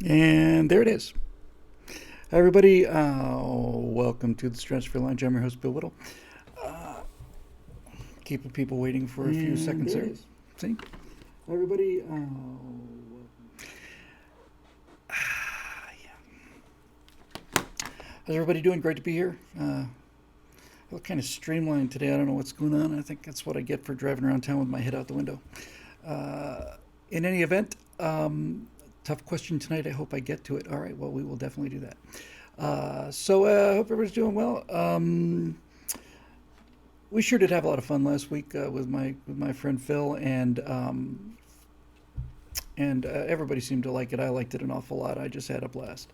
And there it is. Hi, everybody. Welcome to the Stratosphere Lounge. I'm your host, Bill Whittle. Keeping people waiting for a few seconds there. See? Hi, everybody. How's everybody doing? Great to be here. I look kind of streamlined today. I don't know what's going on. I think that's what I get for driving around town with my head out the window. In any event, tough question tonight. I hope I get to it. All right. Well, we will definitely do that. I hope everybody's doing well. We sure did have a lot of fun last week with my friend Phil, and everybody seemed to like it. I liked it an awful lot. I just had a blast,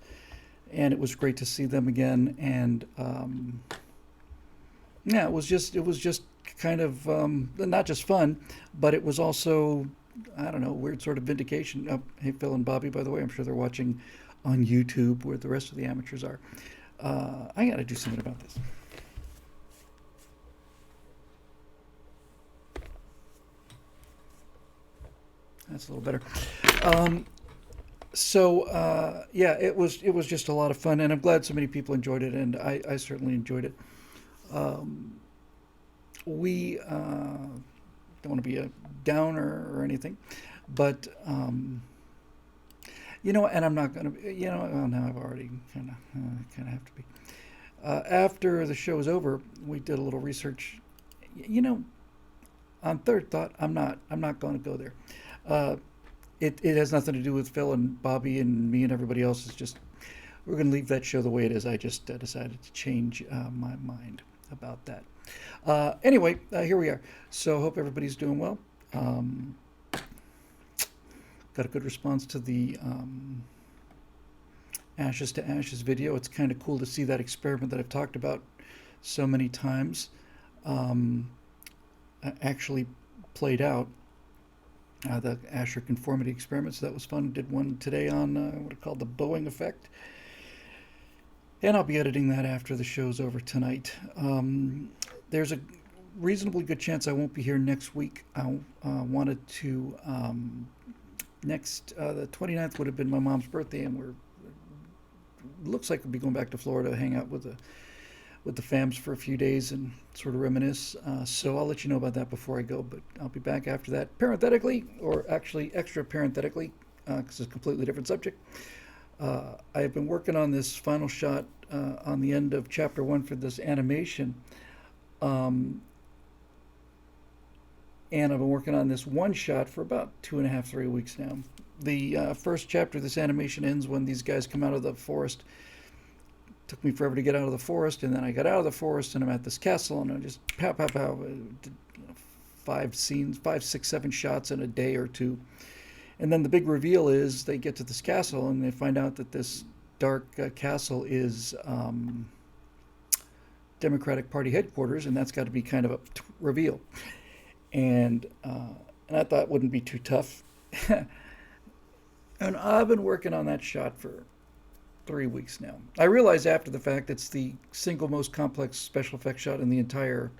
and it was great to see them again. And yeah, it was just kind of not just fun, but it was also, I don't know, weird sort of vindication. Oh, hey, Phil and Bobby, by the way, I'm sure they're watching on YouTube where the rest of the amateurs are. I got to do something about this. That's a little better. Yeah, it was just a lot of fun, and I'm glad so many people enjoyed it, and I certainly enjoyed it. We don't want to be a downer or anything, but and I'm not going to, well, now I've already kind of have to be. After the show was over, we did a little research. You know, on third thought, I'm not going to go there. Uh, it has nothing to do with Phil and Bobby and me and everybody else. It's just we're going to leave that show the way it is. I just decided to change my mind about that. Anyway, here we are. So hope everybody's doing well. Um, got a good response to the Ashes to Ashes video. It's kind of cool to see that experiment that I've talked about so many times um, actually played out. The Asher conformity experiments. That was fun. Did one today on what I call the Boeing effect. And I'll be editing that after the show's over tonight. There's a reasonably good chance I won't be here next week. I wanted to, the 29th would have been my mom's birthday, and looks like we'll be going back to Florida to hang out with the fams for a few days and sort of reminisce. So I'll let you know about that before I go, but I'll be back after that, parenthetically, or actually extra parenthetically, because it's a completely different subject. I have been working on this final shot on the end of chapter one for this animation, um, and I've been working on this one shot for about 2.5, 3 weeks now. The first chapter of this animation ends when these guys come out of the forest. Took me forever to get out of the forest, and then I got out of the forest, and I'm at this castle, and I just pow, pow, pow, did, 5 scenes, 5, 6, 7 shots in a day or two. And then the big reveal is they get to this castle, and they find out that this dark castle is Democratic Party headquarters, and that's got to be kind of a reveal. And I thought it wouldn't be too tough. And I've been working on that shot for 3 weeks now. I realize after the fact it's the single most complex special effects shot in the entire,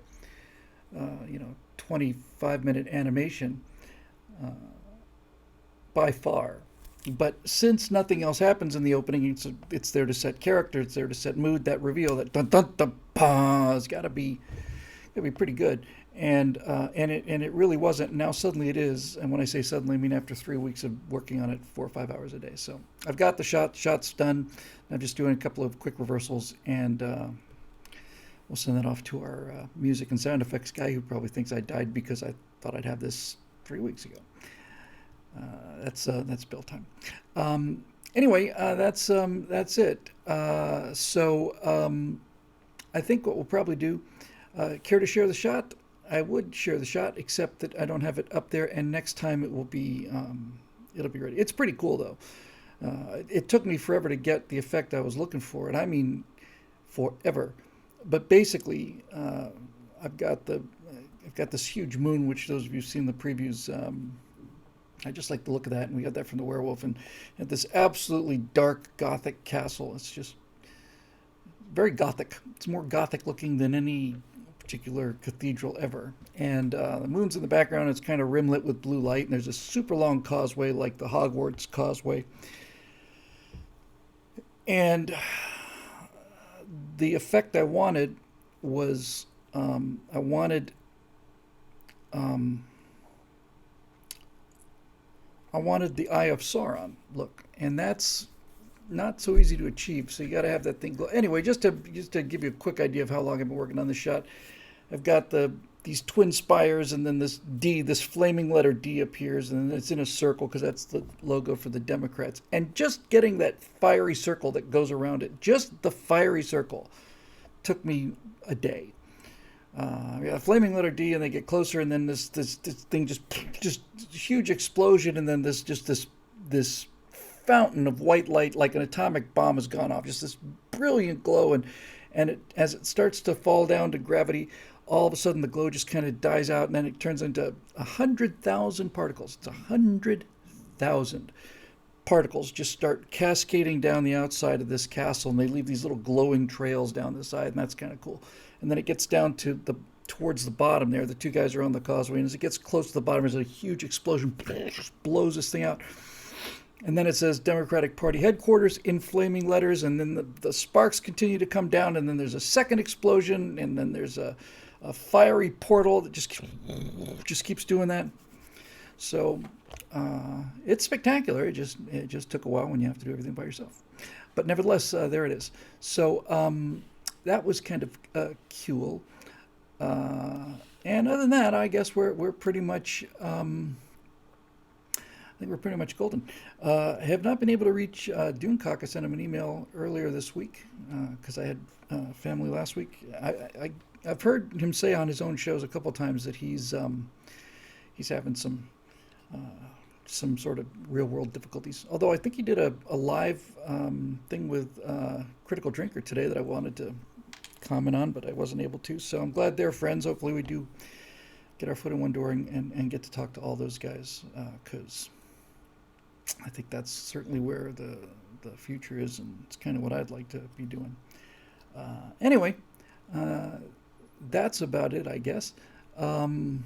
25-minute animation uh, by far. But since nothing else happens in the opening, it's there to set character, it's there to set mood. That reveal, that dun dun dun, has got to be pretty good. And it really wasn't. Now suddenly it is. And when I say suddenly, I mean after 3 weeks of working on it 4 or 5 hours a day. So I've got the shots done. I'm just doing a couple of quick reversals, and we'll send that off to our music and sound effects guy, who probably thinks I died because I thought I'd have this 3 weeks ago. That's Bill time. Anyway, that's it. I think what we'll probably do. Care to share the shot? I would share the shot, except that I don't have it up there, and next time it'll be ready. It's pretty cool though. It took me forever to get the effect I was looking for, and I mean forever. But basically, I've got this huge moon, which those of you who've seen the previews, I just like the look of that, and we got that from the werewolf, and at this absolutely dark gothic castle. It's just very gothic. It's more gothic looking than any particular cathedral ever. And the moon's in the background. It's kind of rimlit with blue light, and there's a super long causeway like the Hogwarts causeway. And the effect I wanted was I wanted um, I wanted the Eye of Sauron look, and that's not so easy to achieve. So you got to have that thing glow. Anyway, just to give you a quick idea of how long I've been working on this shot, I've got these twin spires, and then this D, this flaming letter D appears, and then it's in a circle because that's the logo for the Democrats. And just getting that fiery circle that goes around it, just the fiery circle, took me a day. Yeah, flaming letter D, and they get closer, and then this thing just huge explosion, and then this fountain of white light, like an atomic bomb, has gone off. Just this brilliant glow, and as it starts to fall down to gravity, all of a sudden the glow just kind of dies out, and then it turns into 100,000 particles. It's 100,000 particles just start cascading down the outside of this castle, and they leave these little glowing trails down the side, and that's kind of cool. And then it gets down to towards the bottom there. The two guys are on the causeway, and as it gets close to the bottom, there's a huge explosion, blows this thing out. And then it says Democratic Party headquarters in flaming letters, and then the sparks continue to come down, and then there's a second explosion, and then there's a fiery portal that just keeps doing that. So it's spectacular. It just took a while when you have to do everything by yourself, but nevertheless, there it is. So that was kind of cool. And other than that, I guess we're pretty much. I think we're pretty much golden. I have not been able to reach Doomcock. I sent him an email earlier this week because I had family last week. I've heard him say on his own shows a couple of times that he's having some sort of real world difficulties. Although I think he did a live thing with Critical Drinker today that I wanted to comment on, but I wasn't able to. So I'm glad they're friends. Hopefully we do get our foot in one door and get to talk to all those guys because I think that's certainly where the future is, and it's kind of what I'd like to be doing. Anyway, that's about it, I guess. One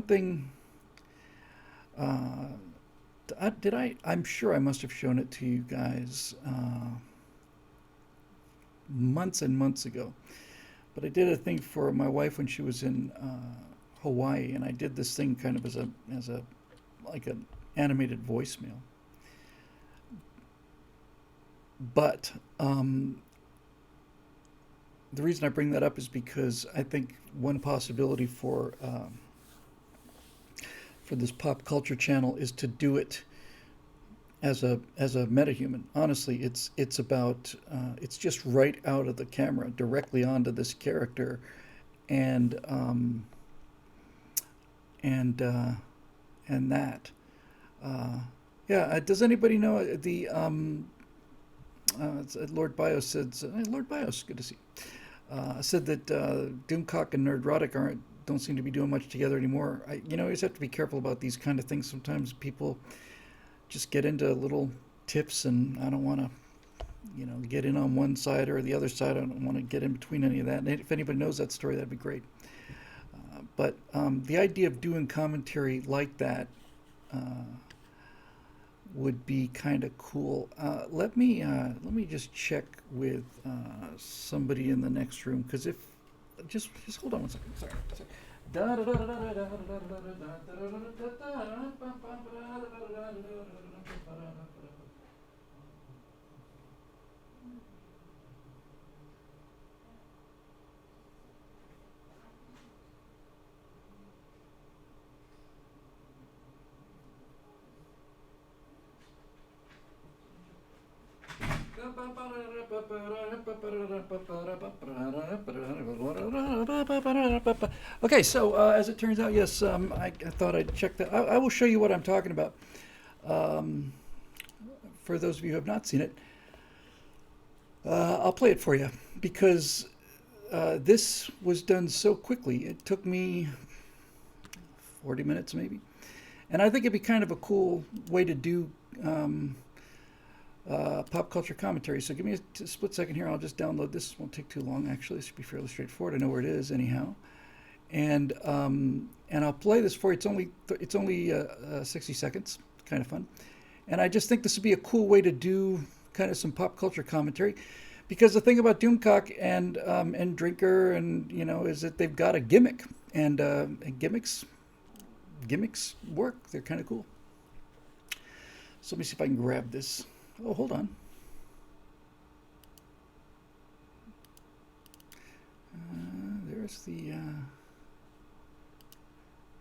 thing. I'm sure I must have shown it to you guys months and months ago. But I did a thing for my wife when she was in Hawaii, and I did this thing kind of as a like an animated voicemail. But the reason I bring that up is because I think one possibility for this pop culture channel is to do it as a metahuman. Honestly, it's about it's just right out of the camera, directly onto this character, and that. Yeah. Does anybody know the Lord Bios said? Lord Bios, good to see. Said that Doomcock and Nerdrotic don't seem to be doing much together anymore. You just have to be careful about these kind of things. Sometimes people just get into little tips, and I don't want to, get in on one side or the other side. I don't want to get in between any of that. And if anybody knows that story, that'd be great. But the idea of doing commentary like that would be kind of cool. Let me just check with somebody in the next room, because if just hold on one second. Sorry. Okay, so as it turns out, yes, I thought I'd check that. I will show you what I'm talking about. For those of you who have not seen it, I'll play it for you because this was done so quickly. It took me 40 minutes maybe. And I think it'd be kind of a cool way to do pop culture commentary. So give me a split second here. I'll just download this. It won't take too long, actually. This should be fairly straightforward. I know where it is anyhow. And I'll play this for you. It's only 60 seconds. Kind of fun. And I just think this would be a cool way to do kind of some pop culture commentary. Because the thing about Doomcock and Drinker and is that they've got a gimmick, and gimmicks work. They're kind of cool. So let me see if I can grab this. Oh, hold on. There's the.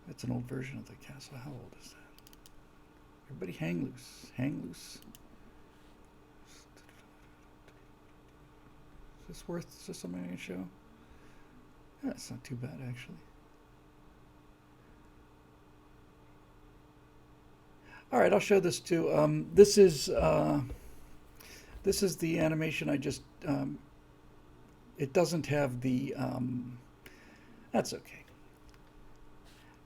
That's an old version of the castle. How old is that? Everybody hang loose. Hang loose. Is this something I can show? Yeah, it's not too bad, actually. All right, I'll show this too. This is the animation I just. It doesn't have the. That's okay.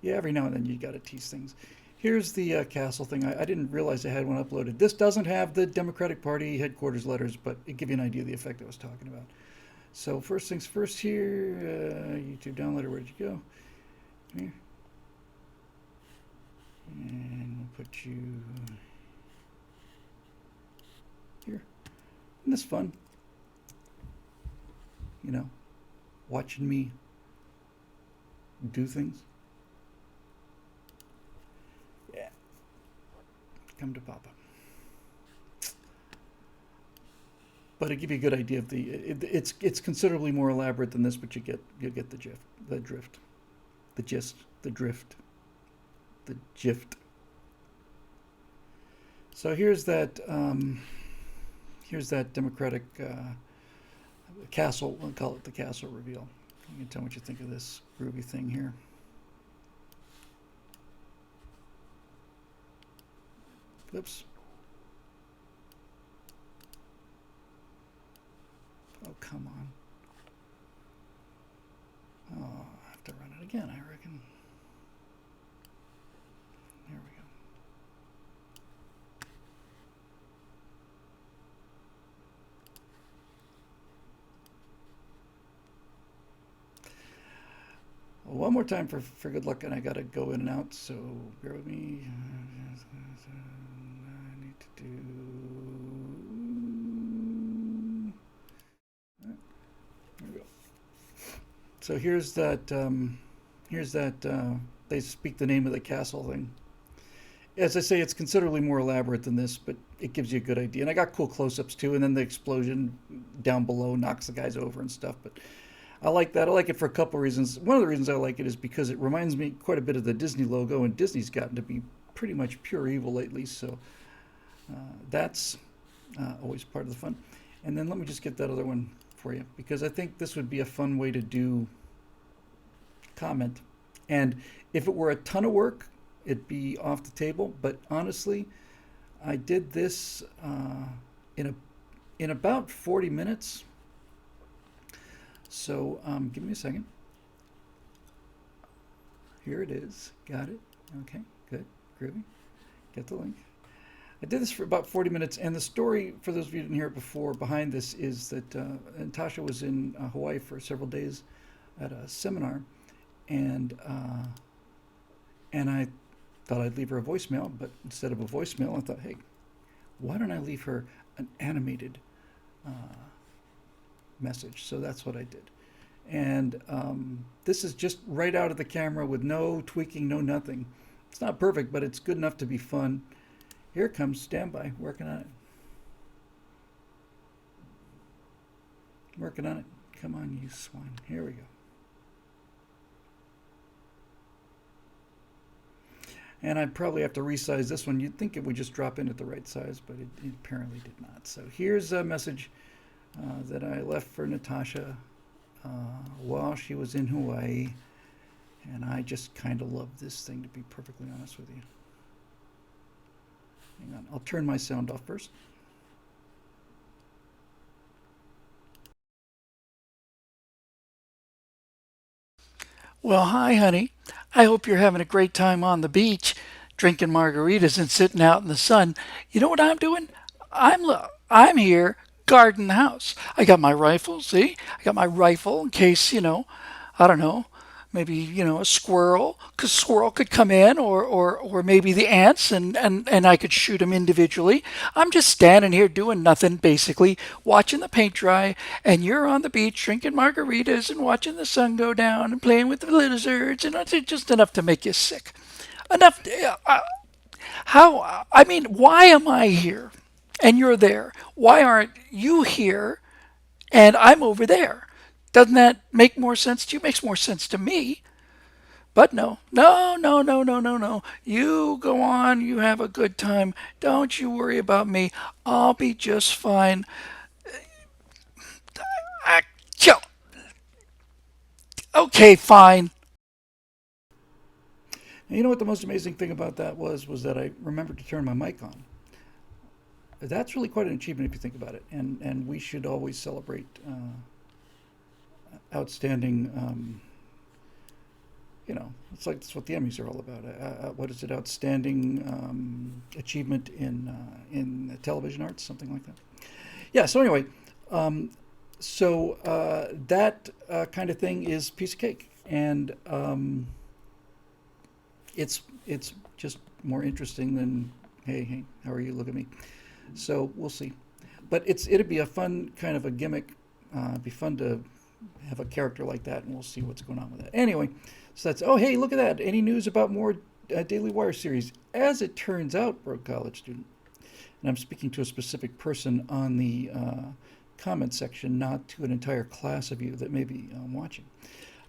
Yeah, every now and then you got to tease things. Here's the castle thing. I didn't realize I had one uploaded. This doesn't have the Democratic Party headquarters letters, but it gives you an idea of the effect I was talking about. So first things first here, YouTube downloader, where'd you go? Here. And we'll put you here. Isn't this fun? Watching me do things. Yeah. Come to Papa. But it give you a good idea of it's considerably more elaborate than this, but you get the gist, the drift, the gist, the drift, the gift. So here's that Democratic castle. We'll call it the castle reveal. You can tell me what you think of this groovy thing here. Oops. Oh, come on. Oh, I have to run it again, I reckon. There we go. Well, one more time for good luck, and I got to go in and out, so bear with me. I need to do... So here's that. They speak the name of the castle thing. As I say, it's considerably more elaborate than this, but it gives you a good idea. And I got cool close-ups too, and then the explosion down below knocks the guys over and stuff. But I like that. I like it for a couple of reasons. One of the reasons I like it is because it reminds me quite a bit of the Disney logo, and Disney's gotten to be pretty much pure evil lately. So that's always part of the fun. And then let me just get that other one for you, because I think this would be a fun way to do comment. And if it were a ton of work, it'd be off the table. But honestly, I did this in about 40 minutes. So give me a second. Here it is. Got it. Okay, good. Groovy. Get the link. I did this for about 40 minutes, and the story, for those of you who didn't hear it before, behind this is that Natasha was in Hawaii for several days at a seminar, and I thought I'd leave her a voicemail, but instead of a voicemail, I thought, hey, why don't I leave her an animated message? So that's what I did. And this is just right out of the camera with no tweaking, no nothing. It's not perfect, but it's good enough to be fun. Here it comes. Stand by. Working on it. Working on it. Come on, you swine. Here we go. And I'd probably have to resize this one. You'd think it would just drop in at the right size, but it apparently did not. So here's a message that I left for Natasha while she was in Hawaii. And I just kind of love this thing, to be perfectly honest with you. Hang on, I'll turn my sound off first. Well, hi, honey. I hope you're having a great time on the beach, drinking margaritas and sitting out in the sun. You know what I'm doing? I'm here guarding the house. I got my rifle, see? I got my rifle in case, I don't know, maybe a squirrel, because squirrel could come in, or maybe the ants, and I could shoot them individually. I'm just standing here doing nothing, basically watching the paint dry, and you're on the beach drinking margaritas and watching the sun go down and playing with the lizards, and it's just enough to make you sick. Enough. How? I mean, why am I here and you're there? Why aren't you here and I'm over there? Doesn't that make more sense to you? Makes more sense to me. But no, no, no, no, no, no, no. You go on, you have a good time. Don't you worry about me. I'll be just fine. Ah, okay, fine. And you know what the most amazing thing about that was that I remembered to turn my mic on. That's really quite an achievement if you think about it, and we should always celebrate outstanding. It's like that's what the Emmys are all about. What is it? Outstanding achievement in television arts, something like that. Yeah. So anyway, um, that kind of thing is piece of cake, and it's just more interesting than hey, how are you? Look at me. So we'll see. But it'd be a fun kind of a gimmick. It'd be fun to have a character like that, and we'll see what's going on with that. Anyway, so that's oh hey, look at that. Any news about more Daily Wire series? As it turns out, broke college student, and I'm speaking to a specific person on the comment section, not to an entire class of you that may be watching.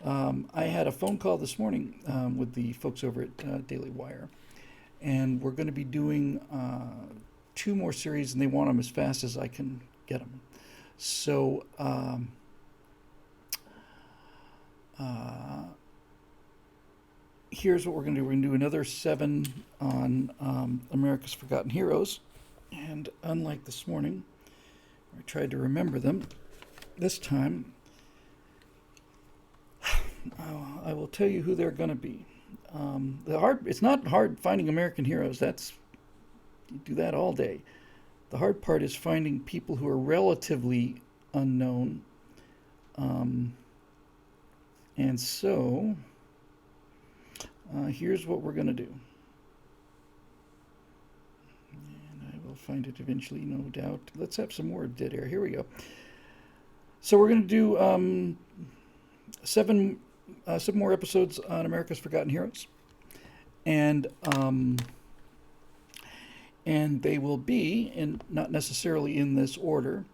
I had a phone call this morning with the folks over at Daily Wire, and we're going to be doing two more series, and they want them as fast as I can get them. So uh, here's what we're going to do. We're going to do another 7 on America's Forgotten Heroes, and unlike this morning, I tried to remember them. This time, I will tell you who they're going to be. It's not hard finding American heroes. You do that all day. The hard part is finding people who are relatively unknown. Um, and so, here's what we're going to do. And I will find it eventually, no doubt. Let's have some more dead air. Here we go. So we're going to do seven some more episodes on America's Forgotten Heroes, and they will be in not necessarily in this order.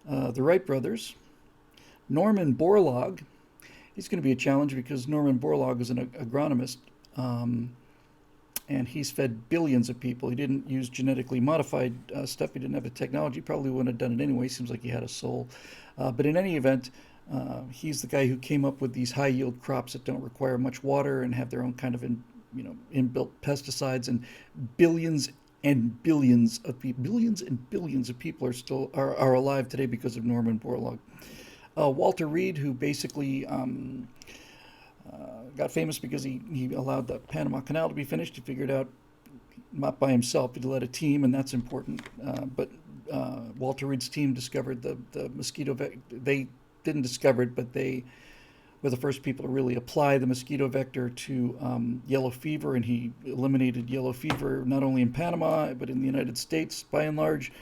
The Wright brothers, Norman Borlaug. He's going to be a challenge because Norman Borlaug is an agronomist, and he's fed billions of people. He didn't use genetically modified stuff. He didn't have the technology. Probably wouldn't have done it anyway. Seems like he had a soul. But in any event, he's the guy who came up with these high yield crops that don't require much water and have their own kind of inbuilt pesticides. And billions and billions of people are alive today because of Norman Borlaug. Walter Reed, who basically got famous because he allowed the Panama Canal to be finished. He figured out not by himself, he led a team, and that's important. But Walter Reed's team discovered the mosquito vector. They didn't discover it, but they were the first people to really apply the mosquito vector to yellow fever, and he eliminated yellow fever not only in Panama but in the United States by and large,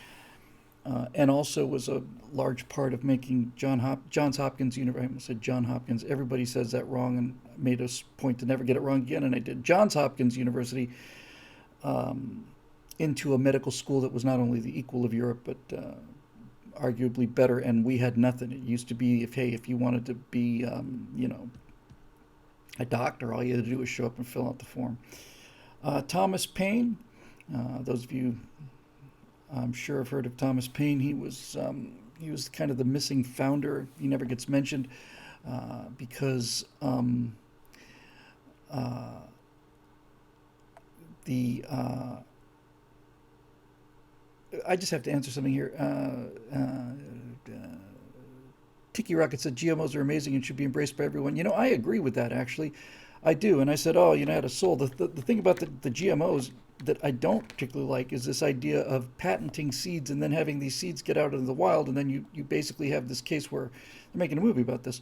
and also was a large part of making Johns Hopkins University. I almost said John Hopkins. Everybody says that wrong, and made us point to never get it wrong again. And I did Johns Hopkins University into a medical school that was not only the equal of Europe, but arguably better. And we had nothing. It used to be if you wanted to be a doctor, all you had to do was show up and fill out the form. Thomas Paine. Those of you, I'm sure, have heard of Thomas Paine. He was kind of the missing founder. He never gets mentioned because the I just have to answer something here. Tiki Rocket said GMOs are amazing and should be embraced by everyone. I agree with that, actually. I do. And I said, oh, I had a soul. The thing about the GMOs that I don't particularly like is this idea of patenting seeds and then having these seeds get out into the wild. And then you basically have this case where they're making a movie about this,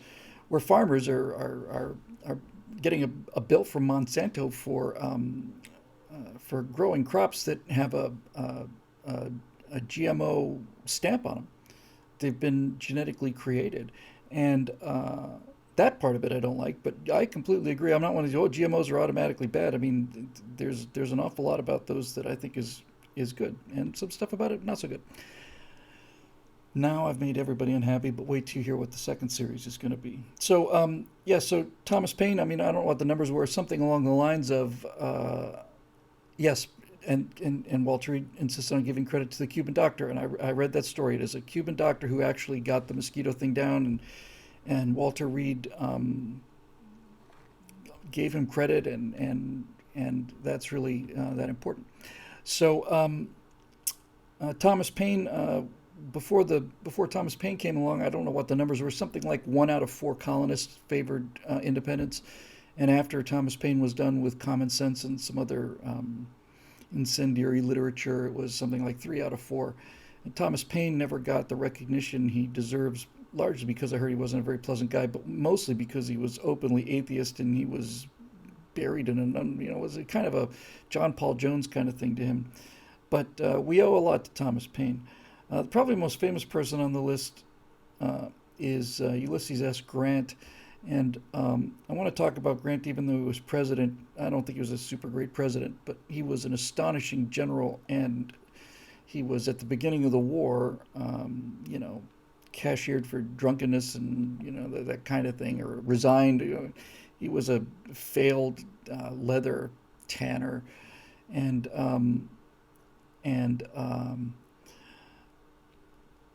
where farmers are getting a bill from Monsanto for growing crops that have a, a GMO stamp on them. They've been genetically created, and that part of it I don't like. But I completely agree. I'm not one of these, oh, GMOs are automatically bad. I mean, there's an awful lot about those that I think is good, and some stuff about it not so good. Now I've made everybody unhappy, but wait till you hear what the second series is going to be. So, yeah, so Thomas Paine, I mean, I don't know what the numbers were, something along the lines of, yes, and Walter Reed insisted on giving credit to the Cuban doctor, and I read that story. It is a Cuban doctor who actually got the mosquito thing down, and Walter Reed gave him credit, and that's really that important. So, Thomas Paine, before Thomas Paine came along, I don't know what the numbers were. Something like 1 out of 4 colonists favored independence, and after Thomas Paine was done with Common Sense and some other incendiary literature, it was something like 3 out of 4. And Thomas Paine never got the recognition he deserves, largely because I heard he wasn't a very pleasant guy, but mostly because he was openly atheist and he was buried in it was a kind of a John Paul Jones kind of thing to him. But we owe a lot to Thomas Paine. Probably the most famous person on the list is Ulysses S. Grant. And I want to talk about Grant even though he was president. I don't think he was a super great president, but he was an astonishing general. And he was at the beginning of the war, cashiered for drunkenness and, that kind of thing, or resigned. He was a failed leather tanner. And, and,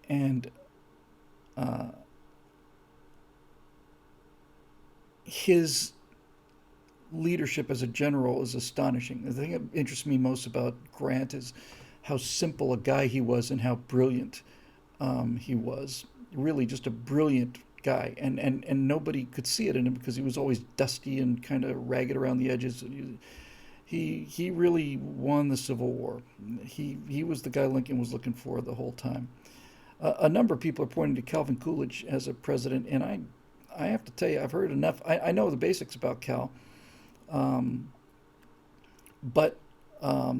and his leadership as a general is astonishing. The thing that interests me most about Grant is how simple a guy he was and how brilliant he was. Really, just a brilliant guy, and nobody could see it in him because he was always dusty and kind of ragged around the edges. He really won the Civil War. He was the guy Lincoln was looking for the whole time. A number of people are pointing to Calvin Coolidge as a president, and I have to tell you, I've heard enough. I know the basics about Cal, but I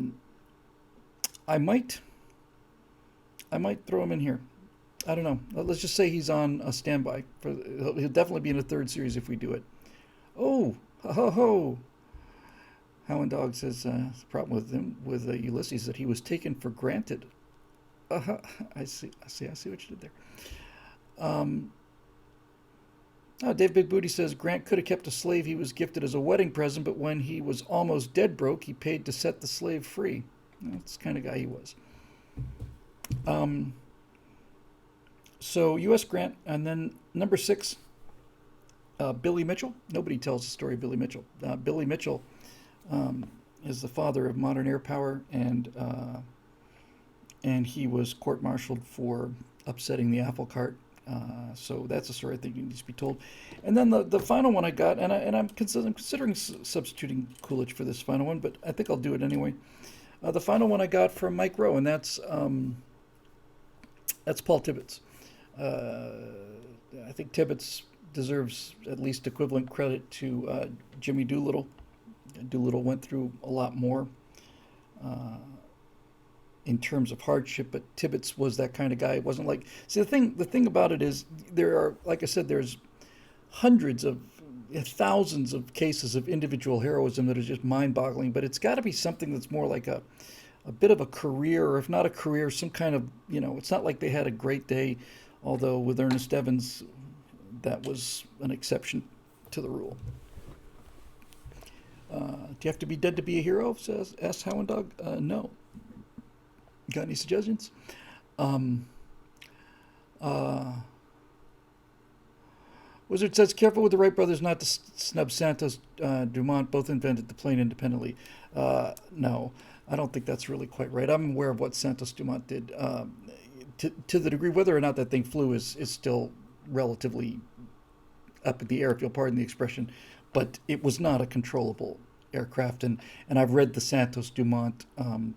might throw him in here. I don't know. Let's just say he's on a standby. He'll definitely be in a third series if we do it. Oh, ho ho. Hound Dog says the problem with him with Ulysses that he was taken for granted. I see what you did there. Dave Big Booty says Grant could have kept a slave he was gifted as a wedding present, but when he was almost dead broke, he paid to set the slave free. That's the kind of guy he was. So U.S. Grant, and then number 6, Billy Mitchell. Nobody tells the story of Billy Mitchell. Billy Mitchell is the father of modern air power, and he was court-martialed for upsetting the apple cart. So that's a story I think needs to be told. And then the final one I got, and I'm considering substituting Coolidge for this final one, but I think I'll do it anyway. The final one I got from Mike Rowe, and that's Paul Tibbetts. I think Tibbetts deserves at least equivalent credit to Jimmy Doolittle. Doolittle went through a lot more in terms of hardship, but Tibbetts was that kind of guy. It wasn't like, see, the thing about it is there are, like I said, there's hundreds of thousands of cases of individual heroism that are just mind-boggling, but it's got to be something that's more like a bit of a career, or if not a career, some kind of, it's not like they had a great day, although with Ernest Evans, that was an exception to the rule. Do you have to be dead to be a hero? Asks Hound Dog. No. Got any suggestions? Wizard says, careful with the Wright brothers not to snub Santos Dumont. Both invented the plane independently. No, I don't think that's really quite right. I'm aware of what Santos Dumont did. To the degree whether or not that thing flew is still relatively up in the air, if you'll pardon the expression. But it was not a controllable aircraft, and I've read the Santos Dumont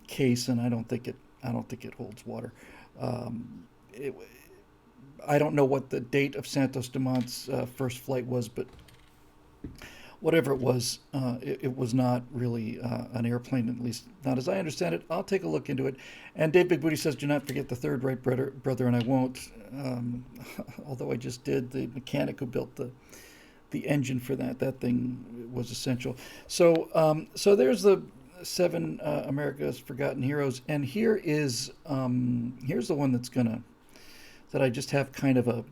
case, and I don't think it holds water. I don't know what the date of Santos Dumont's first flight was, but whatever it was, it was not really an airplane, at least not as I understand it. I'll take a look into it. And Dave Big Booty says, do not forget the third Wright brother, and I won't. Although I just did. The mechanic who built the engine for that thing was essential. So there's the seven America's Forgotten Heroes, and here's the one that I just have kind of a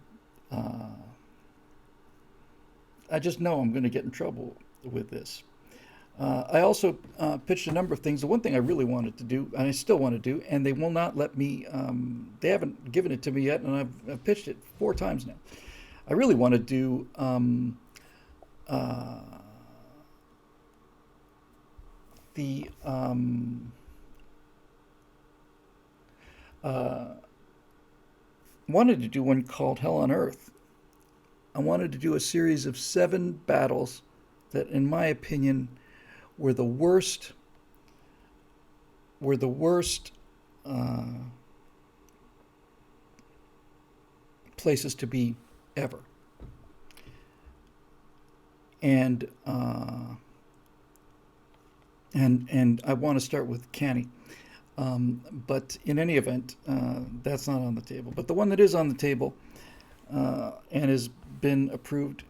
I just know I'm going to get in trouble with this. I also pitched a number of things. The one thing I really wanted to do, and I still want to do, and they will not let me, they haven't given it to me yet, and I've pitched it 4 times now. I really want to do the wanted to do one called Hell on Earth. I wanted to do a series of 7 battles that, in my opinion, were the worst places to be ever. And I want to start with Canny. But in any event, that's not on the table. But the one that is on the table and has been approved,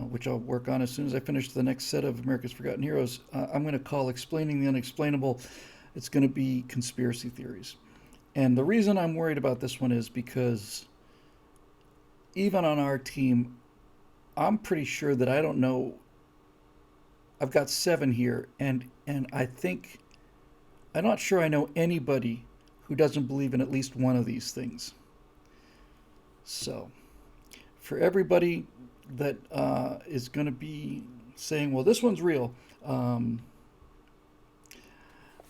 which I'll work on as soon as I finish the next set of America's Forgotten Heroes, I'm going to call Explaining the Unexplainable. It's going to be conspiracy theories. And the reason I'm worried about this one is because even on our team, I'm pretty sure that I don't know. I've got 7 here, and I think I'm not sure I know anybody who doesn't believe in at least one of these things. So, for everybody that is going to be saying, "Well, this one's real,"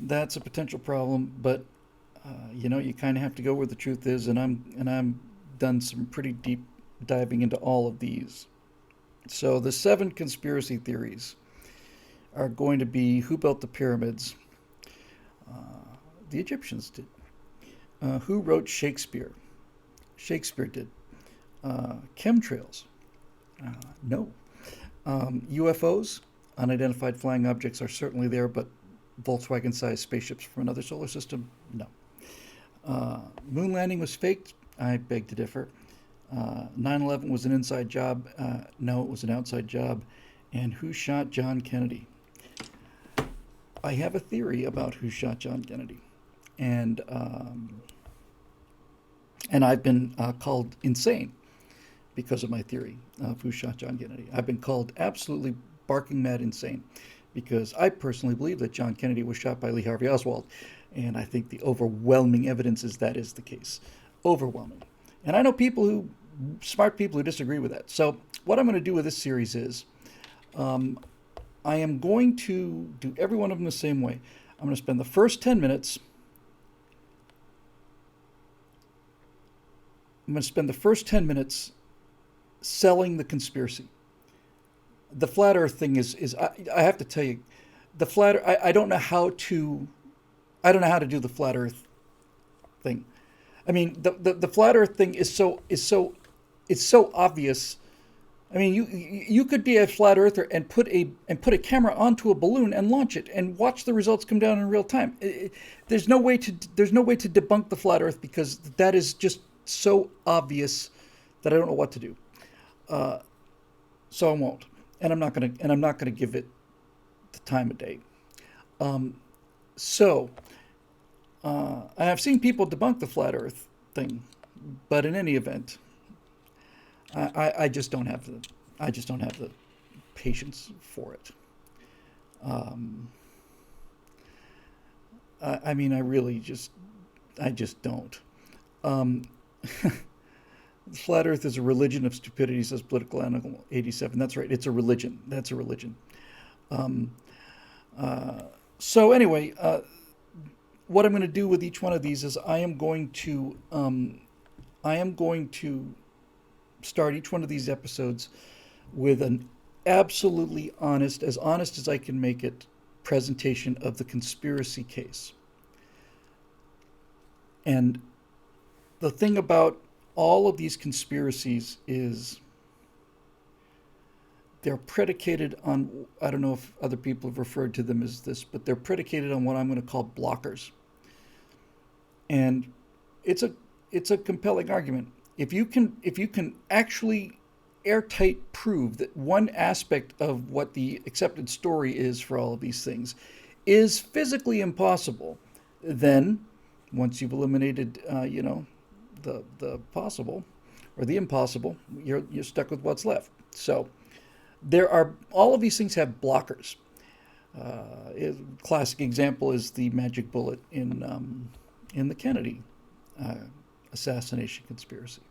that's a potential problem. But you kind of have to go where the truth is, and I'm done some pretty deep diving into all of these. So the 7 conspiracy theories are going to be: who built the pyramids? The Egyptians did. Who wrote Shakespeare? Shakespeare did. Chemtrails? No. UFOs? Unidentified flying objects are certainly there, but Volkswagen-sized spaceships from another solar system? No. Moon landing was faked? I beg to differ. 9/11 was an inside job? No, it was an outside job. And who shot John Kennedy? I have a theory about who shot John Kennedy, and I've been called insane because of my theory of who shot John Kennedy. I've been called absolutely barking mad insane because I personally believe that John Kennedy was shot by Lee Harvey Oswald, and I think the overwhelming evidence is that is the case. Overwhelming. And I know smart people who disagree with that. So what I'm going to do with this series is I am going to do every one of them the same way. I'm going to spend the first 10 minutes. I'm going to spend the first 10 minutes selling the conspiracy. The flat Earth thing is I have to tell you, the flat I don't know how to do the flat Earth thing. I mean, the flat Earth thing is so obvious. I mean, you could be a flat earther and put a camera onto a balloon and launch it and watch the results come down in real time. There's no way to debunk the flat Earth because that is just so obvious that I don't know what to do. So I won't, and I'm not gonna give it the time of day. I have seen people debunk the flat Earth thing, but in any event, I just don't have the patience for it. I mean, I just don't. Flat Earth is a religion of stupidity, says Political Animal 87. That's right. It's a religion. That's a religion. So anyway, what I'm going to do with each one of these is I am going to start each one of these episodes with an absolutely honest as I can make it, presentation of the conspiracy case. And the thing about all of these conspiracies is they're predicated on, I don't know if other people have referred to them as this, but they're predicated on what I'm going to call blockers. And it's a compelling argument. If you can actually airtight prove that one aspect of what the accepted story is for all of these things is physically impossible, then once you've eliminated, the possible or the impossible, you're stuck with what's left. So there are all of these things have blockers. A classic example is the magic bullet in the Kennedy uh, assassination conspiracy.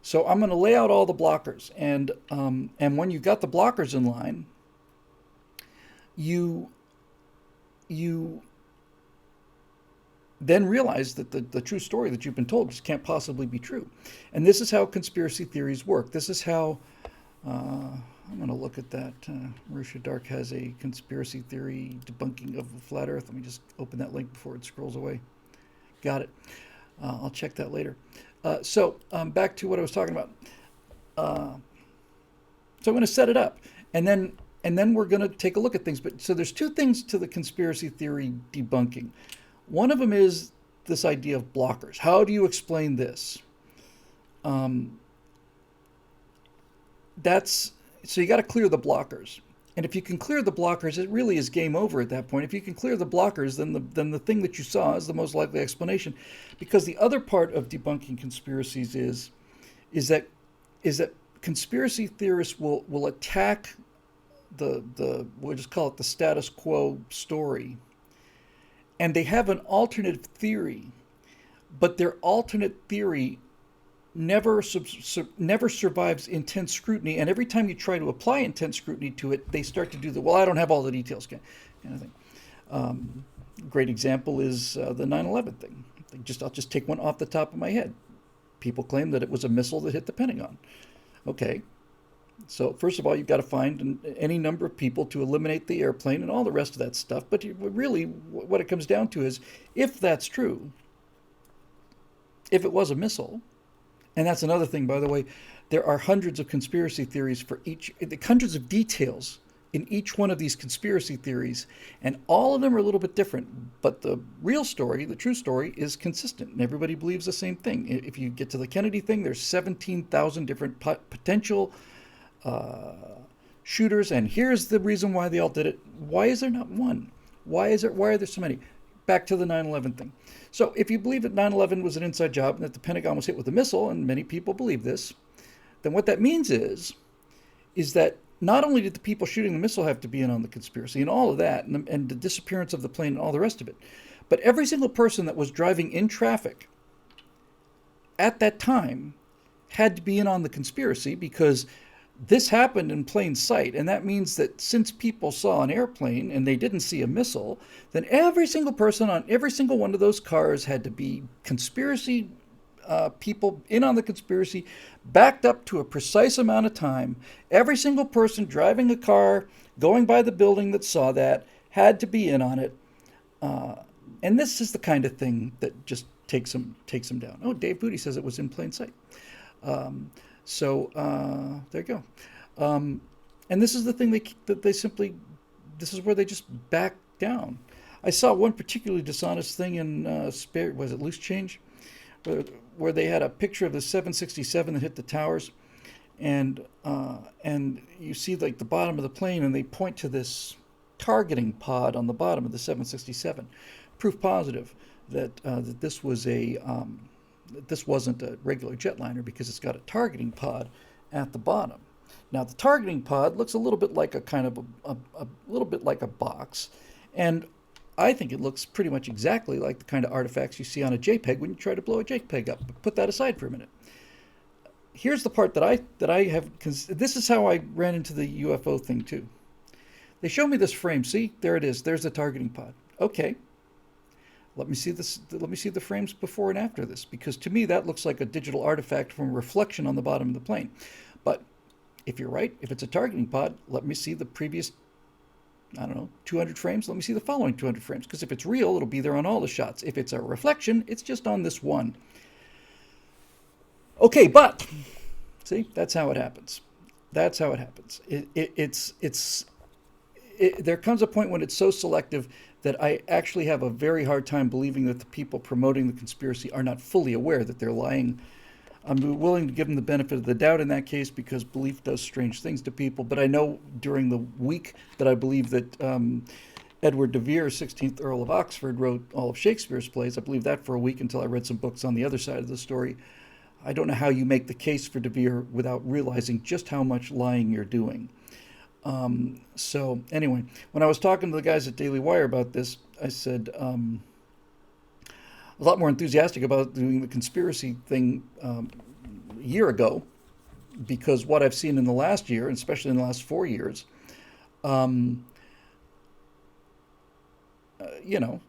So I'm going to lay out all the blockers, and when you've got the blockers in line, you you then realize that the true story that you've been told just can't possibly be true. And this is how conspiracy theories work. This is how I'm going to look at that. Marusha Dark has a conspiracy theory debunking of the flat Earth. Let me just open that link before it scrolls away. Got it. I'll check that later. So back to what I was talking about. So I'm going to set it up, and then we're going to take a look at things. But so there's two things to the conspiracy theory debunking. One of them is this idea of blockers. How do you explain this? That's so you got to clear the blockers. And if you can clear the blockers, it really is game over at that point. If you can clear the blockers, then the thing that you saw is the most likely explanation. Because the other part of debunking conspiracies is that conspiracy theorists will attack the we'll just call it the status quo story, and they have an alternate theory, but their alternate theory never survives intense scrutiny. And every time you try to apply intense scrutiny to it, they start to do the, well, I don't have all the details kind of thing. Great example is the 9/11 thing. I'll just take one off the top of my head. People claim that it was a missile that hit the Pentagon. Okay. So first of all, you've got to find any number of people to eliminate the airplane and all the rest of that stuff. But really, what it comes down to is, if that's true, if it was a missile, and that's another thing, by the way, there are hundreds of conspiracy theories for hundreds of details in each one of these conspiracy theories, and all of them are a little bit different. But the real story, the true story, is consistent, and everybody believes the same thing. If you get to the Kennedy thing, there's 17,000 different potential shooters, and here's the reason why they all did it. Why is there not one? Why are there so many? Back to the 9/11 thing. So if you believe that 9/11 was an inside job and that the Pentagon was hit with a missile, and many people believe this, then what that means is that not only did the people shooting the missile have to be in on the conspiracy and all of that, and the disappearance of the plane and all the rest of it, but every single person that was driving in traffic at that time had to be in on the conspiracy, because this happened in plain sight. And that means that since people saw an airplane and they didn't see a missile, then every single person on every single one of those cars had to be conspiracy people in on the conspiracy, backed up to a precise amount of time. Every single person driving a car, going by the building that saw that, had to be in on it. And this is the kind of thing that just takes them down. Oh, Dave Booty says it was in plain sight. So there you go. And this is the thing this is where they just back down. I saw one particularly dishonest thing in was it Loose Change, where they had a picture of the 767 that hit the towers, and you see like the bottom of the plane, and they point to this targeting pod on the bottom of the 767. Proof positive that this was this wasn't a regular jetliner, because it's got a targeting pod at the bottom. Now the targeting pod looks a little bit like a little bit like a box, and I think it looks pretty much exactly like the kind of artifacts you see on a JPEG when you try to blow a JPEG up. But put that aside for a minute. Here's the part that I have. This is how I ran into the UFO thing too. They show me this frame. See, there it is. There's the targeting pod. Okay. Let me see this. Let me see the frames before and after this, because to me that looks like a digital artifact from a reflection on the bottom of the plane. But if you're right, if it's a targeting pod, let me see the previous, 200 frames. Let me see the following 200 frames, because if it's real, it'll be there on all the shots. If it's a reflection, it's just on this one. Okay, but see, that's how it happens. That's how it happens. There comes a point when it's so selective that I actually have a very hard time believing that the people promoting the conspiracy are not fully aware that they're lying. I'm willing to give them the benefit of the doubt in that case because belief does strange things to people. But I know during the week that I believe that Edward de Vere, 16th Earl of Oxford, wrote all of Shakespeare's plays. I believed that for a week until I read some books on the other side of the story. I don't know how you make the case for de Vere without realizing just how much lying you're doing. So anyway, when I was talking to the guys at Daily Wire about this, I said a lot more enthusiastic about doing the conspiracy thing a year ago because what I've seen in the last year, and especially in the last 4 years, um, you know,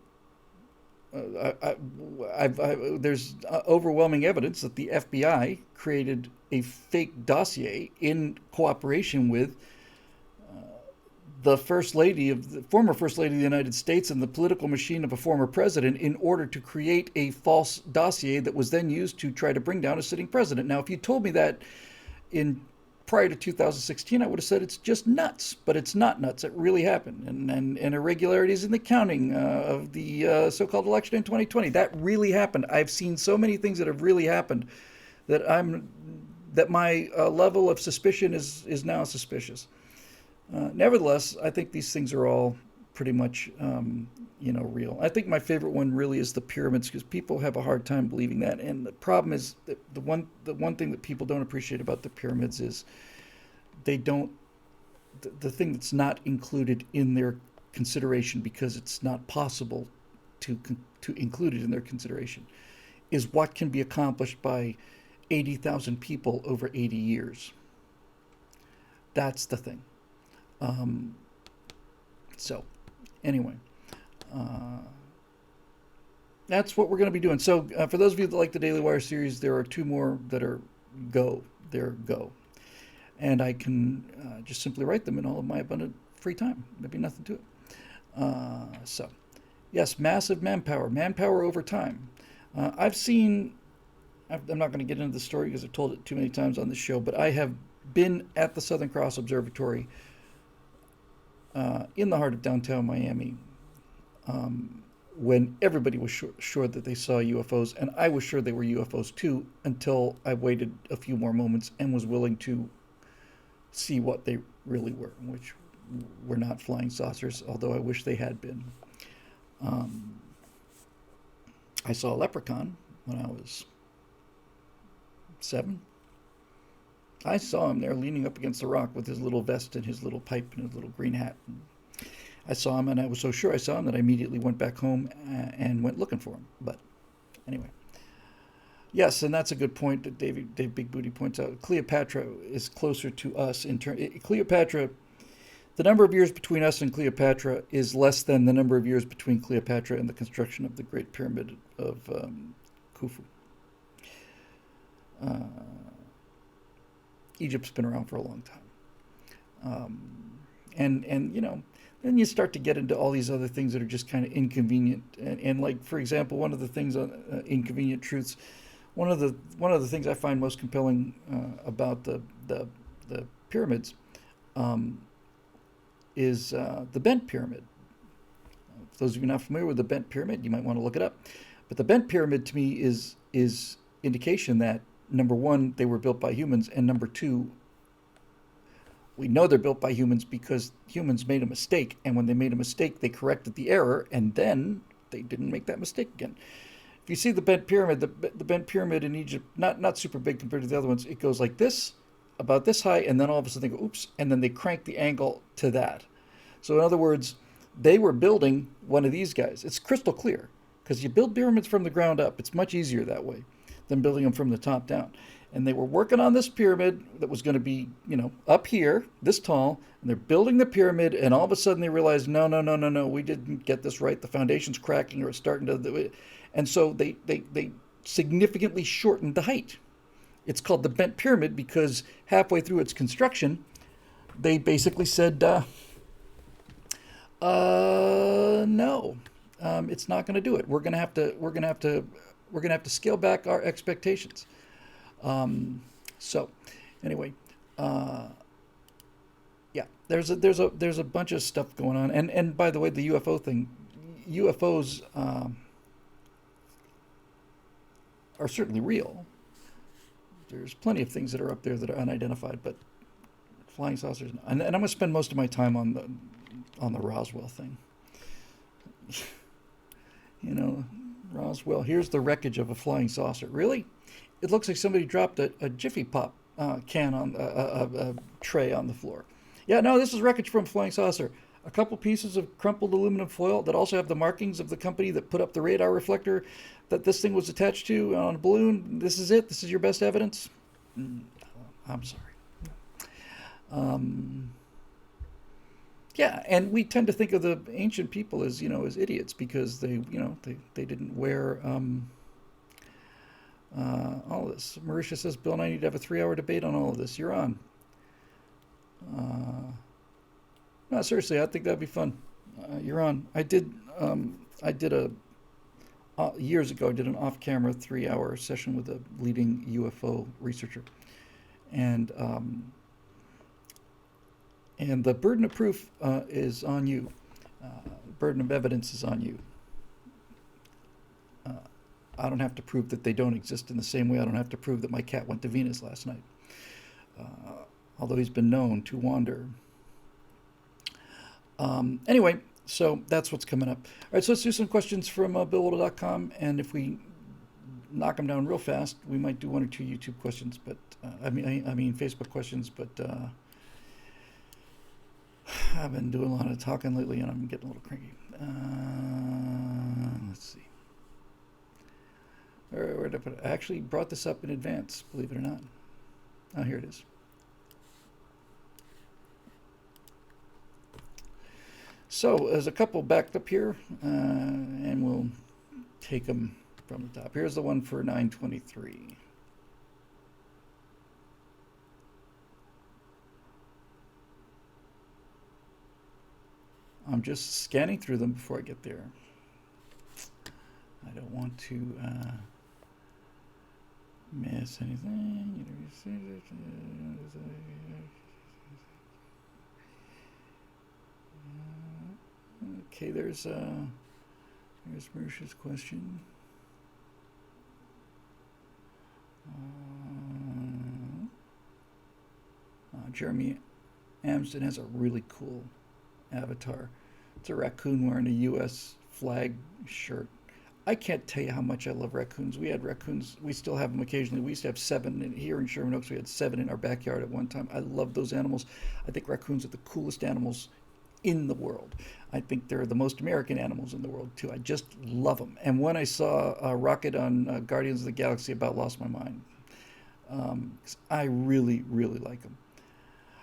there's overwhelming evidence that the FBI created a fake dossier in cooperation with the former first lady of the United States and the political machine of a former president in order to create a false dossier that was then used to try to bring down a sitting president. Now, if you told me that in prior to 2016, I would have said it's just nuts, but it's not nuts. It really happened. And irregularities in the counting of the so-called election in 2020, that really happened. I've seen so many things that have really happened that my level of suspicion is now suspicious. Nevertheless, I think these things are all pretty much, real. I think my favorite one really is the pyramids because people have a hard time believing that. And the problem is that the one thing that people don't appreciate about the pyramids is they don't the thing that's not included in their consideration because it's not possible to include it in their consideration is what can be accomplished by 80,000 people over 80 years. That's the thing. Um, so, anyway, uh, that's what we're going to be doing. So, for those of you that like the Daily Wire series, there are two more that are go. They're go. And I can just simply write them in all of my abundant free time. There'd be nothing to it. So, yes, massive manpower over time. I've seen, I'm not going to get into the story because I've told it too many times on this show, but I have been at the Southern Cross Observatory in the heart of downtown Miami when everybody was sure that they saw UFOs, and I was sure they were UFOs too until I waited a few more moments and was willing to see what they really were, which were not flying saucers, although I wish they had been. Um, I saw a leprechaun when I was 7. I saw him there leaning up against the rock with his little vest and his little pipe and his little green hat. I saw him, and I was so sure I saw him that I immediately went back home and went looking for him. But anyway, yes, and that's a good point that Dave Big Booty points out. Cleopatra is closer to us in turn. Cleopatra, the number of years between us and Cleopatra is less than the number of years between Cleopatra and the construction of the Great Pyramid of Khufu. Uh, Egypt's been around for a long time. And then you start to get into all these other things that are just kind of inconvenient. And like, for example, one of the things on inconvenient truths, one of the things I find most compelling about the pyramids is the bent pyramid. For those of you not familiar with the bent pyramid, you might want to look it up. But the bent pyramid to me is indication that number one, they were built by humans, and number two, we know they're built by humans because humans made a mistake, and when they made a mistake, they corrected the error, and then they didn't make that mistake again. If you see the bent pyramid, the bent pyramid in Egypt, not super big compared to the other ones, it goes like this, about this high, and then all of a sudden they go, oops, and then they crank the angle to that. So in other words, they were building one of these guys. It's crystal clear, because you build pyramids from the ground up. It's much easier that way than building them from the top down. And they were working on this pyramid that was going to be, up here, this tall, and they're building the pyramid, and all of a sudden they realized, no, we didn't get this right. The foundation's cracking, or it's starting to, and so they significantly shortened the height. It's called the bent pyramid because halfway through its construction, they basically said, no, it's not going to do it. We're going to have to scale back our expectations. So, anyway, there's a bunch of stuff going on, and by the way, the UFO thing, UFOs are certainly real. There's plenty of things that are up there that are unidentified, but flying saucers. And I'm going to spend most of my time on the Roswell thing. You know, Roswell. Here's the wreckage of a flying saucer. Really? It looks like somebody dropped a Jiffy Pop can on a tray on the floor. Yeah, no, this is wreckage from a flying saucer. A couple pieces of crumpled aluminum foil that also have the markings of the company that put up the radar reflector that this thing was attached to on a balloon. This is it. This is your best evidence. I'm sorry. Yeah, and we tend to think of the ancient people as as idiots because they didn't wear all of this. Marisha says, Bill and I need to have a 3-hour debate on all of this. You're on. No, seriously, I think that'd be fun. You're on. I did years ago. I did an off-camera 3-hour session with a leading UFO researcher, and the burden of proof is on you. Burden of evidence is on you. I don't have to prove that they don't exist in the same way I don't have to prove that my cat went to Venus last night, although he's been known to wander. Anyway, so that's what's coming up. All right, so let's do some questions from BillWilder.com, and if we knock them down real fast, we might do 1 or 2 YouTube questions, but I mean Facebook questions, but I've been doing a lot of talking lately, and I'm getting a little cranky. Let's see. Where did I put it? I actually brought this up in advance, believe it or not. Oh, here it is. So there's a couple backed up here, and we'll take them from the top. Here's the one for 923. I'm just scanning through them before I get there. I don't want to miss anything. Okay, there's Marisha's question. Jeremy Amsden has a really cool avatar. It's a raccoon wearing a U.S. flag shirt. I can't tell you how much I love raccoons. We had raccoons. We still have them occasionally. We used to have 7 here in Sherman Oaks. We had 7 in our backyard at one time. I love those animals. I think raccoons are the coolest animals in the world. I think they're the most American animals in the world, too. I just love them. And when I saw Rocket on Guardians of the Galaxy, I about lost my mind. I really, really like them.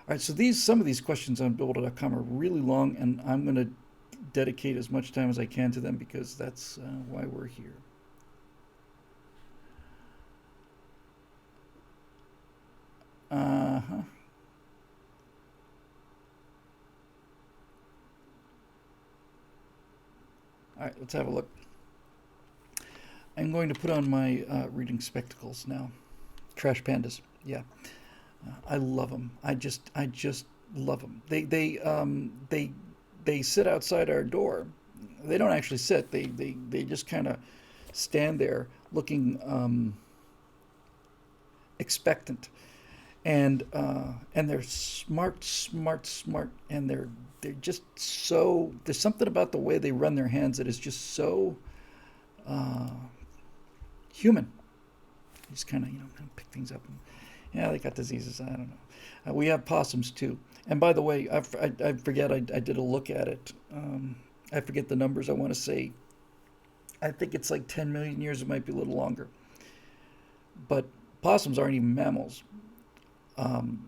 All right, so some of these questions on Builder.com are really long, and I'm going to dedicate as much time as I can to them because that's why we're here. Uh-huh. All right, let's have a look. I'm going to put on my reading spectacles now. Trash pandas, yeah. I love them. I just love them. They sit outside our door. They don't actually sit. They just kind of stand there looking expectant, and they're smart, and they're just so. There's something about the way they run their hands that is just so human. You just kind of pick things up. And, yeah, they got diseases. I don't know. We have possums too. And by the way, I forget. I did a look at it. I forget the numbers. I want to say. I think it's like 10 million years. It might be a little longer. But possums aren't even mammals. And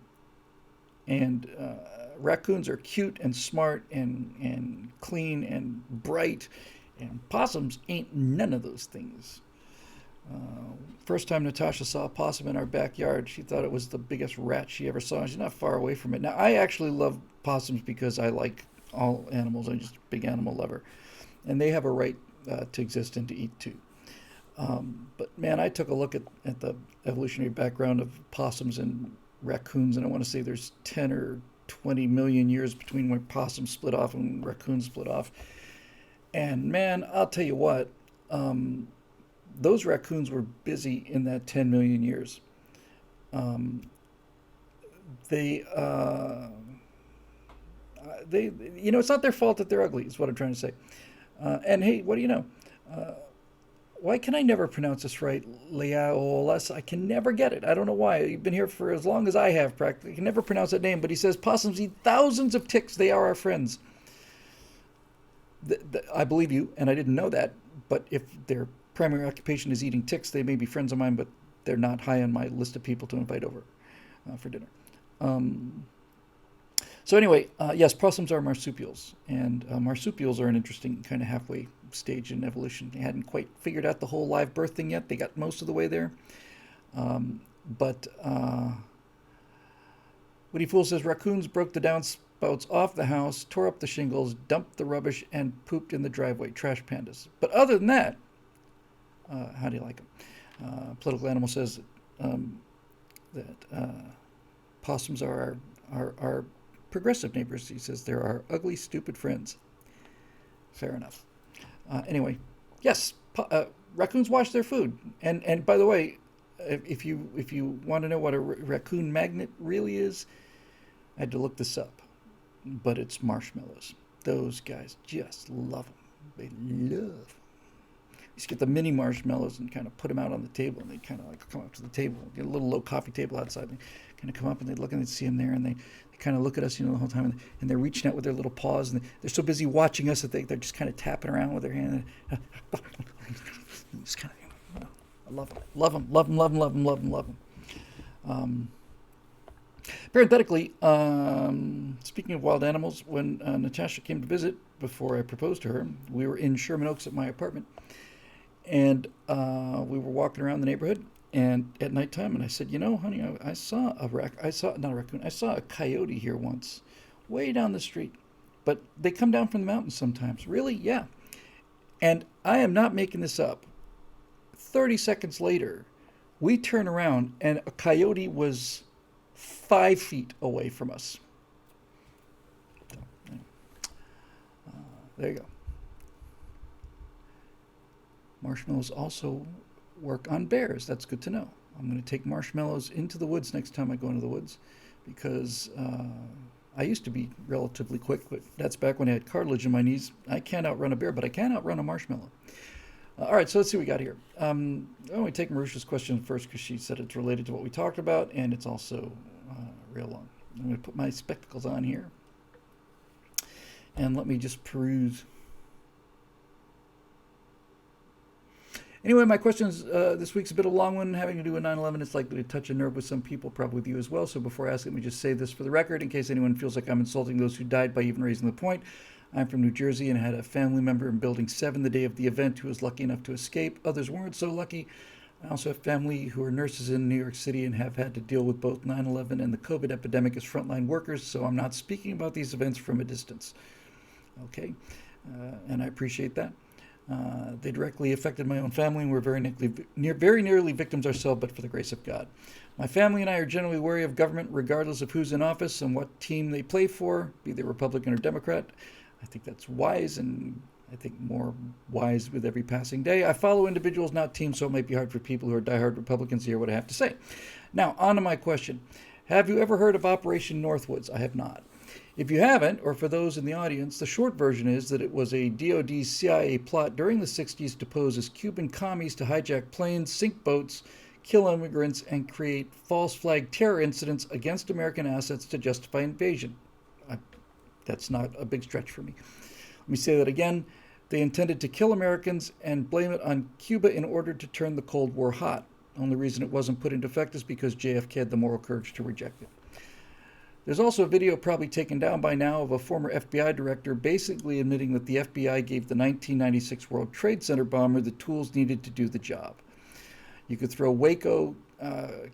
raccoons are cute and smart and clean and bright. And possums ain't none of those things. First time Natasha saw a possum in our backyard, she thought it was the biggest rat she ever saw. She's not far away from it. Now, I actually love possums because I like all animals. I'm just a big animal lover. And they have a right to exist and to eat too. But man, I took a look at the evolutionary background of possums and raccoons, and I want to say there's 10 or 20 million years between when possums split off and raccoons split off. And man, I'll tell you what, those raccoons were busy in that 10 million years. Um, they, it's not their fault that they're ugly, is what I'm trying to say. And hey, what do you know? Uh, why can I never pronounce this right? Leaolas. I can never get it. I don't know why. You've been here for as long as I have, practically. I can never pronounce that name. But he says possums eat thousands of ticks. They are our friends. I believe you, and I didn't know that. But if their primary occupation is eating ticks, they may be friends of mine, but they're not high on my list of people to invite over for dinner. So anyway, yes, possums are marsupials, and marsupials are an interesting kind of halfway stage in evolution. They hadn't quite figured out the whole live birth thing yet. They got most of the way there. But Woody Fool says raccoons broke the downspouts off the house, tore up the shingles, dumped the rubbish, and pooped in the driveway. Trash pandas. But other than that, how do you like them? Political Animal says that possums are our progressive neighbors. He says they're our ugly, stupid friends. Fair enough. Anyway, yes, raccoons wash their food. And by the way, if you want to know what a raccoon magnet really is, I had to look this up. But it's marshmallows. Those guys just love them. They love. You just get the mini marshmallows and kind of put them out on the table, and they kind of like come up to the table. Get a little low coffee table outside. And they kind of come up and they look and they see them there, and they kind of look at us, the whole time, and they're reaching out with their little paws, and they're so busy watching us that they're just kind of tapping around with their hand. Just kind of, I love them, love them, love them, love them, love them, love them, love them. Parenthetically, speaking of wild animals, when Natasha came to visit before I proposed to her, we were in Sherman Oaks at my apartment, and we were walking around the neighborhood. And at nighttime, and I said, honey, I saw I saw a coyote here once, way down the street. But they come down from the mountains sometimes. Really? Yeah. And I am not making this up. 30 seconds later, we turn around, and a coyote was 5 feet away from us. So, there you go. Marshmallows also work on bears. That's good to know. I'm going to take marshmallows into the woods next time I go into the woods, because I used to be relatively quick, but that's back when I had cartilage in my knees. I can't outrun a bear, but I can outrun a marshmallow. All right, so let's see what we got here. We take Marusha's question first because she said it's related to what we talked about, and it's also real long. I'm going to put my spectacles on here, and let me just peruse. Anyway, my questions this week's a bit of a long one, having to do with 9/11. It's likely to touch a nerve with some people, probably with you as well. So before I ask, let me just say this for the record, in case anyone feels like I'm insulting those who died by even raising the point. I'm from New Jersey and had a family member in Building 7 the day of the event who was lucky enough to escape. Others weren't so lucky. I also have family who are nurses in New York City and have had to deal with both 9/11 and the COVID epidemic as frontline workers, so I'm not speaking about these events from a distance. Okay, and I appreciate that. They directly affected my own family, and we're very nearly victims ourselves, but for the grace of God. My family and I are generally wary of government, regardless of who's in office and what team they play for, be they Republican or Democrat. I think that's wise, and I think more wise with every passing day. I follow individuals, not teams, so it might be hard for people who are diehard Republicans to hear what I have to say. Now, on to my question. Have you ever heard of Operation Northwoods? I have not. If you haven't, or for those in the audience, the short version is that it was a DoD CIA plot during the 60s to pose as Cuban commies to hijack planes, sink boats, kill immigrants, and create false flag terror incidents against American assets to justify invasion. That's not a big stretch for me. Let me say that again. They intended to kill Americans and blame it on Cuba in order to turn the Cold War hot. Only reason it wasn't put into effect is because JFK had the moral courage to reject it. There's also a video probably taken down by now of a former FBI director basically admitting that the FBI gave the 1996 World Trade Center bomber the tools needed to do the job. You could throw Waco,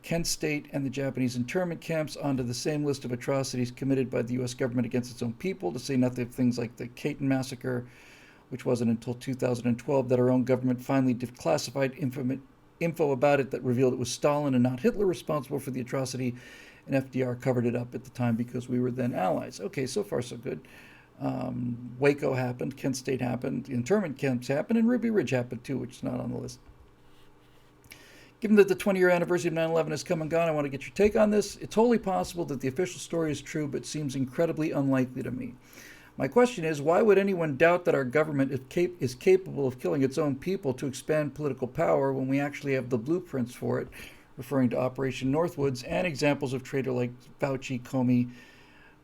Kent State, and the Japanese internment camps onto the same list of atrocities committed by the U.S. government against its own people, to say nothing of things like the Caton Massacre, which wasn't until 2012 that our own government finally declassified info about it that revealed it was Stalin and not Hitler responsible for the atrocity, and FDR covered it up at the time because we were then allies. Okay, so far so good. Waco happened, Kent State happened, internment camps happened, and Ruby Ridge happened too, which is not on the list. Given that the 20-year anniversary of 9/11 has come and gone, I want to get your take on this. It's wholly possible that the official story is true, but seems incredibly unlikely to me. My question is, why would anyone doubt that our government is capable of killing its own people to expand political power when we actually have the blueprints for it, referring to Operation Northwoods, and examples of traitor like Fauci, Comey,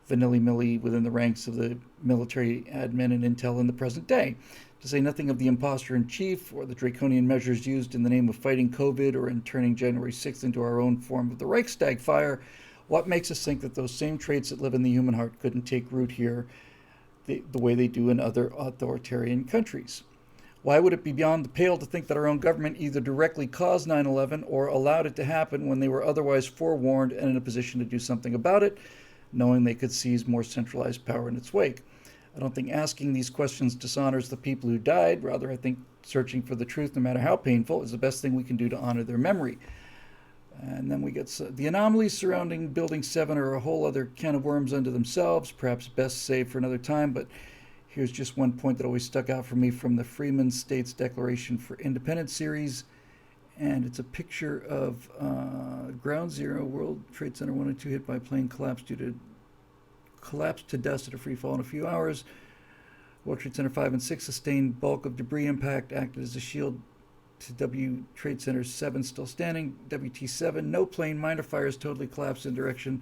Vanilli-Milli within the ranks of the military admin and intel in the present day? To say nothing of the imposter-in-chief or the draconian measures used in the name of fighting COVID or in turning January 6th into our own form of the Reichstag fire, what makes us think that those same traits that live in the human heart couldn't take root here the way they do in other authoritarian countries? Why would it be beyond the pale to think that our own government either directly caused 9/11 or allowed it to happen when they were otherwise forewarned and in a position to do something about it, knowing they could seize more centralized power in its wake? I don't think asking these questions dishonors the people who died. Rather, I think searching for the truth, no matter how painful, is the best thing we can do to honor their memory. And then we get the anomalies surrounding Building 7 are a whole other can of worms unto themselves, perhaps best saved for another time, but here's just one point that always stuck out for me from the Freeman States Declaration for Independence series, and it's a picture of Ground Zero, World Trade Center 1 and 2 hit by plane collapsed to dust at a free fall in a few hours. World Trade Center 5 and 6 sustained bulk of debris impact, acted as a shield to W Trade Center 7 still standing. WT7, no plane, minor fires, totally collapsed in direction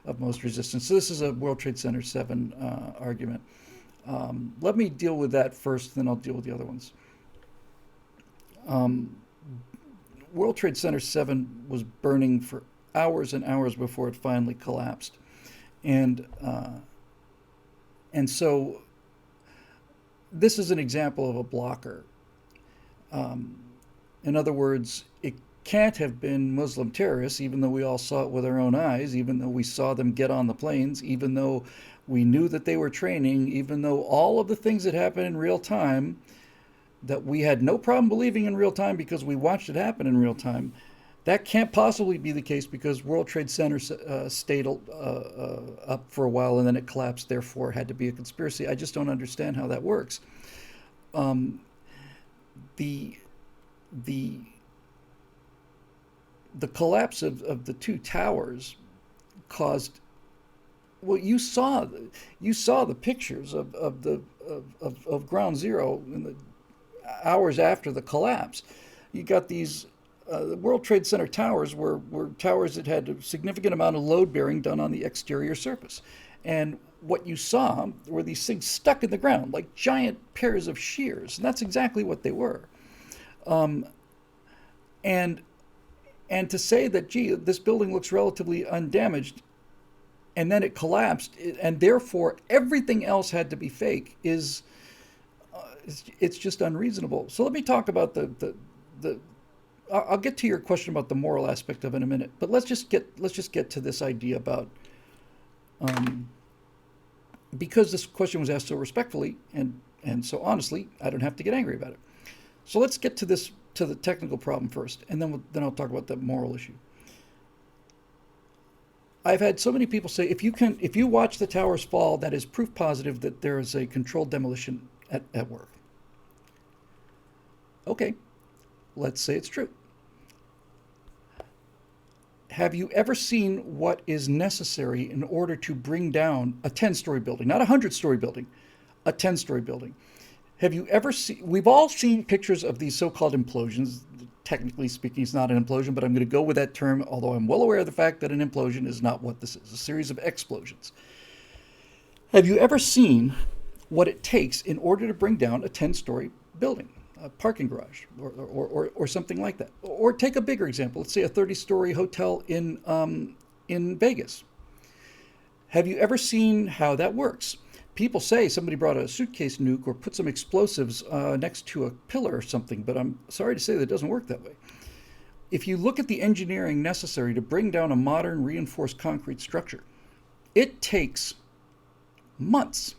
of most resistance. So this is a World Trade Center 7 argument. Let me deal with that first, then I'll deal with the other ones. World Trade Center 7 was burning for hours and hours before it finally collapsed. And so this is an example of a blocker. In other words, it can't have been Muslim terrorists, even though we all saw it with our own eyes, even though we saw them get on the planes, even though we knew that they were training, even though all of the things that happened in real time that we had no problem believing in real time because we watched it happen in real time. That can't possibly be the case because World Trade Center stayed up for a while and then it collapsed, therefore had to be a conspiracy. I just don't understand how that works. The collapse of the two towers caused, well, you saw the pictures of Ground Zero in the hours after the collapse. You got these the World Trade Center towers were towers that had a significant amount of load bearing done on the exterior surface. And what you saw were these things stuck in the ground like giant pairs of shears. And that's exactly what they were. And to say that, gee, this building looks relatively undamaged and then it collapsed and therefore everything else had to be fake is it's just unreasonable. So let me talk about the I'll get to your question about the moral aspect of it in a minute, but let's just get to this idea about because this question was asked so respectfully and so honestly, I don't have to get angry about it. So let's get to the technical problem first, and then I'll talk about the moral issue. I've had so many people say if you watch the towers fall, that is proof positive that there is a controlled demolition at work. Okay, let's say it's true. Have you ever seen what is necessary in order to bring down a 10-story building, not a 100-story building, a 10-story building? Have you ever seen, we've all seen pictures of these so-called implosions. Technically speaking, it's not an implosion, but I'm going to go with that term, although I'm well aware of the fact that an implosion is not what this is, a series of explosions. Have you ever seen what it takes in order to bring down a 10-story building? A parking garage or something like that. Or take a bigger example. Let's say a 30-story hotel in Vegas. Have you ever seen how that works? People say somebody brought a suitcase nuke or put some explosives next to a pillar or something, but I'm sorry to say that it doesn't work that way. If you look at the engineering necessary to bring down a modern reinforced concrete structure, it takes months.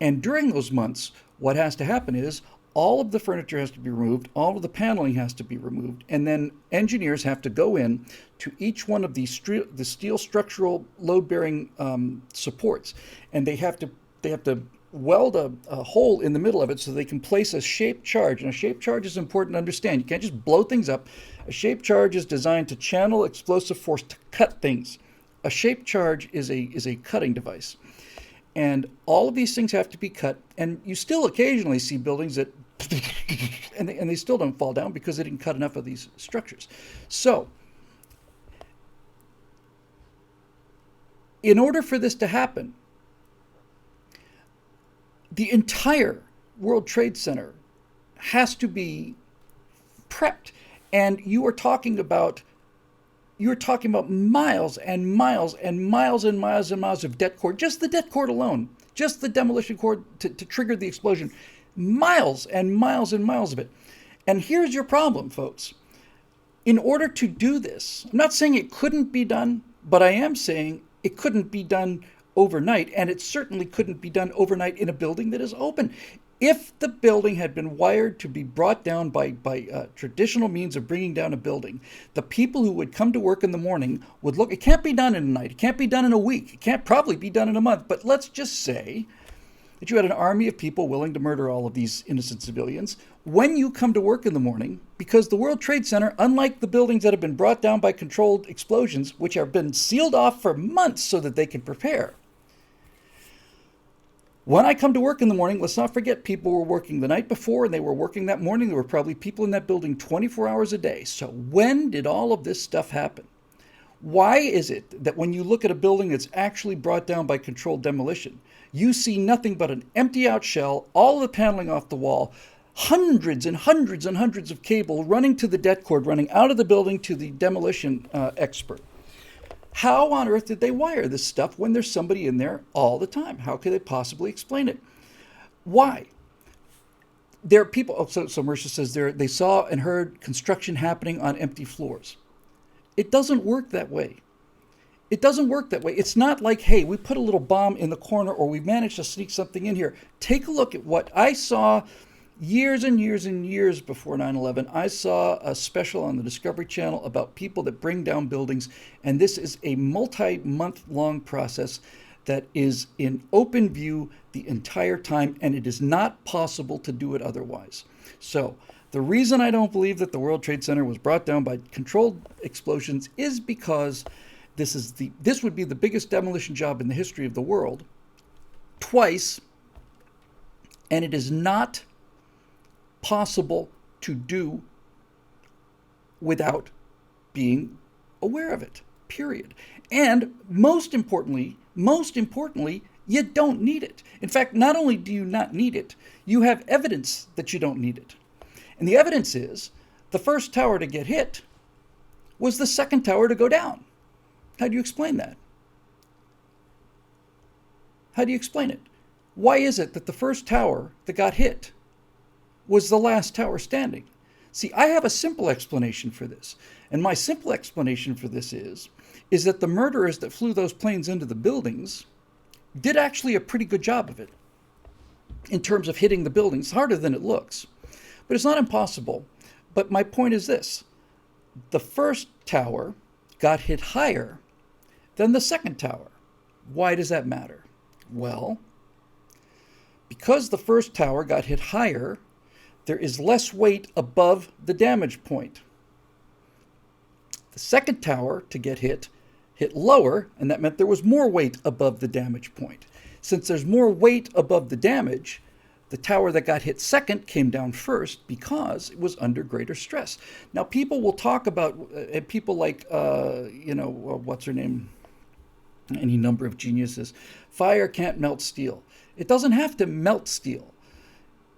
And during those months, what has to happen is all of the furniture has to be removed, all of the paneling has to be removed, and then engineers have to go in to each one of the steel structural load-bearing supports, and they have to weld a hole in the middle of it so they can place a shaped charge. And a shaped charge is important to understand. You can't just blow things up. A shaped charge is designed to channel explosive force to cut things. A shaped charge is a cutting device. And all of these things have to be cut, and you still occasionally see buildings that and they still don't fall down because they didn't cut enough of these structures. So in order for this to happen, the entire World Trade Center has to be prepped. And you're talking about miles and miles and miles and miles and miles of det cord, just the det cord alone, just the demolition cord to trigger the explosion, miles and miles and miles of it. And here's your problem, folks. In order to do this, I'm not saying it couldn't be done, but I am saying it couldn't be done overnight, and it certainly couldn't be done overnight in a building that is open. If the building had been wired to be brought down by traditional means of bringing down a building, the people who would come to work in the morning would look. It can't be done in a night. It can't be done in a week. It can't probably be done in a month. But let's just say that you had an army of people willing to murder all of these innocent civilians. When you come to work in the morning, because the World Trade Center, unlike the buildings that have been brought down by controlled explosions, which have been sealed off for months so that they can prepare, when I come to work in the morning, let's not forget people were working the night before and they were working that morning. There were probably people in that building 24 hours a day. So when did all of this stuff happen? Why is it that when you look at a building that's actually brought down by controlled demolition, you see nothing but an empty out shell, all the paneling off the wall, hundreds and hundreds and hundreds of cable running to the det cord, running out of the building to the demolition expert? How on earth did they wire this stuff when there's somebody in there all the time? How could they possibly explain it? Why? There are people, so Marisha says they saw and heard construction happening on empty floors. It doesn't work that way. It doesn't work that way. It's not like, hey, we put a little bomb in the corner or we managed to sneak something in here. Take a look at what I saw years and years and years before 9/11. I saw a special on the Discovery Channel about people that bring down buildings, and this is a multi-month-long process that is in open view the entire time, and it is not possible to do it otherwise. So the reason I don't believe that the World Trade Center was brought down by controlled explosions is because this would be the biggest demolition job in the history of the world, twice, and it is not possible to do without being aware of it, period. And most importantly, you don't need it. In fact, not only do you not need it, you have evidence that you don't need it. And the evidence is the first tower to get hit was the second tower to go down. How do you explain that? How do you explain it? Why is it that the first tower that got hit was the last tower standing? See, I have a simple explanation for this. And my simple explanation for this is that the murderers that flew those planes into the buildings did actually a pretty good job of it in terms of hitting the buildings, harder than it looks. But it's not impossible. But my point is this. The first tower got hit higher than the second tower. Why does that matter? Well, because the first tower got hit higher, there is less weight above the damage point. The second tower to get hit lower, and that meant there was more weight above the damage point. Since there's more weight above the damage, the tower that got hit second came down first because it was under greater stress. Now, people will talk about, people like, what's her name? Any number of geniuses. Fire can't melt steel. It doesn't have to melt steel.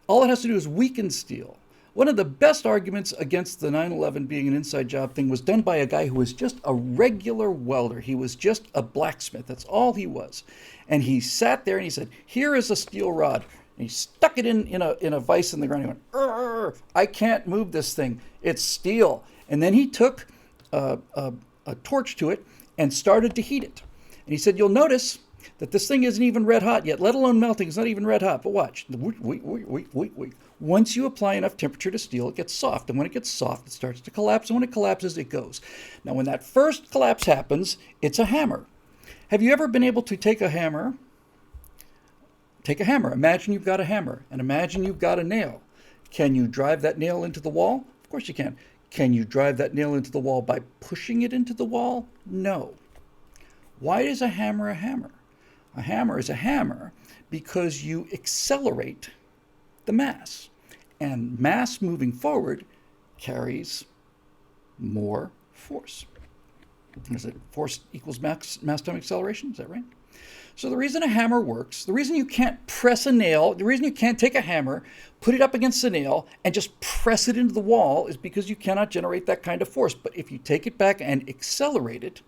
All it has to do is weaken steel. One of the best arguments against the 9/11 being an inside job thing was done by a guy who was just a regular welder. He was just a blacksmith. That's all he was. And he sat there and he said, here is a steel rod. And he stuck it in a vise in the ground. He went, I can't move this thing. It's steel. And then he took a torch to it and started to heat it. And he said, you'll notice that this thing isn't even red hot yet, let alone melting. It's not even red hot. But watch. Once you apply enough temperature to steel, it gets soft. And when it gets soft, it starts to collapse. And when it collapses, it goes. Now, when that first collapse happens, it's a hammer. Have you ever been able to take a hammer? Take a hammer. Imagine you've got a hammer. And imagine you've got a nail. Can you drive that nail into the wall? Of course you can. Can you drive that nail into the wall by pushing it into the wall? No. Why is a hammer a hammer? A hammer is a hammer because you accelerate the mass. And mass moving forward carries more force. Is it force equals mass time acceleration? Is that right? So the reason a hammer works, the reason you can't press a nail, the reason you can't take a hammer, put it up against a nail, and just press it into the wall is because you cannot generate that kind of force. But if you take it back and accelerate it,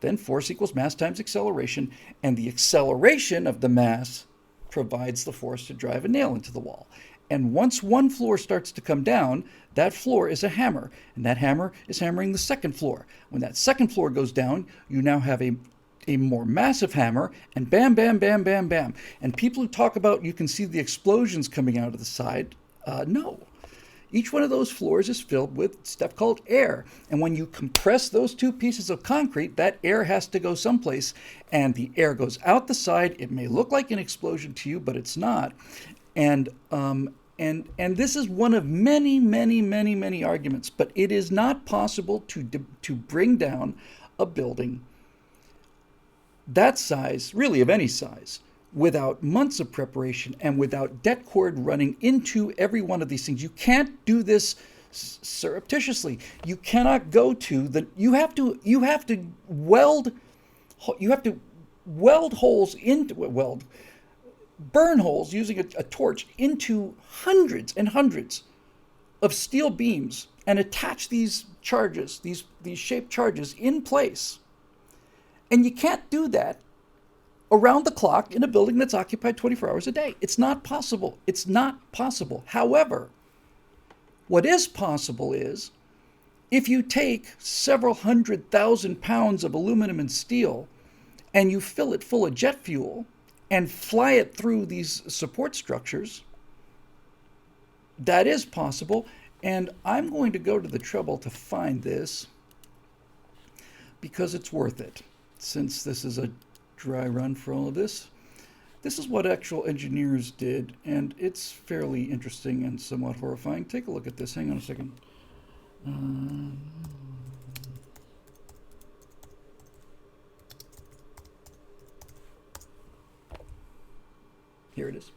then force equals mass times acceleration, and the acceleration of the mass provides the force to drive a nail into the wall. And once one floor starts to come down, that floor is a hammer, and that hammer is hammering the second floor. When that second floor goes down, you now have a more massive hammer, and bam, bam, bam, bam, bam. And people who talk about you can see the explosions coming out of the side, no. Each one of those floors is filled with stuff called air. And when you compress those two pieces of concrete, that air has to go someplace, and the air goes out the side. It may look like an explosion to you, but it's not. And this is one of many, many, many, many arguments. But it is not possible to bring down a building that size, really of any size, without months of preparation and without det cord running into every one of these things. You can't do this surreptitiously. You cannot go to the. You have to weld holes into burn holes using a torch into hundreds and hundreds of steel beams and attach these charges, these shaped charges in place. And you can't do that around the clock in a building that's occupied 24 hours a day. It's not possible. It's not possible. However, what is possible is if you take several 100,000 pounds of aluminum and steel and you fill it full of jet fuel and fly it through these support structures, that is possible. And I'm going to go to the trouble to find this because it's worth it. Since this is a dry run for all of this, this is what actual engineers did, and it's fairly interesting and somewhat horrifying. Take a look at this. Hang on a second. Here it is.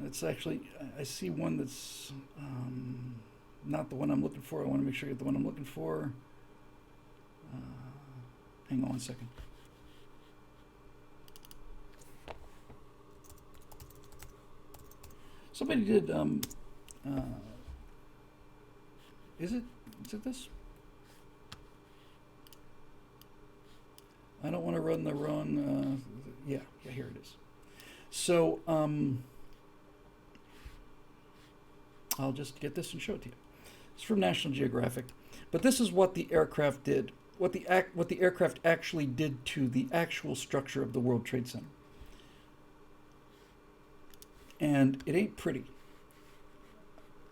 It's actually, I see one that's not the one I'm looking for. I want to make sure I get the one I'm looking for. Hang on one second. Somebody did, is it this? I don't want to run the wrong, yeah, here it is. So, I'll just get this and show it to you. It's from National Geographic. But this is what the aircraft did, what the aircraft actually did to the actual structure of the World Trade Center. And it ain't pretty.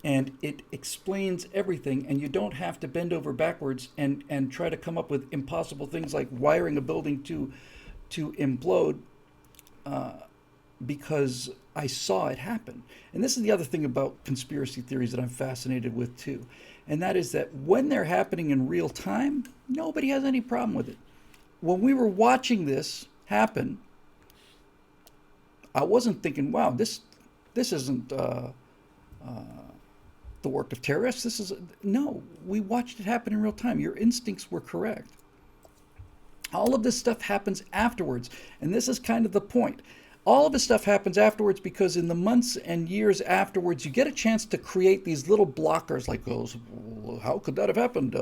And it explains everything, and you don't have to bend over backwards and try to come up with impossible things like wiring a building to implode, because I saw it happen. And this is the other thing about conspiracy theories that I'm fascinated with too. And that is that when they're happening in real time, nobody has any problem with it. When we were watching this happen, I wasn't thinking, wow, this isn't the work of terrorists. No, we watched it happen in real time. Your instincts were correct. All of this stuff happens afterwards. And this is kind of the point. All of this stuff happens afterwards because in the months and years afterwards, you get a chance to create these little blockers like those. Well, how could that have happened?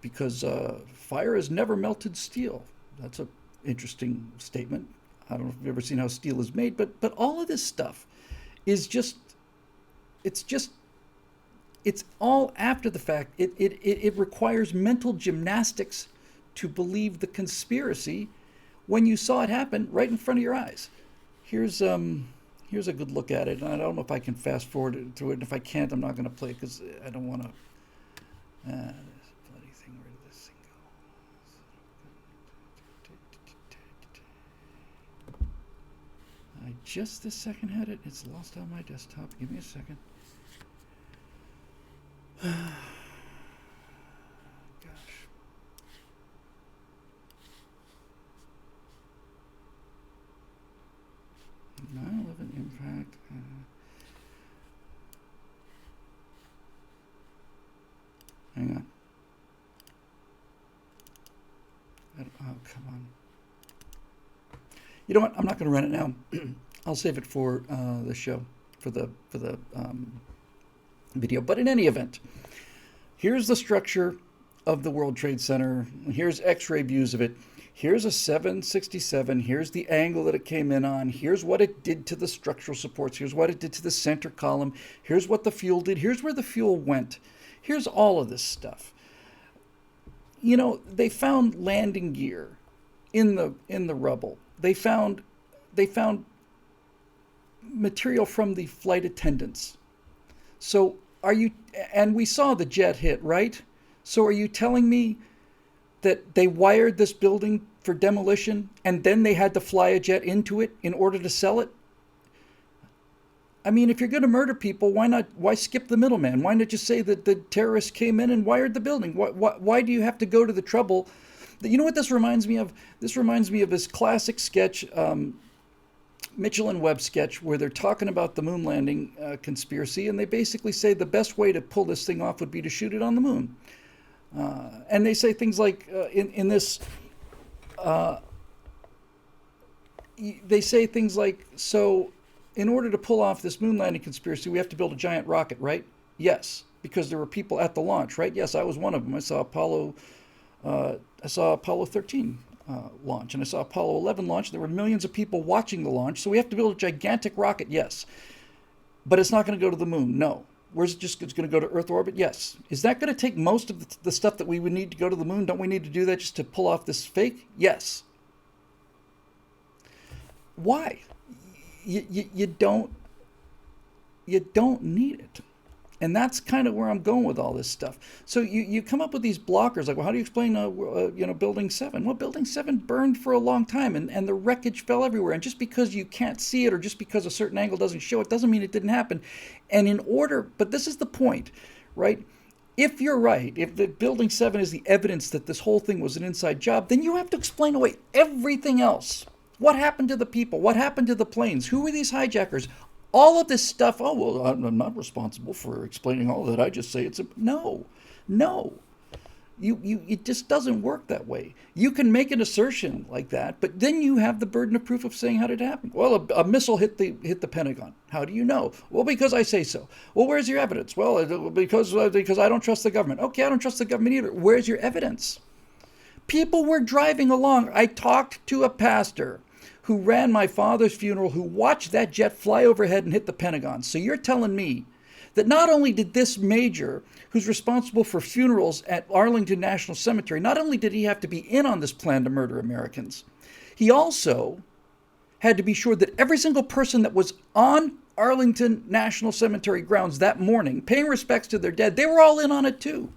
Because fire has never melted steel. That's an interesting statement. I don't know if you've ever seen how steel is made, but all of this stuff is just, it's just It's all after the fact. It requires mental gymnastics to believe the conspiracy when you saw it happen right in front of your eyes. Here's a good look at it. And I don't know if I can fast forward through it. And if I can't, I'm not going to play it because I don't want to. This bloody thing. Where did this thing go? I just this second had it. It's lost on my desktop. Give me a second. Gosh. 9/11 impact. Hang on. Oh, come on. You know what? I'm not going to run it now. I'll save it for the show, for the video. But in any event, here's the structure of the World Trade Center. Here's X-ray views of it. Here's a 767. Here's the angle that it came in on. Here's what it did to the structural supports. Here's what it did to the center column. Here's what the fuel did. Here's where the fuel went. Here's all of this stuff. You know, they found landing gear in the rubble. They found material from the flight attendants. So and we saw the jet hit, right? So are you telling me that they wired this building for demolition and then they had to fly a jet into it in order to sell it? I mean, if you're going to murder people, why skip the middleman? Why not just say that the terrorists came in and wired the building? Why do you have to go to the trouble? You know what this reminds me of? This reminds me of this classic sketch, Mitchell and Webb sketch, where they're talking about the moon landing conspiracy, and they basically say the best way to pull this thing off would be to shoot it on the moon. And they say things like, in this, they say things like, so in order to pull off this moon landing conspiracy, we have to build a giant rocket, right? Yes, because there were people at the launch, right? Yes, I was one of them. I saw Apollo 13 launch, and I saw Apollo 11 launch. There were millions of people watching the launch, so we have to build a gigantic rocket, yes. But it's not going to go to the moon, no. Where's it just it's going to go to Earth orbit? Yes. Is that going to take most of the stuff that we would need to go to the moon? Don't we need to do that just to pull off this fake? Yes. Why? You don't need it. And that's kind of where I'm going with all this stuff. So you come up with these blockers, like, well, how do you explain, Building 7? Well, Building 7 burned for a long time, and the wreckage fell everywhere. And just because you can't see it, or just because a certain angle doesn't show it, doesn't mean it didn't happen. And but this is the point, right? If you're right, if the Building 7 is the evidence that this whole thing was an inside job, then you have to explain away everything else. What happened to the people? What happened to the planes? Who were these hijackers? All of this stuff, oh, well, I'm not responsible for explaining all of that. I just say no. It just doesn't work that way. You can make an assertion like that, but then you have the burden of proof of saying how did it happen. Well, a missile hit the Pentagon. How do you know? Well, because I say so. Well, where's your evidence? Well, because I don't trust the government. Okay, I don't trust the government either. Where's your evidence? People were driving along. I talked to a pastor who ran my father's funeral, who watched that jet fly overhead and hit the Pentagon. So you're telling me that not only did this major, who's responsible for funerals at Arlington National Cemetery, not only did he have to be in on this plan to murder Americans, he also had to be sure that every single person that was on Arlington National Cemetery grounds that morning, paying respects to their dead, they were all in on it too.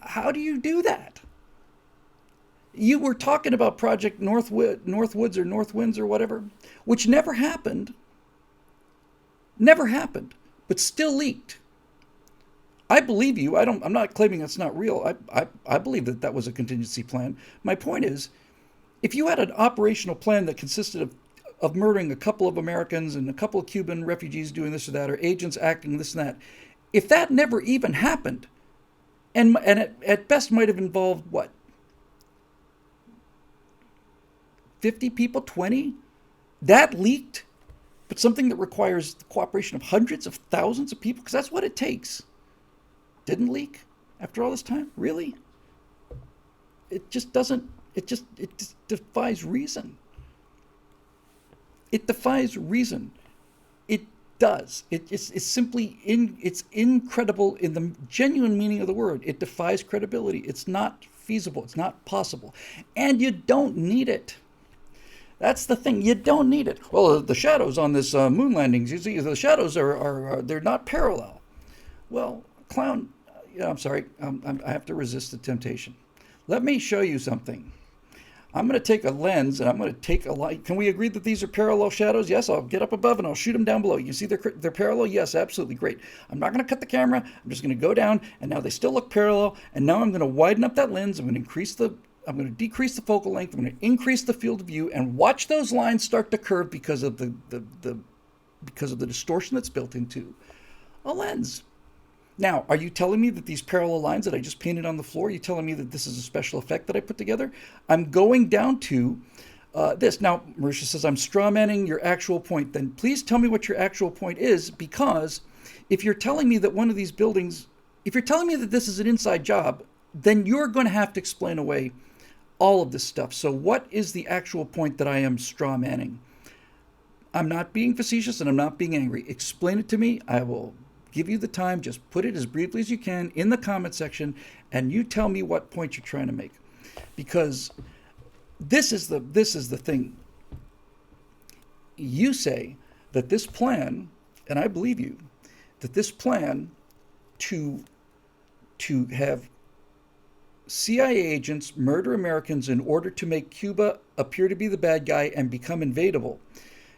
How do you do that? You were talking about Project Northwoods or Northwinds or whatever, which never happened, but still leaked. I believe you. I'm not claiming that's not real. I believe that was a contingency plan. My point is, if you had an operational plan that consisted of murdering a couple of Americans and a couple of Cuban refugees doing this or that, or agents acting this and that, if that never even happened, and at best might have involved, what, 50 people, 20? That leaked, but something that requires the cooperation of hundreds of thousands of people, because that's what it takes, didn't leak after all this time? Really? It just defies reason. It defies reason. It does. It's simply it's incredible in the genuine meaning of the word. It defies credibility. It's not feasible. It's not possible. And you don't need it. That's the thing. You don't need it. Well, the shadows on this moon landings, you see, the shadows are they're not parallel. Well, clown, yeah, I'm sorry. I have to resist the temptation. Let me show you something. I'm going to take a lens and I'm going to take a light. Can we agree that these are parallel shadows? Yes, I'll get up above and I'll shoot them down below. You see they're parallel? Yes, absolutely. Great. I'm not going to cut the camera. I'm just going to go down, and now they still look parallel. And now I'm going to widen up that lens. I'm going to decrease the focal length. I'm going to increase the field of view, and watch those lines start to curve because of the distortion that's built into a lens. Now, are you telling me that these parallel lines that I just painted on the floor, are you telling me that this is a special effect that I put together? I'm going down to this. Now, Marisha says, I'm straw manning your actual point. Then please tell me what your actual point is, because if you're telling me that one of these buildings, if you're telling me that this is an inside job, then you're going to have to explain away all of this stuff. So what is the actual point that I am straw manning? I'm not being facetious and I'm not being angry. Explain it to me. I will give you the time. Just put it as briefly as you can in the comment section, and you tell me what point you're trying to make, because this is the thing. You say that this plan, and I believe you, that this plan to have CIA agents murder Americans in order to make Cuba appear to be the bad guy and become invadable.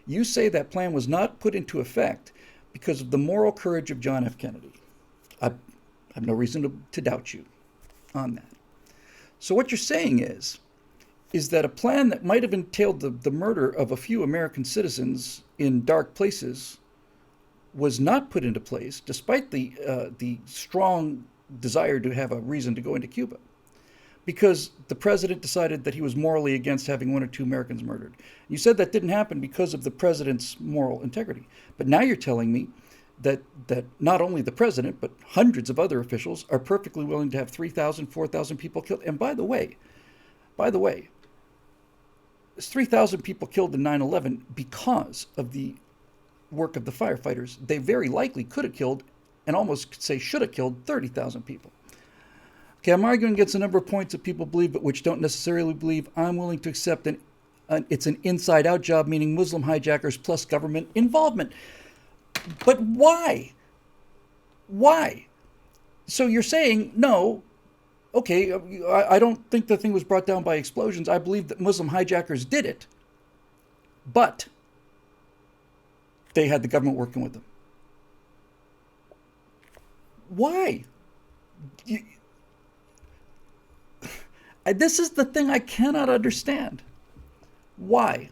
You say that plan was not put into effect because of the moral courage of John F. Kennedy. I have no reason to doubt you on that. So what you're saying is that a plan that might have entailed the murder of a few American citizens in dark places was not put into place, despite the strong desire to have a reason to go into Cuba, because the president decided that he was morally against having one or two Americans murdered. You said that didn't happen because of the president's moral integrity. But now you're telling me that not only the president, but hundreds of other officials are perfectly willing to have 3,000, 4,000 people killed. And by the way, there's 3,000 people killed in 9/11 because of the work of the firefighters. They very likely could have killed, and almost could say should have killed, 30,000 people. Okay, I'm arguing against a number of points that people believe but which don't necessarily believe. I'm willing to accept it's an inside-out job, meaning Muslim hijackers plus government involvement. But why? Why? So you're saying, no, okay, I don't think the thing was brought down by explosions. I believe that Muslim hijackers did it, but they had the government working with them. Why? This is the thing I cannot understand. Why?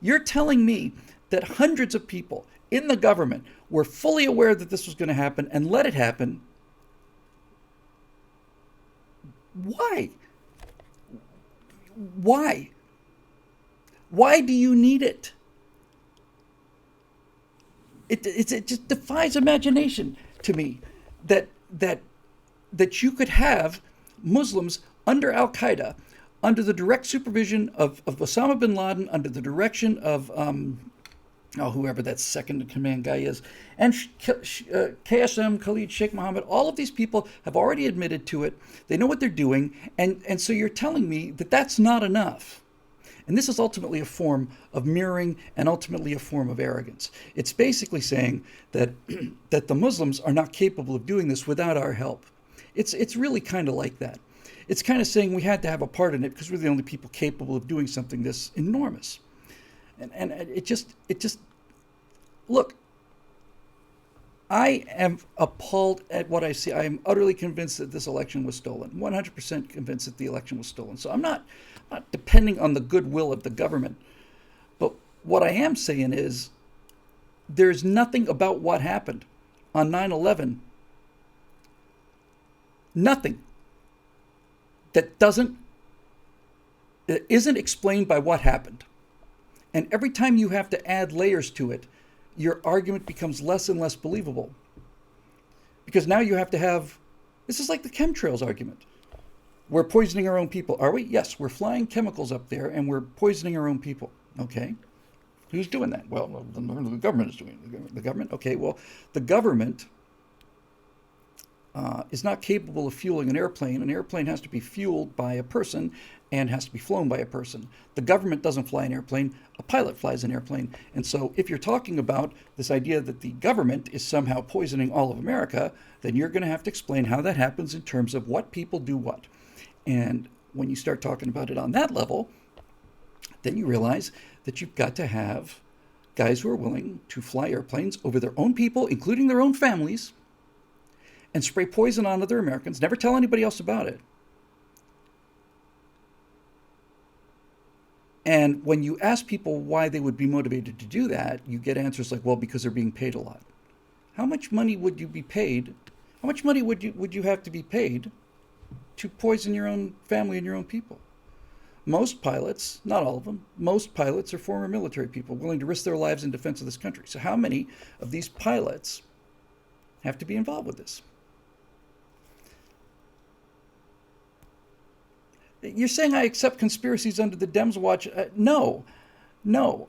You're telling me that hundreds of people in the government were fully aware that this was going to happen and let it happen. Why? Why? Why do you need it? It just defies imagination to me that you could have Muslims under Al-Qaeda, under the direct supervision of Osama bin Laden, under the direction of whoever that second in command guy is, and KSM, Khalid Sheikh Mohammed. All of these people have already admitted to it. They know what they're doing, and so you're telling me that that's not enough. And this is ultimately a form of mirroring and ultimately a form of arrogance. It's basically saying that that the Muslims are not capable of doing this without our help. It's really kind of like that. It's kind of saying we had to have a part in it because we're the only people capable of doing something this enormous. And it just look, I am appalled at what I see. I am utterly convinced that this election was stolen. 100% convinced that the election was stolen. So I'm not depending on the goodwill of the government. But what I am saying is there's nothing about what happened on 9/11, nothing that isn't explained by what happened. And every time you have to add layers to it, your argument becomes less and less believable. Because now you have to have, this is like the chemtrails argument. We're poisoning our own people. Are we? Yes, we're flying chemicals up there and we're poisoning our own people. Okay, Who's doing that? Well, the government is doing it. The government? Okay, well, the government is not capable of fueling an airplane. An airplane has to be fueled by a person and has to be flown by a person. The government doesn't fly an airplane, a pilot flies an airplane. And so if you're talking about this idea that the government is somehow poisoning all of America, then you're going to have to explain how that happens in terms of what people do what. And when you start talking about it on that level, then you realize that you've got to have guys who are willing to fly airplanes over their own people, including their own families, and spray poison on other Americans, never tell anybody else about it. And when you ask people why they would be motivated to do that, you get answers like, well, because they're being paid a lot. How much money would you be paid? How much money would you have to be paid to poison your own family and your own people? Most pilots, not all of them, most pilots are former military people willing to risk their lives in defense of this country. So how many of these pilots have to be involved with this? You're saying I accept conspiracies under the Dems watch? No,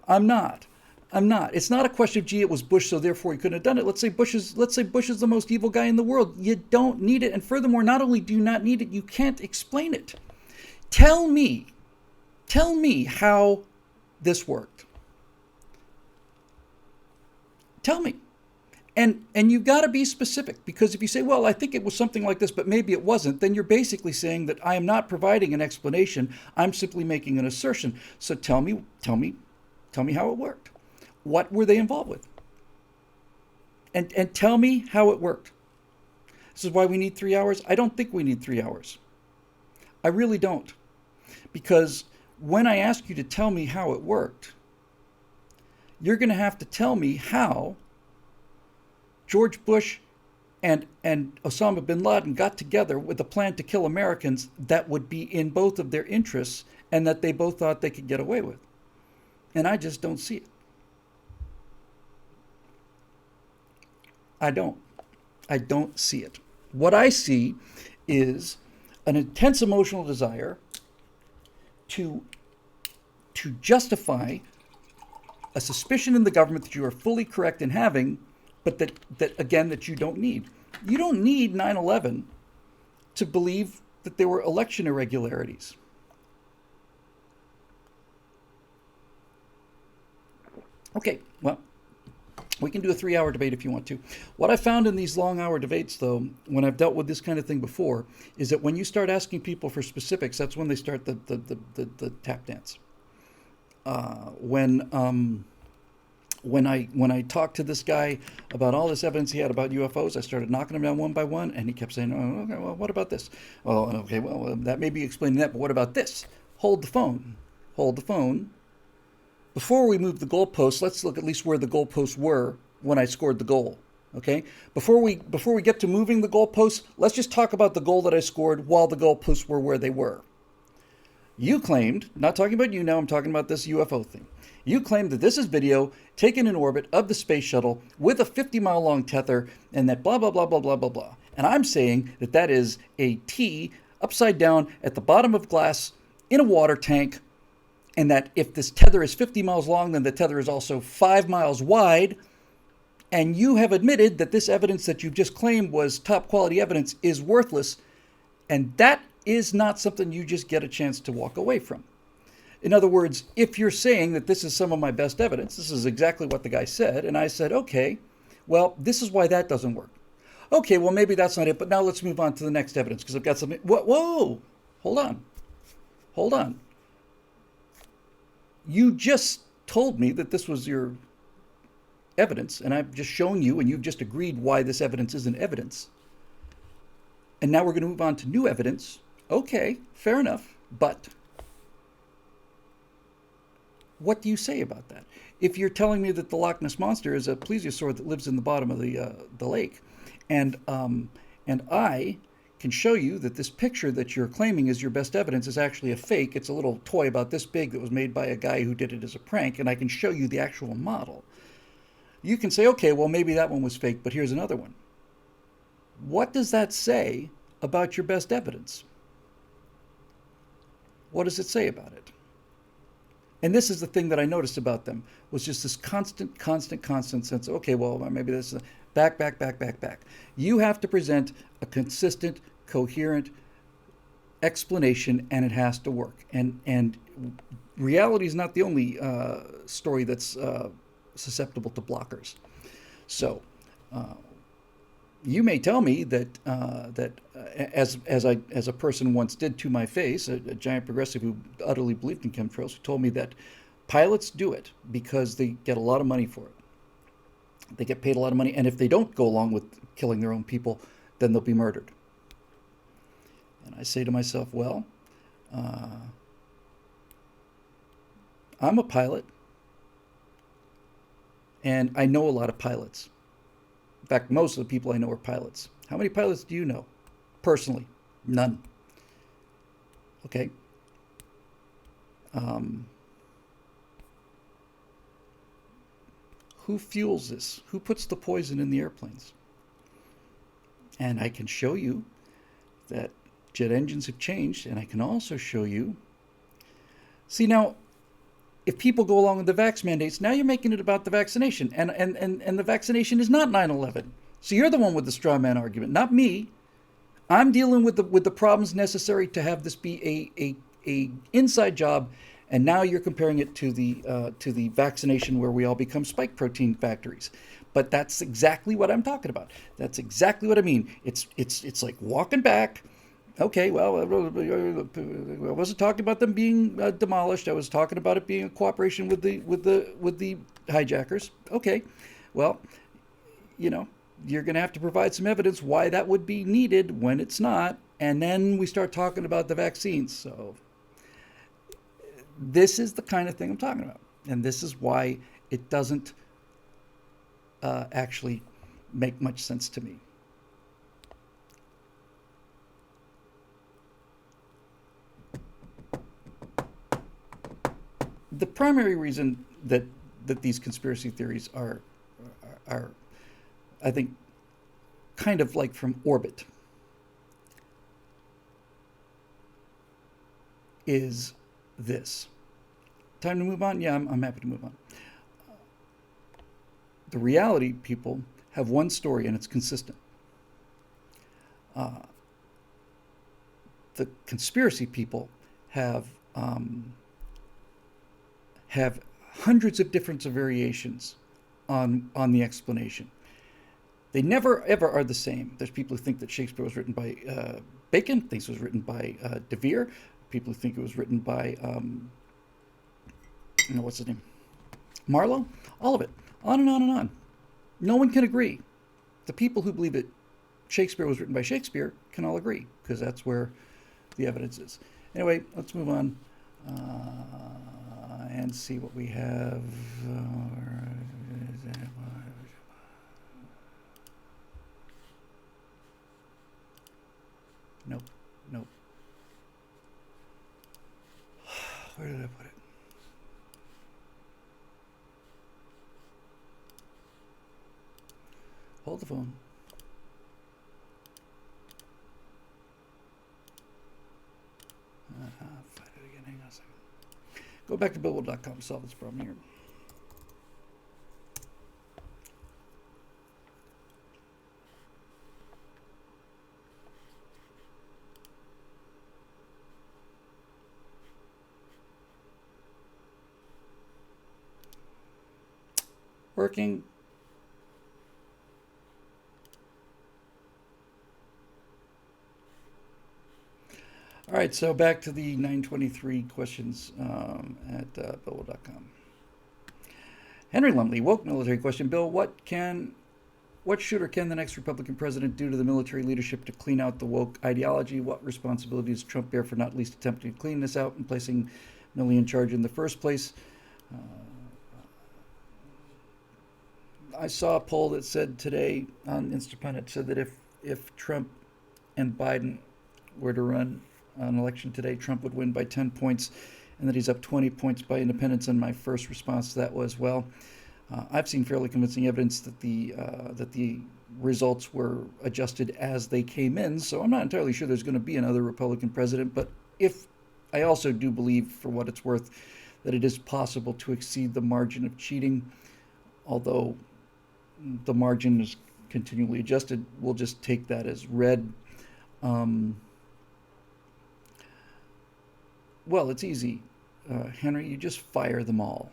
I'm not. I'm not. It's not a question of, gee, it was Bush, so therefore he couldn't have done it. Let's say Bush is the most evil guy in the world. You don't need it. And furthermore, not only do you not need it, you can't explain it. Tell me how this worked. Tell me. And you've got to be specific, because if you say, well, I think it was something like this, but maybe it wasn't, then you're basically saying that I am not providing an explanation. I'm simply making an assertion. So tell me how it worked. What were they involved with? And tell me how it worked. This is why we need 3 hours. I don't think we need 3 hours. I really don't. Because when I ask you to tell me how it worked, you're going to have to tell me how George Bush and Osama bin Laden got together with a plan to kill Americans that would be in both of their interests and that they both thought they could get away with. And I just don't see it. I don't see it. What I see is an intense emotional desire to justify a suspicion in the government that you are fully correct in having, but that you don't need. You don't need 9/11 to believe that there were election irregularities. Okay, well, we can do a 3-hour debate if you want to. What I found in these long-hour debates, though, when I've dealt with this kind of thing before, is that when you start asking people for specifics, that's when they start the tap dance. When I talked to this guy about all this evidence he had about UFOs, I started knocking him down one by one, and he kept saying, "Oh, okay, well, what about this? Well, okay, well, that may be explaining that, but what about this? Hold the phone. Hold the phone. Before we move the goalposts, let's look at least where the goalposts were when I scored the goal. Okay? Before we get to moving the goalposts, let's just talk about the goal that I scored while the goalposts were where they were. You claimed, not talking about you now, I'm talking about this UFO thing. You claimed that this is video taken in orbit of the space shuttle with a 50-mile long tether and that blah, blah, blah, blah, blah, blah, blah. And I'm saying that that is a T upside down at the bottom of glass in a water tank, and that if this tether is 50 miles long, then the tether is also 5 miles wide. And you have admitted that this evidence that you've just claimed was top quality evidence is worthless. And that is not something you just get a chance to walk away from. In other words, if you're saying that this is some of my best evidence, this is exactly what the guy said. And I said, okay, well, this is why that doesn't work. Okay, well, maybe that's not it. But now let's move on to the next evidence, because I've got something. Whoa, hold on. You just told me that this was your evidence, and I've just shown you, and you've just agreed why this evidence isn't evidence. And now we're going to move on to new evidence. Okay, fair enough, but what do you say about that? If you're telling me that the Loch Ness Monster is a plesiosaur that lives in the bottom of the lake, and I can show you that this picture that you're claiming is your best evidence is actually a fake. It's a little toy about this big that was made by a guy who did it as a prank, and I can show you the actual model. You can say, okay, well, maybe that one was fake, but here's another one. What does that say about your best evidence? What does it say about it? And this is the thing that I noticed about them was just this constant sense. Okay, well, maybe this is back. You have to present a consistent, coherent explanation, and it has to work. And reality is not the only story that's susceptible to blockers. So you may tell me that as a person once did to my face, a giant progressive who utterly believed in chemtrails, who told me that pilots do it because they get a lot of money for it. They get paid a lot of money, and if they don't go along with killing their own people, then they'll be murdered. And I say to myself, well, I'm a pilot, and I know a lot of pilots. In fact, most of the people I know are pilots. How many pilots do you know? Personally, none. Okay. Who fuels this? Who puts the poison in the airplanes? And I can show you that jet engines have changed, and I can also show you. See, now, if people go along with the vax mandates, now you're making it about the vaccination, and the vaccination is not 9/11. So you're the one with the straw man argument, not me. I'm dealing with the problems necessary to have this be a inside job, and now you're comparing it to the vaccination where we all become spike protein factories. But that's exactly what I'm talking about. That's exactly what I mean. It's like walking back. Okay, well, I wasn't talking about them being demolished. I was talking about it being a cooperation with the hijackers. Okay, well, you're going to have to provide some evidence why that would be needed when it's not, and then we start talking about the vaccines. So this is the kind of thing I'm talking about, and this is why it doesn't actually make much sense to me. The primary reason that these conspiracy theories are, I think, kind of like from orbit is this. Time to move on? Yeah, I'm happy to move on. The reality people have one story, and it's consistent. The conspiracy people have hundreds of different variations on the explanation. They never ever are the same. There's people who think that Shakespeare was written by Bacon, thinks it was written by De Vere. People who think it was written by what's his name, Marlowe. All of it, on and on and on. No one can agree. The people who believe that Shakespeare was written by Shakespeare can all agree, because that's where the evidence is. Anyway, let's move on and see what we have. Nope. Where did I put it? Hold the phone. Find it again. Hang on a second. Go back to Billable.com. Solve this problem here. Working. All right, so back to the 923 questions at Billable.com. Henry Lumley, woke military question. Bill, what should or can the next Republican president do to the military leadership to clean out the woke ideology? What responsibility does Trump bear for not least attempting to clean this out and placing Milley in charge in the first place? I saw a poll that said today on Instapundit said that if Trump and Biden were to run an election today, Trump would win by 10 points, and that he's up 20 points by independents. And my first response to that was, well, I've seen fairly convincing evidence that the results were adjusted as they came in. So I'm not entirely sure there's going to be another Republican president. But if I also do believe, for what it's worth, that it is possible to exceed the margin of cheating, although the margin is continually adjusted. We'll just take that as read. Well, it's easy, Henry. You just fire them all.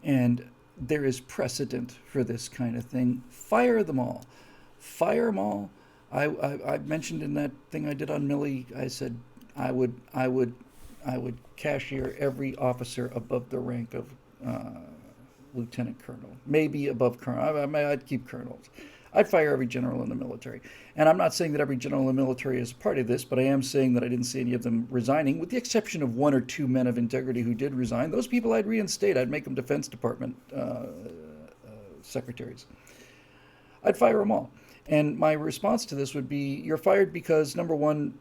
And there is precedent for this kind of thing. Fire them all. Fire them all. I mentioned in that thing I did on Millie, I said I would cashier every officer above the rank of lieutenant colonel, maybe above colonel. I'd keep colonels. I'd fire every general in the military. And I'm not saying that every general in the military is part of this, but I am saying that I didn't see any of them resigning, with the exception of one or two men of integrity who did resign. Those people I'd reinstate. I'd make them Defense Department secretaries. I'd fire them all. And my response to this would be, you're fired because, number one,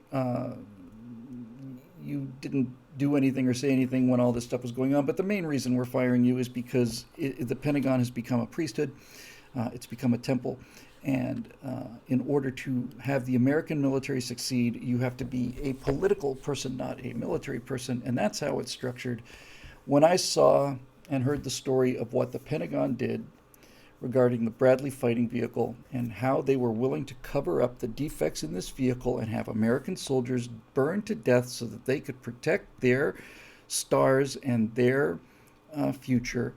you didn't do anything or say anything when all this stuff was going on. But the main reason we're firing you is because the Pentagon has become a priesthood. It's become a temple. And in order to have the American military succeed, you have to be a political person, not a military person. And that's how it's structured. When I saw and heard the story of what the Pentagon did regarding the Bradley fighting vehicle and how they were willing to cover up the defects in this vehicle and have American soldiers burned to death so that they could protect their stars and their future,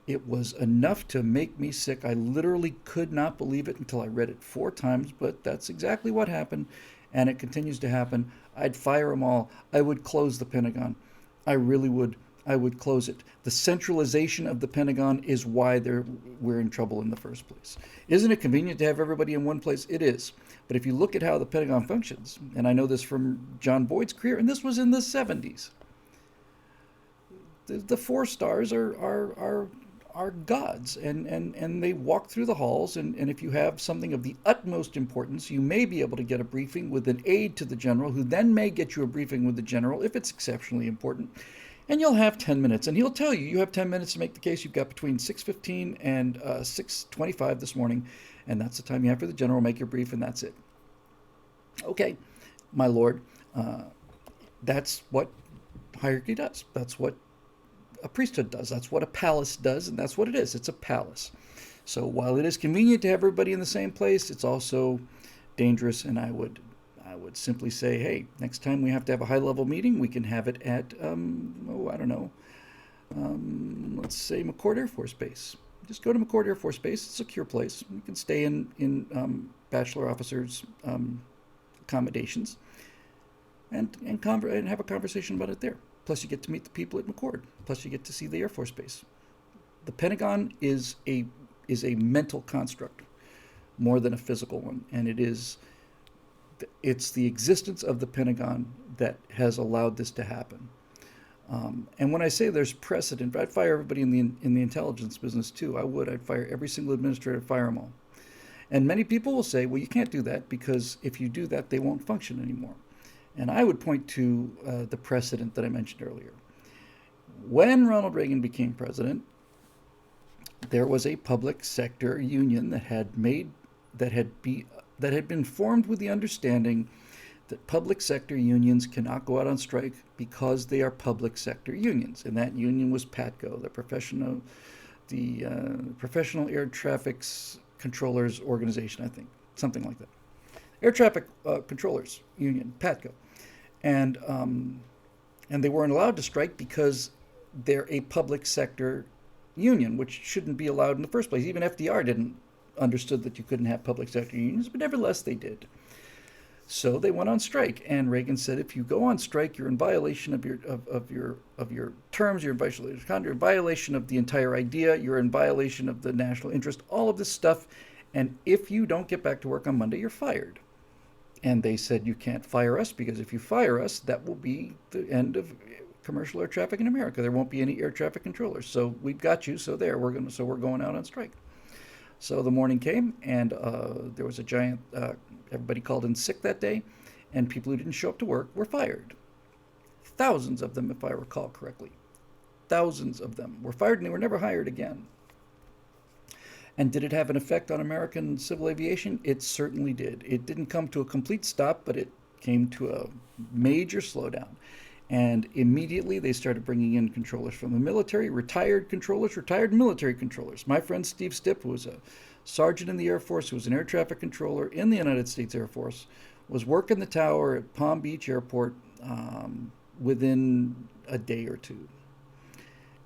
it was enough to make me sick. I literally could not believe it until I read it 4 times, but that's exactly what happened, and it continues to happen. I'd fire them all. I would close the Pentagon. I really would. I would close it. The centralization of the Pentagon is why we're in trouble in the first place. Isn't it convenient to have everybody in one place? It is. But if you look at how the Pentagon functions, and I know this from John Boyd's career, and this was in the 70s, the 4 stars are gods, and they walk through the halls, and if you have something of the utmost importance, you may be able to get a briefing with an aide to the general, who then may get you a briefing with the general if it's exceptionally important, and you'll have 10 minutes, and he'll tell you have 10 minutes to make the case. You've got between 6:15 and 6:25 this morning, and that's the time you have for the general. Make your brief, and that's it. Okay, my lord, that's what hierarchy does. That's what a priesthood does. That's what a palace does, and that's what it is. It's a palace. So while it is convenient to have everybody in the same place, it's also dangerous, and I would simply say, hey, next time we have to have a high-level meeting, we can have it at, let's say McCord Air Force Base. Just go to McCord Air Force Base. It's a secure place. You can stay in bachelor officers' accommodations and have a conversation about it there. Plus, you get to meet the people at McCord. Plus, you get to see the Air Force Base. The Pentagon is a mental construct more than a physical one, and it's the existence of the Pentagon that has allowed this to happen. And when I say there's precedent, I'd fire everybody in the intelligence business too. I'd fire every single administrator, fire them all. And many people will say, well, you can't do that because if you do that, they won't function anymore. And I would point to the precedent that I mentioned earlier. When Ronald Reagan became president, there was a public sector union that had been formed with the understanding that public sector unions cannot go out on strike because they are public sector unions. And that union was PATCO, the Professional Air Traffic Controllers Organization, I think, something like that. Air Traffic Controllers Union, PATCO. And they weren't allowed to strike because they're a public sector union, which shouldn't be allowed in the first place. Even FDR didn't understood that you couldn't have public sector unions, but nevertheless they did. So they went on strike, and Reagan said, if you go on strike, you're in violation of your terms, you're in violation of your conduct, you're in violation of the entire idea, you're in violation of the national interest, all of this stuff, and if you don't get back to work on Monday, you're fired. And they said, you can't fire us, because if you fire us, that will be the end of commercial air traffic in America. There won't be any air traffic controllers. So we've got you. So we're going out on strike. So the morning came, and there was a giant. Everybody called in sick that day, and people who didn't show up to work were fired. Thousands of them, if I recall correctly. Thousands of them were fired, and they were never hired again. And did it have an effect on American civil aviation? It certainly did. It didn't come to a complete stop, but it came to a major slowdown. And immediately they started bringing in controllers from the military, retired controllers, retired military controllers. My friend Steve Stipp, who was a sergeant in the Air Force, who was an air traffic controller in the United States Air Force, was working the tower at Palm Beach Airport within a day or two.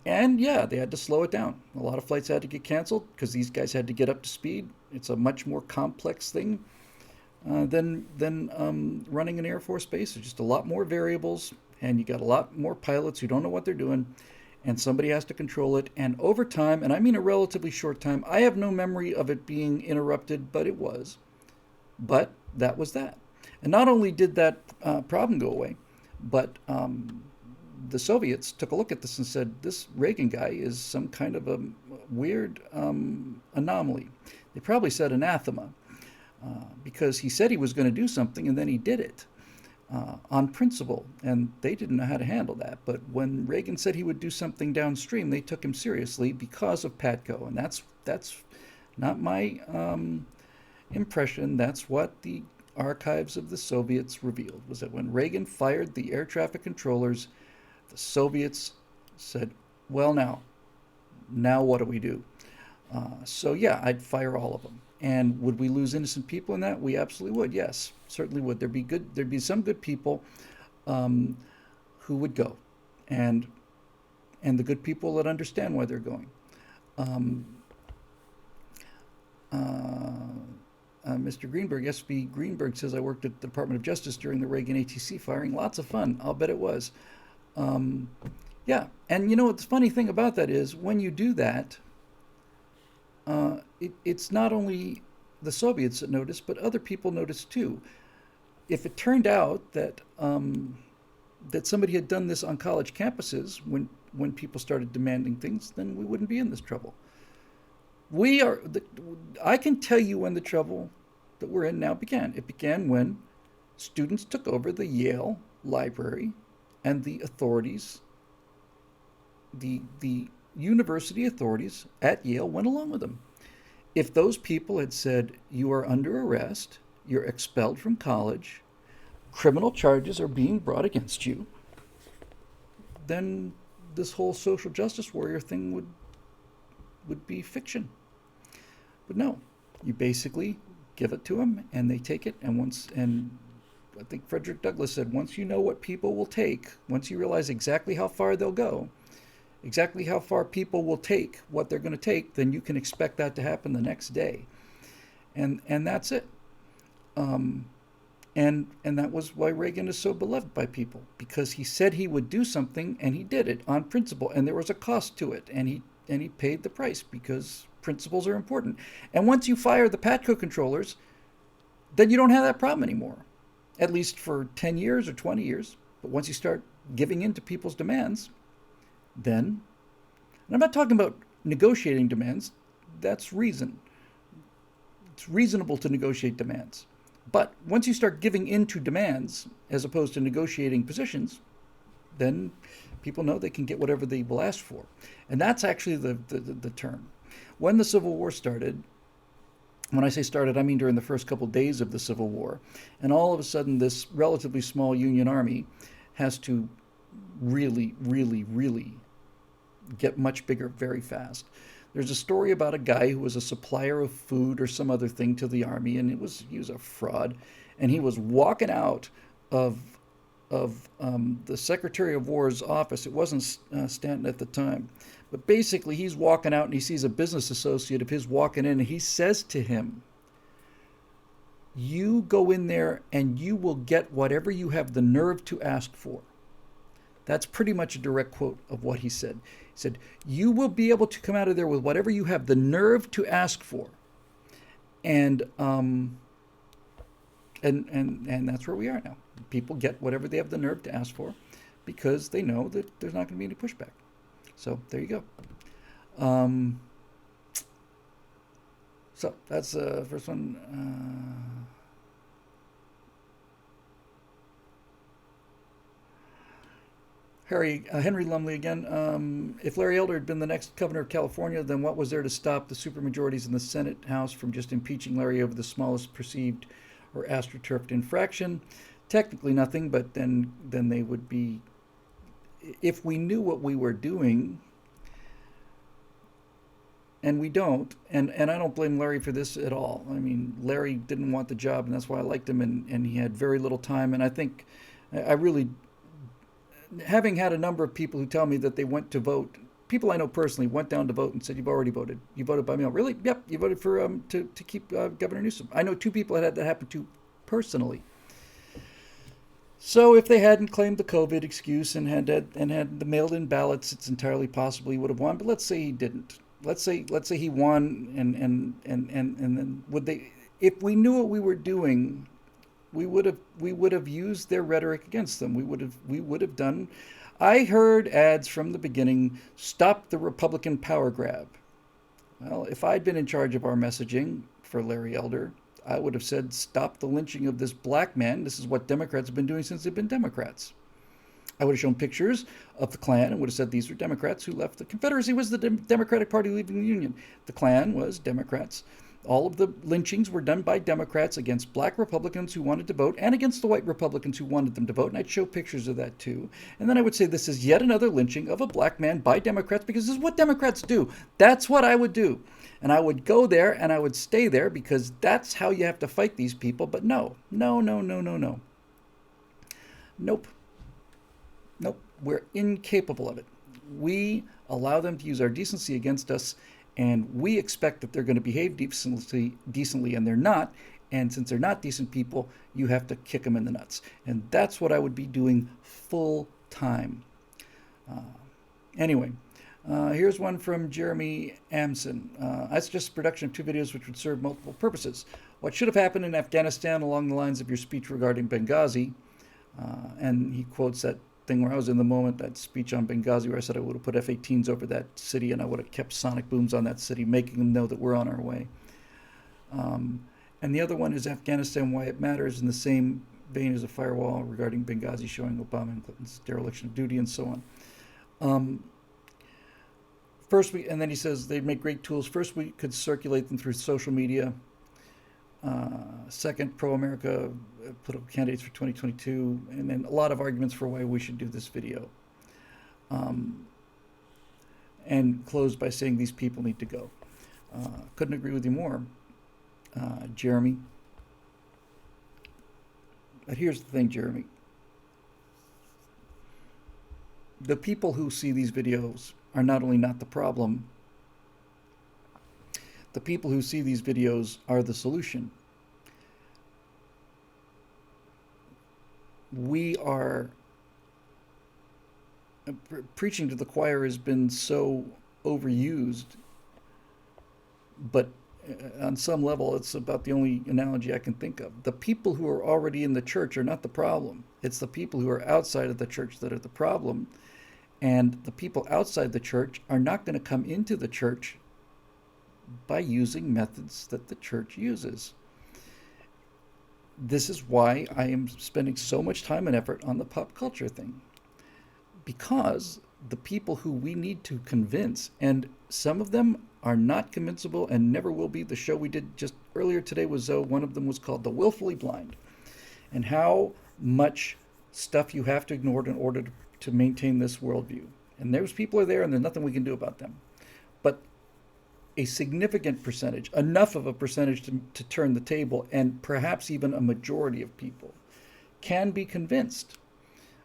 And yeah, they had to slow it down. A lot of flights had to get canceled because these guys had to get up to speed. It's a much more complex thing than running an Air Force base. There's just a lot more variables, and you got a lot more pilots who don't know what they're doing, and somebody has to control it. And over time, and I mean a relatively short time, I have no memory of it being interrupted, but it was. But that was that. And not only did that problem go away, but the Soviets took a look at this and said, this Reagan guy is some kind of a weird anomaly. They probably said anathema because he said he was going to do something and then he did it on principle. And they didn't know how to handle that. But when Reagan said he would do something downstream, they took him seriously because of PATCO. And that's not my impression. That's what the archives of the Soviets revealed, was that when Reagan fired the air traffic controllers, the Soviets said, well, now what do we do? So yeah, I'd fire all of them. And would we lose innocent people in that? We absolutely would. Yes, certainly would. There'd be some good people who would go, and the good people that understand why they're going. Mr. Greenberg, SB Greenberg, says I worked at the Department of Justice during the Reagan ATC firing. Lots of fun. I'll bet it was. Yeah, and you know what the funny thing about that is, when you do that, it's not only the Soviets that notice, but other people notice too. If it turned out that that somebody had done this on college campuses when people started demanding things, then we wouldn't be in this trouble. I can tell you when the trouble that we're in now began. It began when students took over the Yale library, and the authorities, the university authorities at Yale went along with them. If those people had said, you are under arrest, you're expelled from college, criminal charges are being brought against you, then this whole social justice warrior thing would be fiction. But no, you basically give it to them and they take it, and I think Frederick Douglass said, once you know what people will take, once you realize exactly how far they'll go, exactly how far people will take what they're going to take, then you can expect that to happen the next day. And that's it. And that was why Reagan is so beloved by people, because he said he would do something and he did it on principle, and there was a cost to it, and he paid the price because principles are important. And once you fire the PATCO controllers, then you don't have that problem anymore, at least for 10 years or 20 years. But once you start giving in to people's demands, then, and I'm not talking about negotiating demands, that's reason. It's reasonable to negotiate demands. But once you start giving in to demands as opposed to negotiating positions, then people know they can get whatever they will ask for. And that's actually the term. When the Civil War started, when I say started, I mean during the first couple days of the Civil War, and all of a sudden this relatively small Union Army has to really, really, really get much bigger very fast. There's a story about a guy who was a supplier of food or some other thing to the army, and he was a fraud, and he was walking out of the Secretary of War's office. It wasn't Stanton at the time, but basically he's walking out and he sees a business associate of his walking in, and he says to him, "You go in there and you will get whatever you have the nerve to ask for." That's pretty much a direct quote of what he said. He said, "You will be able to come out of there with whatever you have the nerve to ask for," and that's where we are now. People get whatever they have the nerve to ask for because they know that there's not going to be any pushback. So there you go. So that's the first one. Henry Lumley again. If Larry Elder had been the next governor of California, then what was there to stop the supermajorities in the Senate House from just impeaching Larry over the smallest perceived or astroturfed infraction? Technically nothing, but then they would be if we knew what we were doing, and we don't, and I don't blame Larry for this at all. I mean, Larry didn't want the job, and that's why I liked him, and he had very little time. And I think I really, having had a number of people who tell me that they went to vote, people I know personally went down to vote and said, "You've already voted. You voted by mail." Really? Yep. You voted for to keep Governor Newsom. I know two people that had that happen to personally. So if they hadn't claimed the COVID excuse and had the mailed-in ballots, it's entirely possible he would have won. But let's say he didn't. Let's say he won, and then would they? If we knew what we were doing, we would have used their rhetoric against them. We would have done. I heard ads from the beginning: "Stop the Republican power grab." Well, if I'd been in charge of our messaging for Larry Elder, I would have said, "Stop the lynching of this black man. This is what Democrats have been doing since they've been Democrats." I would have shown pictures of the Klan and would have said these are Democrats who left. The Confederacy was the Democratic Party leaving the Union. The Klan was Democrats. All of the lynchings were done by Democrats against black Republicans who wanted to vote and against the white Republicans who wanted them to vote. And I'd show pictures of that too. And then I would say this is yet another lynching of a black man by Democrats because this is what Democrats do. That's what I would do. And I would go there and I would stay there because that's how you have to fight these people. But no. Nope. We're incapable of it. We allow them to use our decency against us, and we expect that they're going to behave decently, and they're not. And since they're not decent people, you have to kick them in the nuts. And that's what I would be doing full time. Anyway, here's one from Jeremy Amson. I suggest the production of 2 videos which would serve multiple purposes. What should have happened in Afghanistan along the lines of your speech regarding Benghazi? And he quotes that thing where I was in the moment, that speech on Benghazi where I said I would have put F-18s over that city and I would have kept sonic booms on that city, making them know that we're on our way. And the other one is Afghanistan, Why It Matters, in the same vein as a firewall regarding Benghazi, showing Obama and Clinton's dereliction of duty and so on. And then he says they'd make great tools. First, we could circulate them through social media. Second, pro-America political candidates for 2022, and then a lot of arguments for why we should do this video. And close by saying these people need to go. Couldn't agree with you more, Jeremy. But here's the thing, Jeremy. The people who see these videos are not only not the problem, the people who see these videos are the solution. We are preaching to the choir has been so overused, but on some level, it's about the only analogy I can think of. The people who are already in the church are not the problem. It's the people who are outside of the church that are the problem. And the people outside the church are not going to come into the church by using methods that the church uses. This is why I am spending so much time and effort on the pop culture thing. Because the people who we need to convince, and some of them are not convincible and never will be. The show we did just earlier today was one of them was called The Willfully Blind, and how much stuff you have to ignore in order to maintain this worldview. And those people are there and there's nothing we can do about them. But a significant percentage, enough of a percentage to turn the table, and perhaps even a majority of people can be convinced.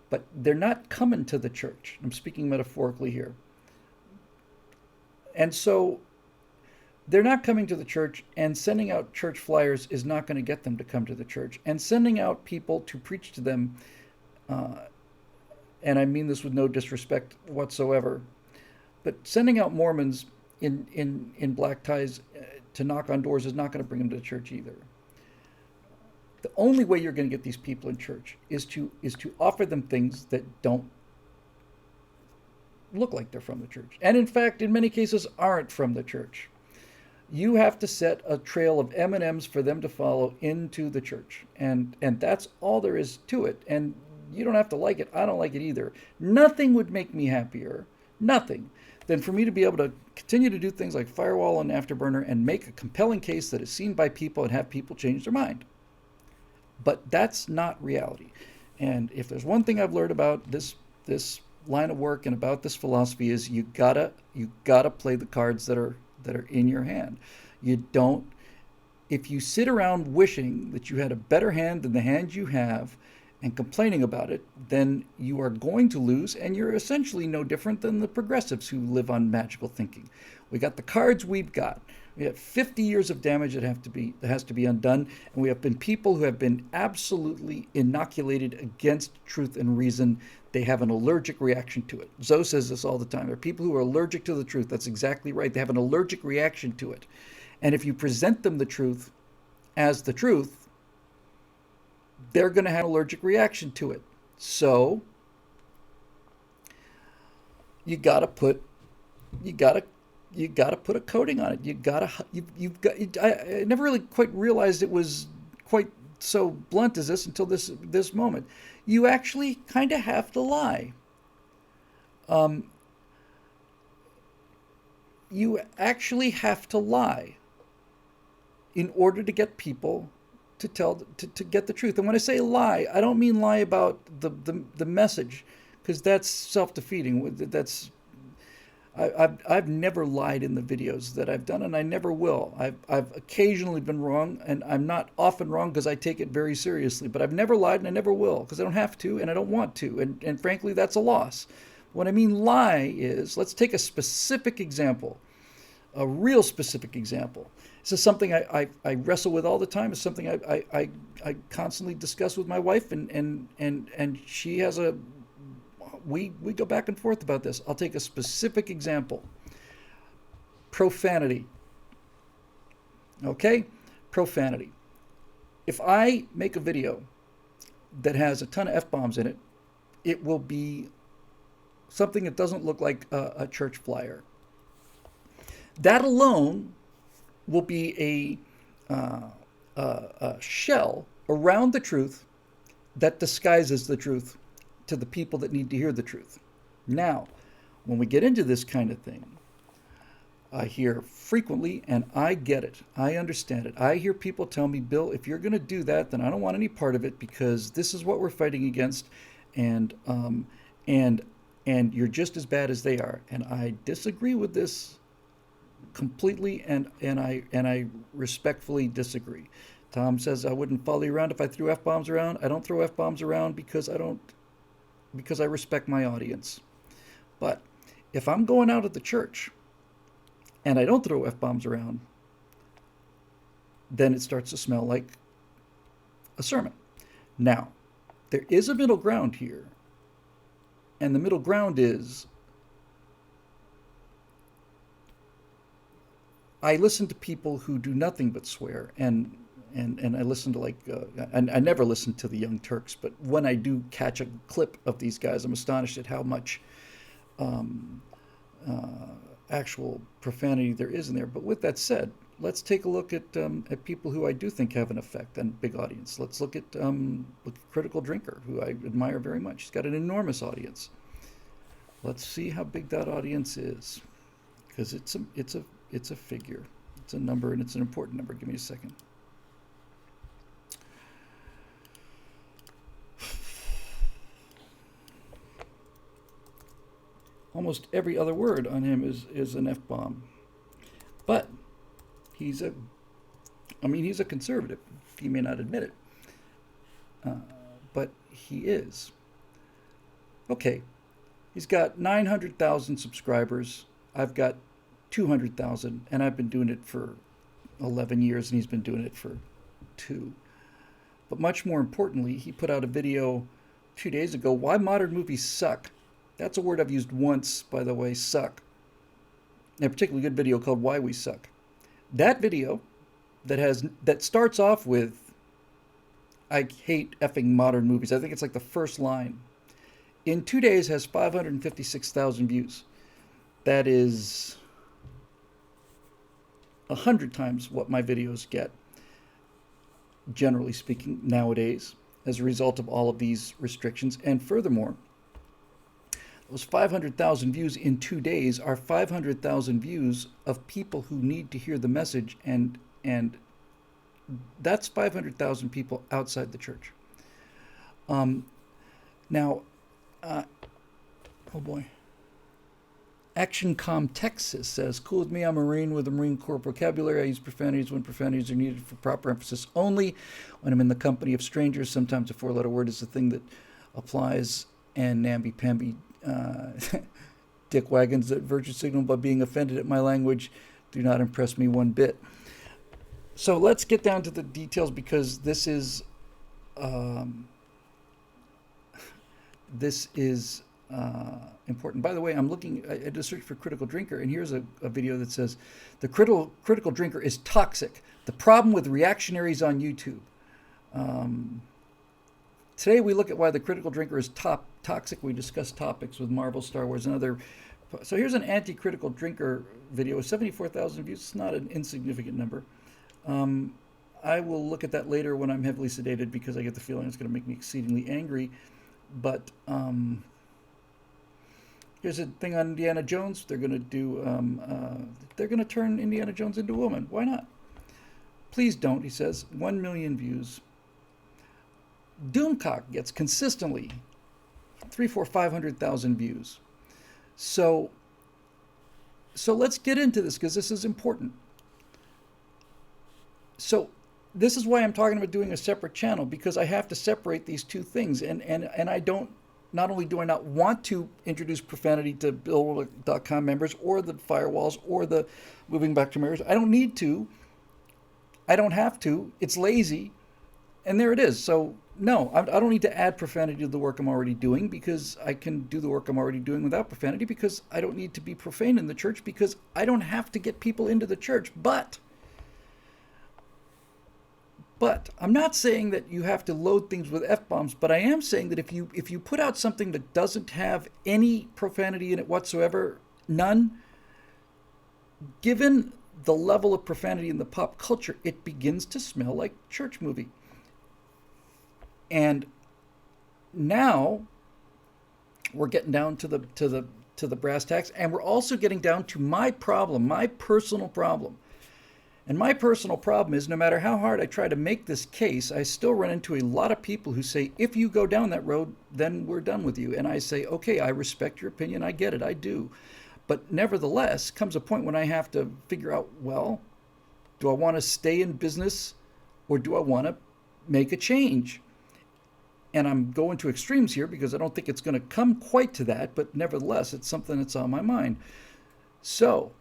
But they're not coming to the church. I'm speaking metaphorically here. And so they're not coming to the church, and sending out church flyers is not going to get them to come to the church. And sending out people to preach to them, and I mean this with no disrespect whatsoever, but sending out Mormons in black ties to knock on doors is not going to bring them to the church either. The only way you're going to get these people in church is to offer them things that don't look like they're from the church, and in fact, in many cases, aren't from the church. You have to set a trail of M&Ms for them to follow into the church, and that's all there is to it. And you don't have to like it. I don't like it either. Nothing would make me happier, nothing, than for me to be able to continue to do things like Firewall and Afterburner and make a compelling case that is seen by people and have people change their mind. But that's not reality. And if there's one thing I've learned about this line of work and about this philosophy is you gotta play the cards that are in your hand. You don't If you sit around wishing that you had a better hand than the hand you have and complaining about it, then you are going to lose, and you're essentially no different than the progressives who live on magical thinking. We got the cards we've got. We have 50 years of damage that has to be undone, and we have been people who have been absolutely inoculated against truth and reason. They have an allergic reaction to it. Zoe says this all the time. There are people who are allergic to the truth. That's exactly right. They have an allergic reaction to it. And if you present them the truth as the truth, they're going to have an allergic reaction to it. So you got to put you got to put a coating on it. You've got. I never really quite realized it was quite so blunt as this until this moment. You actually kind of have to lie. You actually have to lie in order to get people to get the truth. And when I say lie, I don't mean lie about the message, because that's self-defeating. I've never lied in the videos that I've done, and I never will. I've occasionally been wrong, and I'm not often wrong because I take it very seriously. But I've never lied, and I never will, because I don't have to, and I don't want to. And frankly, that's a loss. What I mean lie is, let's take a specific example, a real specific example. This is something I wrestle with all the time. It's something I constantly discuss with my wife, and she has we go back and forth about this. I'll take a specific example. Profanity. Okay? Profanity. If I make a video that has a ton of F-bombs in it, it will be something that doesn't look like a church flyer. That alone will be a shell around the truth that disguises the truth to the people that need to hear the truth. Now, when we get into this kind of thing, I hear frequently, and I get it, I understand it. I hear people tell me, Bill, if you're going to do that, then I don't want any part of it, because this is what we're fighting against, and you're just as bad as they are. And I disagree with this completely, and I respectfully disagree. Tom says I wouldn't follow you around if I threw F-bombs around. I don't throw F-bombs around because I respect my audience. But if I'm going out at the church and I don't throw F-bombs around, then it starts to smell like a sermon. Now, there is a middle ground here, and the middle ground is I listen to people who do nothing but swear, and I listen to I never listen to the Young Turks, but when I do catch a clip of these guys, I'm astonished at how much actual profanity there is in there. But with that said, let's take a look at people who I do think have an effect and big audience. Let's look at Critical Drinker, who I admire very much. He's got an enormous audience. Let's see how big that audience is, because it's a figure, it's a number, and it's an important number. Give me a second. Almost every other word on him is an F-bomb. But he's a conservative. He may not admit it. But he is. Okay, he's got 900,000 subscribers. I've got 200,000, and I've been doing it for 11 years, and he's been doing it for 2. But much more importantly, he put out a video 2 days ago, Why Modern Movies Suck. That's a word I've used once, by the way, suck. A particularly good video called Why We Suck. That video that starts off with, I hate effing modern movies. I think it's like the first line. In 2 days has 556,000 views. That is 100 times what my videos get, generally speaking, nowadays, as a result of all of these restrictions. And furthermore, those 500,000 views in 2 days are 500,000 views of people who need to hear the message, and that's 500,000 people outside the church. Now, Oh boy. ActionCom Texas says, cool with me, I'm a Marine with a Marine Corps vocabulary. I use profanities when profanities are needed for proper emphasis only. When I'm in the company of strangers, sometimes a four-letter word is the thing that applies, and namby-pamby dick wagons that virtue signal by being offended at my language do not impress me one bit. So let's get down to the details, because this is important. By the way, I did a search for critical drinker, and here's a video that says the critical drinker is toxic. The problem with reactionaries on YouTube. Today we look at why the critical drinker is toxic. We discuss topics with Marvel, Star Wars, and other. So here's an anti-critical drinker video with 74,000 views. It's not an insignificant number. I will look at that later when I'm heavily sedated, because I get the feeling it's going to make me exceedingly angry. But here's a thing on Indiana Jones. They're going to do. They're going to turn Indiana Jones into a woman. Why not? Please don't, he says. 1 million views. Doomcock gets consistently 500,000 views. So let's get into this, because this is important. So this is why I'm talking about doing a separate channel, because I have to separate these two things. And I don't, not only do I not want to introduce profanity to Bill.com members or the firewalls or the moving back to mirrors. I don't need to. I don't have to. It's lazy. And there it is. So no, I don't need to add profanity to the work I'm already doing, because I can do the work I'm already doing without profanity, because I don't need to be profane in the church, because I don't have to get people into the church. But I'm not saying that you have to load things with F-bombs, but I am saying that if you put out something that doesn't have any profanity in it whatsoever, none, given the level of profanity in the pop culture, it begins to smell like church movie. And now we're getting down to the brass tacks, and we're also getting down to my problem, my personal problem. And my personal problem is, no matter how hard I try to make this case, I still run into a lot of people who say, if you go down that road, then we're done with you. And I say, okay, I respect your opinion. I get it. I do. But nevertheless, comes a point when I have to figure out, well, do I want to stay in business, or do I want to make a change? And I'm going to extremes here, because I don't think it's going to come quite to that. But nevertheless, it's something that's on my mind. So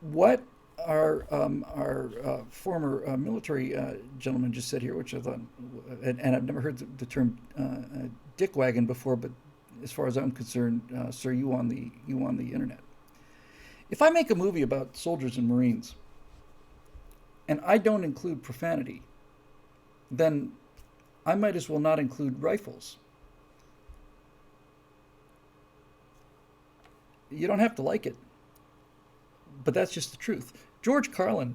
what our former military gentleman just said here, which I thought, and I've never heard the term dickwagon before, but as far as I'm concerned, sir, you on the internet. If I make a movie about soldiers and Marines, and I don't include profanity, then I might as well not include rifles. You don't have to like it, but that's just the truth. George Carlin,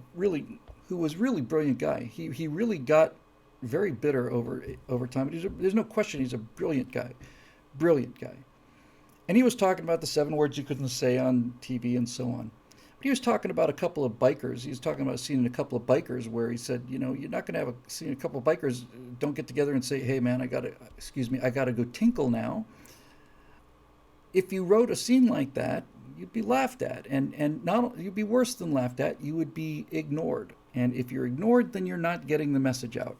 who was really brilliant guy, he really got very bitter over time. There's no question he's a brilliant guy. And he was talking about the 7 words you couldn't say on TV and so on. But he was talking about a couple of bikers. He was talking about seeing a couple of bikers where he said, you're not going to have a couple of bikers don't get together and say, hey man, I got to go tinkle now. If you wrote a scene like that, you'd be laughed at, and not you'd be worse than laughed at, you would be ignored. And if you're ignored, then you're not getting the message out.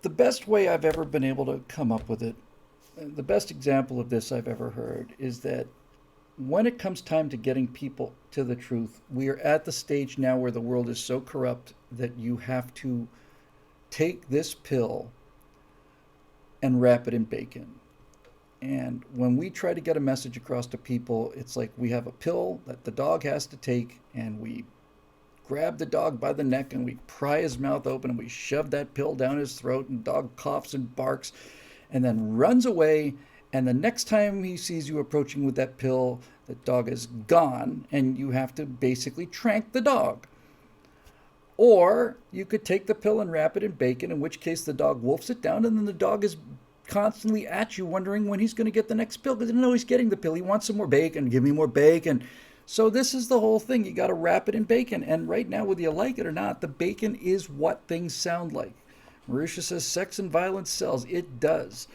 The best way I've ever been able to come up with it, the best example of this I've ever heard, is that when it comes time to getting people to the truth, we are at the stage now where the world is so corrupt that you have to take this pill and wrap it in bacon. And when we try to get a message across to people, it's like we have a pill that the dog has to take, and we grab the dog by the neck and we pry his mouth open and we shove that pill down his throat, and the dog coughs and barks and then runs away. And the next time he sees you approaching with that pill, the dog is gone, and you have to basically trank the dog. Or you could take the pill and wrap it in bacon, in which case the dog wolfs it down, and then the dog is constantly at you wondering when he's going to get the next pill, because he doesn't know he's getting the pill. He wants some more bacon. Give me more bacon. So this is the whole thing. You got to wrap it in bacon. And right now, whether you like it or not, the bacon is what things sound like. Marisha says sex and violence sells. It does.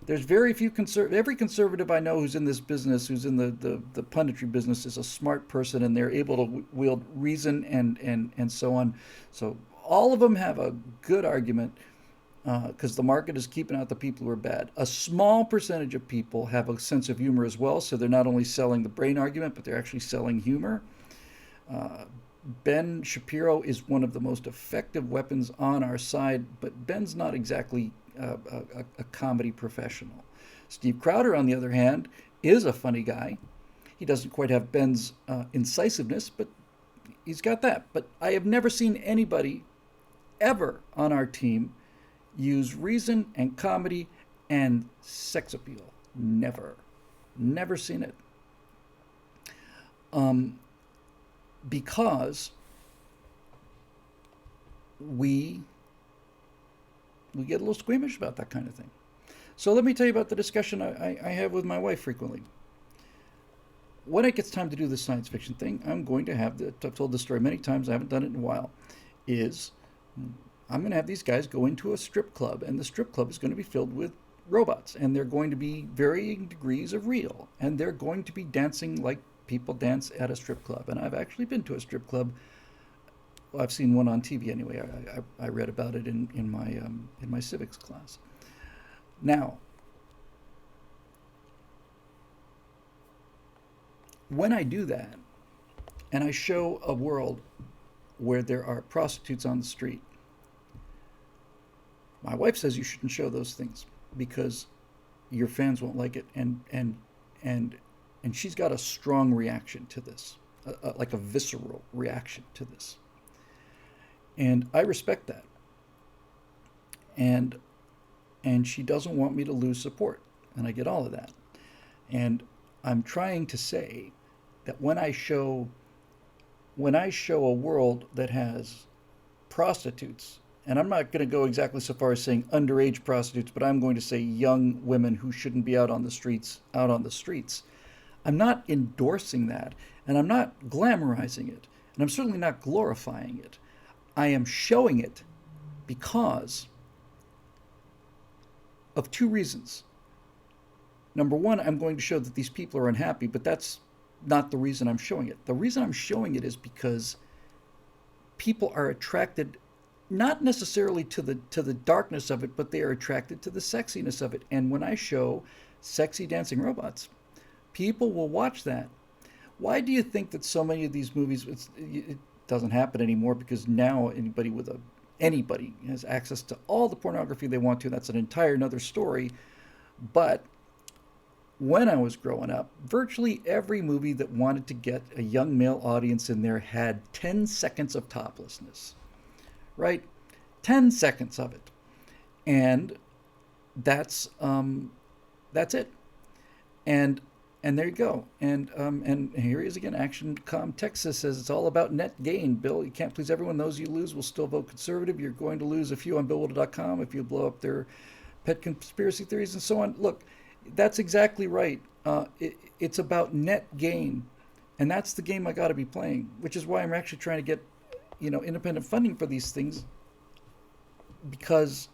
There's very few every conservative I know who's in this business, who's in the punditry business, is a smart person, and they're able to wield reason and so on. So all of them have a good argument because the market is keeping out the people who are bad. A small percentage of people have a sense of humor as well, so they're not only selling the brain argument, but they're actually selling humor. Ben Shapiro is one of the most effective weapons on our side, but Ben's not exactly a comedy professional. Steve Crowder, on the other hand, is a funny guy. He doesn't quite have Ben's incisiveness, but he's got that. But I have never seen anybody ever on our team use reason and comedy and sex appeal. Never. Never seen it. Because we get a little squeamish about that kind of thing. So let me tell you about the discussion I have with my wife frequently. When it gets time to do the science fiction thing, I'm going to have I've told this story many times, I haven't done it in a while, is I'm going to have these guys go into a strip club, and the strip club is going to be filled with robots, and they're going to be varying degrees of real, and they're going to be dancing like people dance at a strip club. And I've actually been to a strip club. Well, I've seen one on TV anyway. I read about it in my civics class. Now, when I do that, and I show a world where there are prostitutes on the street, my wife says you shouldn't show those things because your fans won't like it, and she's got a strong reaction to this, like a visceral reaction to this. And I respect that. And she doesn't want me to lose support, and I get all of that. And I'm trying to say that when I show a world that has prostitutes, and I'm not going to go exactly so far as saying underage prostitutes, but I'm going to say young women who shouldn't be out on the streets. I'm not endorsing that, and I'm not glamorizing it, and I'm certainly not glorifying it. I am showing it because of two reasons. Number one, I'm going to show that these people are unhappy, but that's not the reason I'm showing it. The reason I'm showing it is because people are attracted not necessarily to the darkness of it, but they are attracted to the sexiness of it. And when I show sexy dancing robots, people will watch that. Why do you think that so many of these movies, it doesn't happen anymore because now anybody has access to all the pornography they want to. That's an entire another story. But when I was growing up, virtually every movie that wanted to get a young male audience in there had 10 seconds of toplessness, right? 10 seconds of it. And that's it. And there you go. And here he is again. ActionCom Texas says it's all about net gain. Bill, you can't please everyone. Those you lose will still vote conservative. You're going to lose a few on BillWhittle.com if you blow up their pet conspiracy theories and so on. Look, that's exactly right. It's about net gain, and that's the game I got to be playing. Which is why I'm actually trying to get, independent funding for these things, because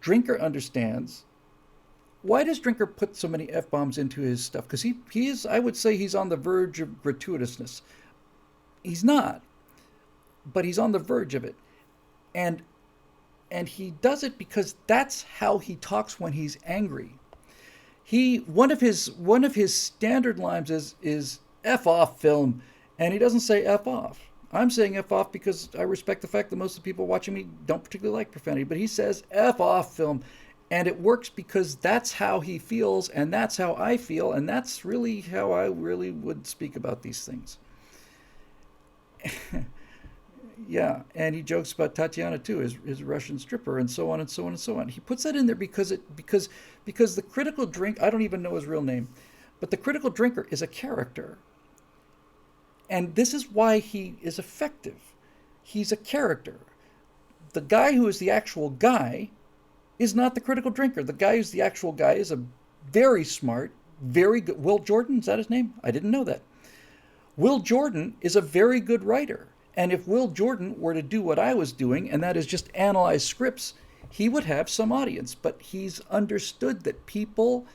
Drinker understands. Why does Drinker put so many F-bombs into his stuff? Because he is, I would say he's on the verge of gratuitousness. He's not, but he's on the verge of it. And he does it because that's how he talks when he's angry. One of his standard lines is F off, film, and he doesn't say F off. I'm saying F off because I respect the fact that most of the people watching me don't particularly like profanity, but he says F off, film. And it works because that's how he feels, and that's how I feel, and that's really how I really would speak about these things. Yeah, and he jokes about Tatiana too, his Russian stripper, and so on and so on and so on. He puts that in there because the critical drink, I don't even know his real name, but the critical drinker is a character. And this is why he is effective. He's a character. The guy who is the actual guy is not the critical drinker. The guy who's the actual guy is a very smart, very good. Will Jordan, is that his name? I didn't know that. Will Jordan is a very good writer. And if Will Jordan were to do what I was doing, and that is just analyze scripts, he would have some audience, but he's understood that people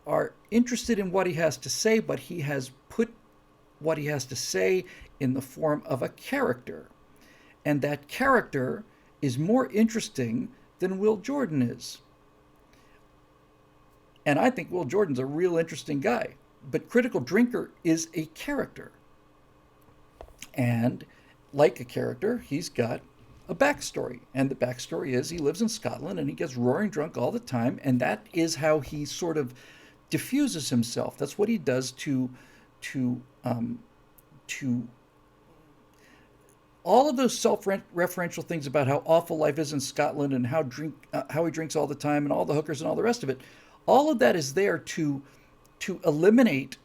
are interested in what he has to say, but he has put what he has to say in the form of a character. And that character is more interesting than Will Jordan is. And I think Will Jordan's a real interesting guy. But Critical Drinker is a character. And like a character, he's got a backstory. And the backstory is he lives in Scotland and he gets roaring drunk all the time. And that is how he sort of diffuses himself. That's what he does to all of those self-referential things about how awful life is in Scotland and how he drinks all the time and all the hookers and all the rest of it. All of that is there to eliminate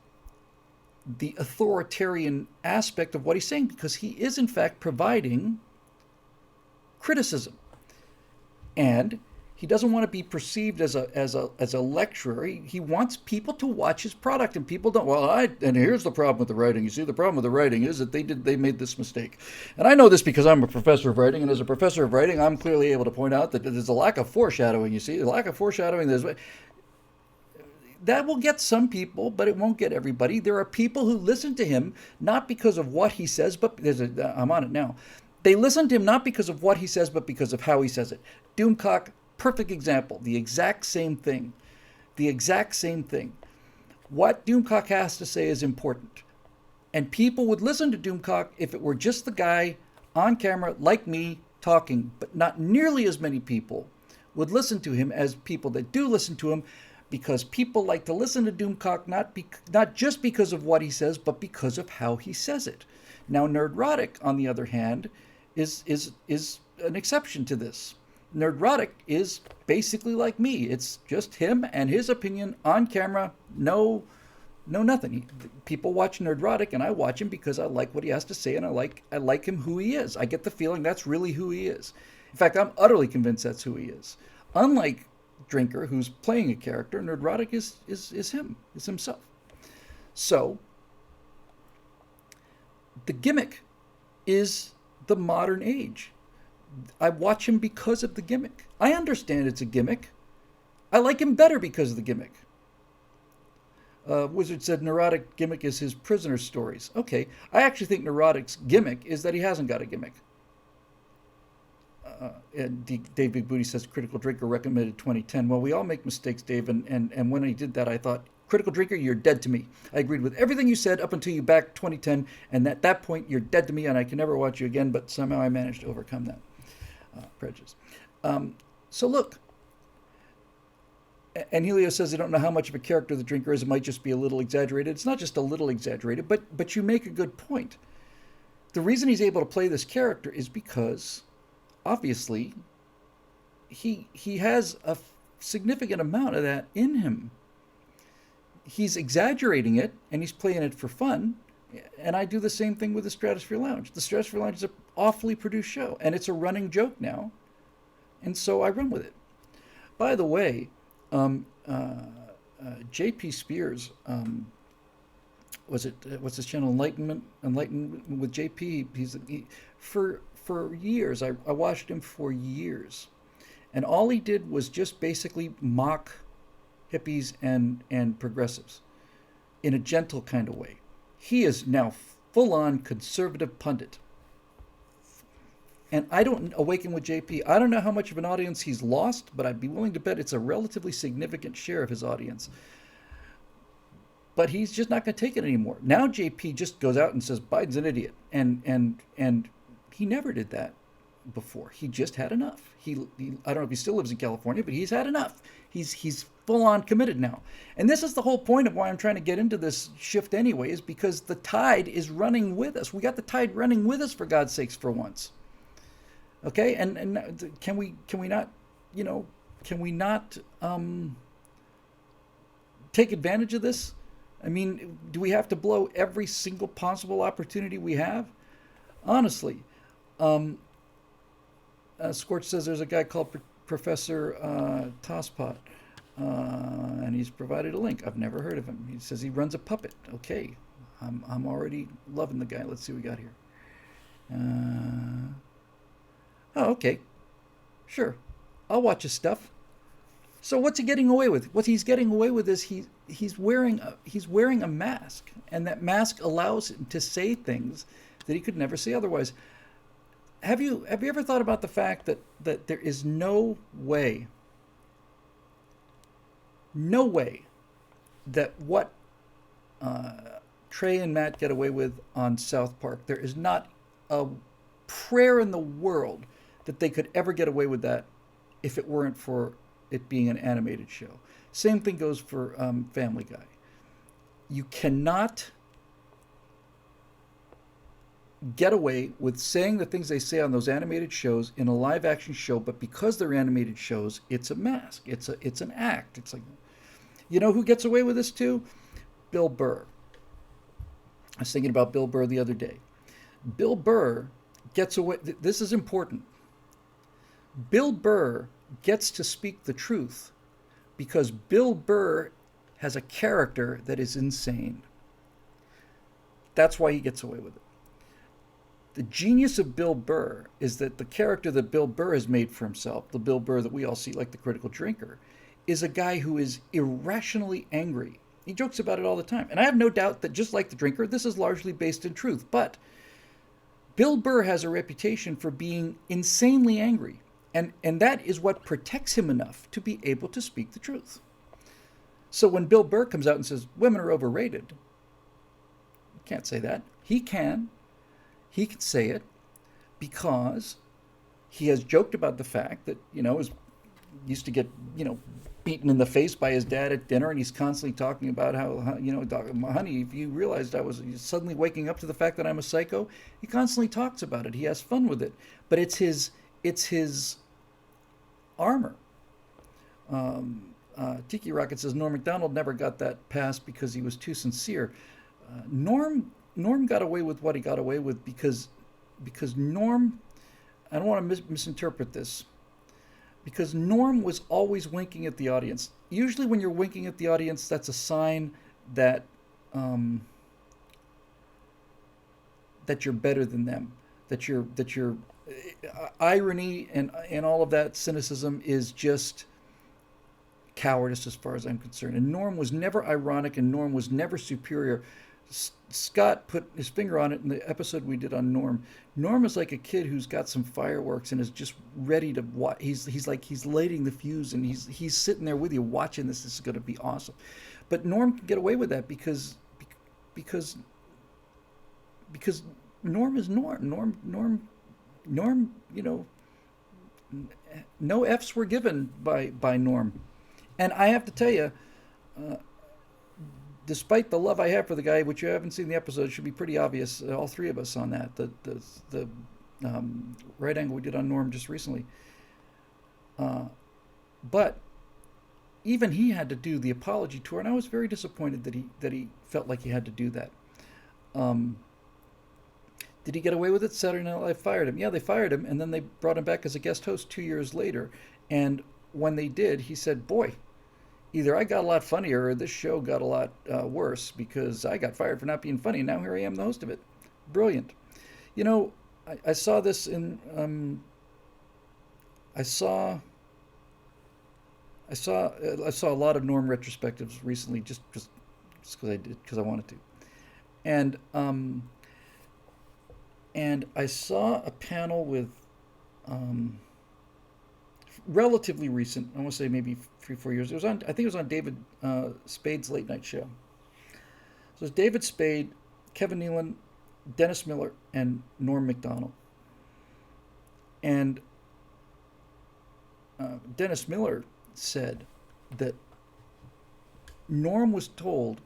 the authoritarian aspect of what he's saying, because he is in fact providing criticism, and he doesn't want to be perceived as a lecturer. He wants people to watch his product, and people don't. And here's the problem with the writing. You see, the problem with the writing is that they made this mistake, and I know this because I'm a professor of writing, and as a professor of writing, I'm clearly able to point out that there's a lack of foreshadowing. You see, the lack of foreshadowing. That will get some people, but it won't get everybody. There are people who listen to him not because of what he says, but I'm on it now. They listen to him not because of what he says, but because of how he says it. Doomcock, perfect example. The exact same thing. The exact same thing. What Doomcock has to say is important. And people would listen to Doomcock if it were just the guy on camera like me talking, but not nearly as many people would listen to him as people that do listen to him, because people like to listen to Doomcock not just because of what he says, but because of how he says it. Now, Nerdrotic, on the other hand, is an exception to this. Nerdrotic is basically like me. It's just him and his opinion on camera. No nothing. People watch Nerdrotic, and I watch him because I like what he has to say, and I like him who he is. I get the feeling that's really who he is. In fact, I'm utterly convinced that's who he is. Unlike Drinker, who's playing a character, Nerdrotic is him, is himself. So the gimmick is the modern age. I watch him because of the gimmick. I understand it's a gimmick. I like him better because of the gimmick. Wizard said Neurotic gimmick is his prisoner stories. Okay, I actually think Neurotic's gimmick is that he hasn't got a gimmick. And Dave Big Booty says Critical Drinker recommended 2010. Well, we all make mistakes, Dave, and when I did that, I thought, Critical Drinker, you're dead to me. I agreed with everything you said up until you backed 2010, and at that point, you're dead to me, and I can never watch you again, but somehow I managed to overcome that prejudice. So look, and Helio says they don't know how much of a character the Drinker is. It might just be a little exaggerated. It's not just a little exaggerated, but you make a good point. The reason he's able to play this character is because obviously he has a significant amount of that in him. He's exaggerating it, and he's playing it for fun. And I do the same thing with the Stratosphere Lounge. The Stratosphere Lounge is an awfully produced show, and it's a running joke now. And so I run with it. By the way, J.P. Spears, what's his channel? Enlightenment with J.P. For years, I watched him for years. And all he did was just basically mock hippies and progressives in a gentle kind of way. He is now full-on conservative pundit. And I don't awaken with JP. I don't know how much of an audience he's lost, but I'd be willing to bet it's a relatively significant share of his audience. But he's just not going to take it anymore. Now JP just goes out and says Biden's an idiot, and he never did that before. He just had enough. He I don't know if he still lives in California, but he's had enough. He's full on committed now. And this is the whole point of why I'm trying to get into this shift anyway, is because the tide is running with us. We got the tide running with us, for God's sakes, for once. Okay, and can we not, take advantage of this? I mean, do we have to blow every single possible opportunity we have? Honestly, Scorch says there's a guy called Professor Tosspot, and he's provided a link. I've never heard of him. He says he runs a puppet. Okay, I'm already loving the guy. Let's see what we got here. Oh, okay, sure. I'll watch his stuff. So what's he getting away with? What he's getting away with is he's wearing a mask, and that mask allows him to say things that he could never say otherwise. Have you ever thought about the fact that there is no way that what Trey and Matt get away with on South Park, there is not a prayer in the world that they could ever get away with that if it weren't for it being an animated show. Same thing goes for Family Guy. You cannot get away with saying the things they say on those animated shows in a live action show, but because they're animated shows, it's a mask. It's an act. It's like, you know who gets away with this too? Bill Burr. I was thinking about Bill Burr the other day. Bill Burr gets away. This is important. Bill Burr gets to speak the truth because Bill Burr has a character that is insane. That's why he gets away with it. The genius of Bill Burr is that the character that Bill Burr has made for himself, the Bill Burr that we all see like the Critical Drinker, is a guy who is irrationally angry. He jokes about it all the time. And I have no doubt that just like the Drinker, this is largely based in truth. But Bill Burr has a reputation for being insanely angry. And that is what protects him enough to be able to speak the truth. So when Bill Burr comes out and says, women are overrated, you can't say that. He can. He can say it because he has joked about the fact that, used to get, beaten in the face by his dad at dinner, and he's constantly talking about how, honey, if you realized I was suddenly waking up to the fact that I'm a psycho, he constantly talks about it. He has fun with it, but it's his armor. Tiki Rocket says Norm Macdonald never got that pass because he was too sincere. Norm got away with what he got away with because Norm, I don't want to misinterpret this, because Norm was always winking at the audience. Usually when you're winking at the audience, that's a sign that that you're better than them, that your irony and all of that cynicism is just cowardice as far as I'm concerned. And Norm was never ironic, and Norm was never superior. Scott put his finger on it in the episode we did on Norm. Norm is like a kid who's got some fireworks and is just ready to watch. He's lighting the fuse, and he's sitting there with you watching this. This is going to be awesome. But Norm can get away with that because Norm is Norm. Norm, no F's were given by Norm. And I have to tell you, despite the love I have for the guy, which you haven't seen the episode, it should be pretty obvious, all three of us on that, the right angle we did on Norm just recently. But even he had to do the apology tour, and I was very disappointed that he felt like he had to do that. Did he get away with it? Saturday Night Live fired him. Yeah, they fired him, and then they brought him back as a guest host 2 years later. And when they did, he said, boy, either I got a lot funnier or this show got a lot worse, because I got fired for not being funny, and now here I am, the host of it. Brilliant. I saw this in... I saw a lot of Norm retrospectives recently, just because I wanted to. And I saw a panel with relatively recent, I want to say maybe 3-4 years. I think it was on David Spade's late night show. So it's David Spade, Kevin Nealon, Dennis Miller, and Norm Macdonald. And Dennis Miller said that Norm was told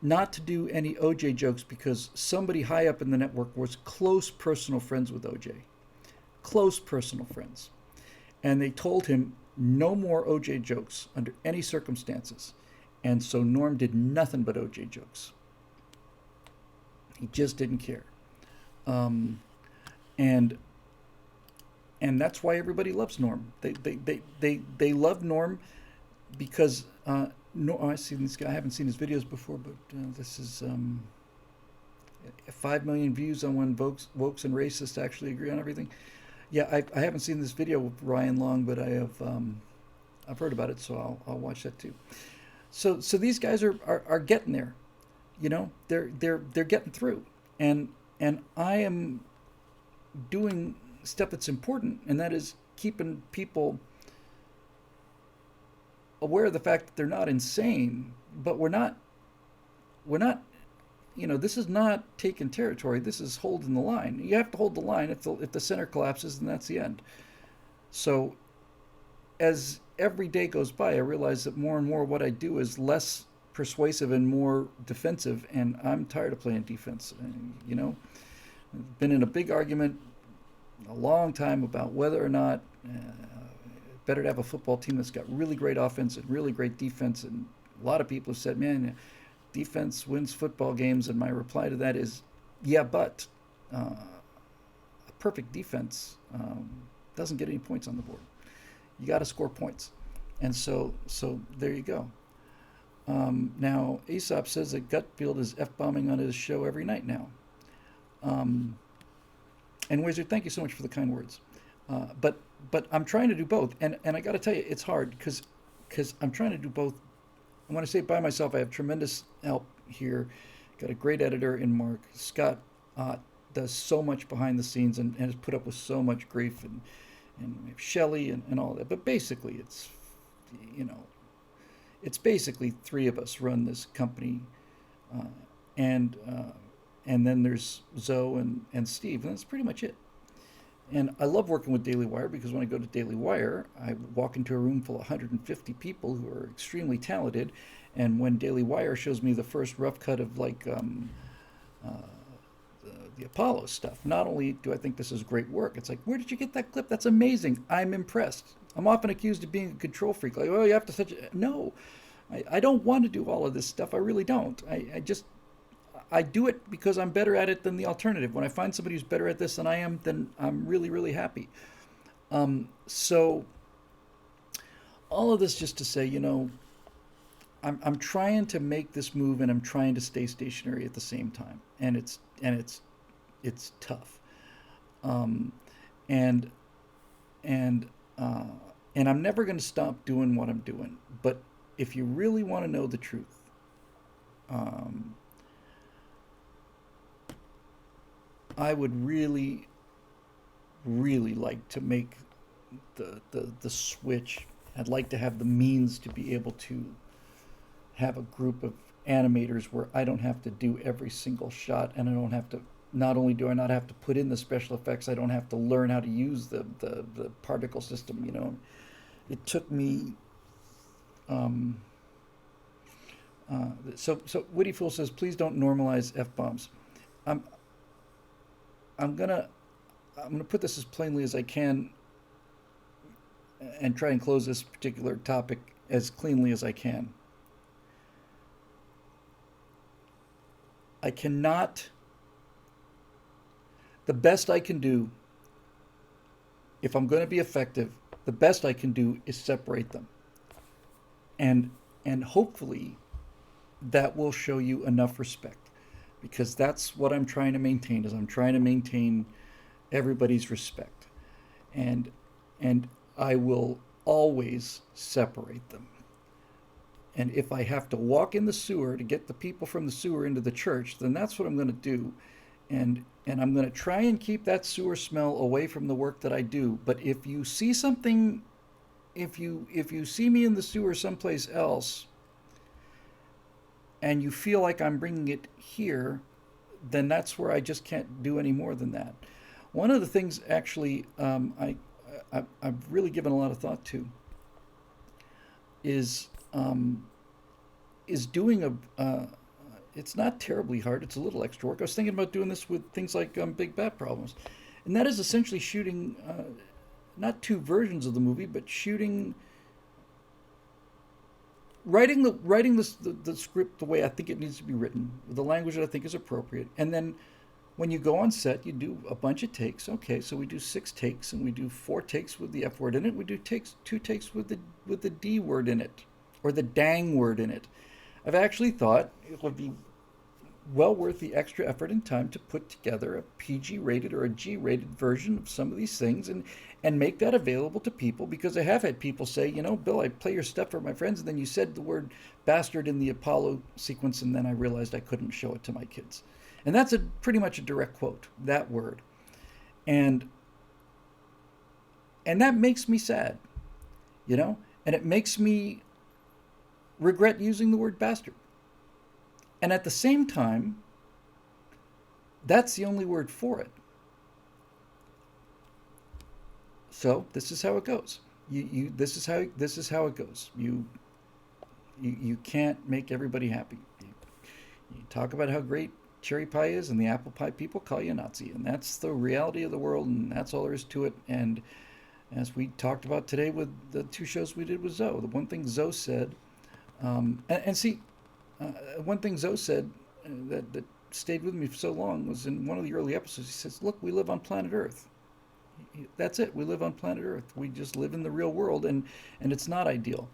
not to do any OJ jokes because somebody high up in the network was close personal friends with OJ. Close personal friends. And they told him no more OJ jokes under any circumstances. And so Norm did nothing but OJ jokes. He just didn't care. And that's why everybody loves Norm. They love Norm because I see this guy. I haven't seen his videos before, but this is 5 million views on when wokes and racists actually agree on everything. Yeah, I haven't seen this video with Ryan Long, but I've heard about it, so I'll watch that too. So these guys are getting there, you know, they're getting through, and I am doing stuff that's important, and that is keeping people aware of the fact that they're not insane, but we're not you know, this is not taking territory. This is holding the line. You have to hold the line. If the center collapses, then that's the end. So as every day goes by, I realize that more and more what I do is less persuasive and more defensive, and I'm tired of playing defense. You know, I've been in a big argument a long time about whether or not better to have a football team that's got really great offense and really great defense. And a lot of people have said, "Man, defense wins football games," and my reply to that is, yeah, but a perfect defense doesn't get any points on the board. You got to score points, and so there you go. Now Aesop says that Gutfield is f-bombing on his show every night now. Um, and Wizard, thank you so much for the kind words. But I'm trying to do both, and I got to tell you, it's hard because I'm trying to do both. I want to say it by myself. I have tremendous help here. Got a great editor in Mark. Scott does so much behind the scenes and has put up with so much grief, and we have Shelley and all that. But basically, it's, you know, it's basically three of us run this company, uh, and and then there's Zoe and Steve, and that's pretty much it. And I love working with Daily Wire because when I go to Daily Wire, I walk into a room full of 150 people who are extremely talented. And when Daily Wire shows me the first rough cut of uh, the Apollo stuff, not only do I think this is great work, it's like, where did you get that clip? That's amazing. I'm impressed. I'm often accused of being a control freak. Like, oh, you have to such a... No, I don't want to do all of this stuff. I really don't. I do it because I'm better at it than the alternative. When I find somebody who's better at this than I am, then I'm really, really happy. So all of this just to say, you know, I'm trying to make this move and I'm trying to stay stationary at the same time, and it's tough. Um, and and uh, and I'm never going to stop doing what I'm doing. But if you really want to know the truth, um, I would really, really like to make the switch. I'd like to have the means to be able to have a group of animators where I don't have to do every single shot, and I don't have to. Not only do I not have to put in the special effects, I don't have to learn how to use the particle system. You know, it took me. Um, so Witty Fool says, please don't normalize f bombs. I'm I'm gonna I'm gonna put this as plainly as I can and try and close this particular topic as cleanly as I can. I cannot. The best I can do, if I'm going to be effective, the best I can do is separate them, and hopefully that will show you enough respect, because that's what I'm trying to maintain. Is I'm trying to maintain everybody's respect, and I will always separate them. And if I have to walk in the sewer to get the people from the sewer into the church, then that's what I'm going to do. And I'm going to try and keep that sewer smell away from the work that I do. But if you see something, if you see me in the sewer someplace else, and you feel like I'm bringing it here, then that's where I just can't do any more than that. One of the things, actually, I've really given a lot of thought to is doing it's not terribly hard. It's a little extra work. I was thinking about doing this with things like Big Bat Problems, and that is essentially shooting not two versions of the movie, but writing the script the way I think it needs to be written, with the language that I think is appropriate, and then when you go on set, you do a bunch of takes. Okay, so we do 6 takes, and we do 4 takes with the F word in it. We do 2 takes with the D word in it, or the dang word in it. I've actually thought it would be well worth the extra effort and time to put together a PG rated or a G rated version of some of these things and make that available to people, because I have had people say, you know, Bill, I play your stuff for my friends, and then you said the word bastard in the Apollo sequence, and then I realized I couldn't show it to my kids. And that's pretty much a direct quote, that word. And and that makes me sad, you know, and it makes me regret using the word bastard. And at the same time, that's the only word for it. So this is how it goes. This is how it goes. You can't make everybody happy. You talk about how great cherry pie is, and the apple pie people call you a Nazi, and that's the reality of the world, and that's all there is to it. And as we talked about today with the two shows we did with Zoe, the one thing Zoe said, and see, one thing Zoe said that stayed with me for so long was in one of the early episodes. He says, "Look, we live on planet Earth. That's it. We live on planet Earth. We just live in the real world, and it's not ideal."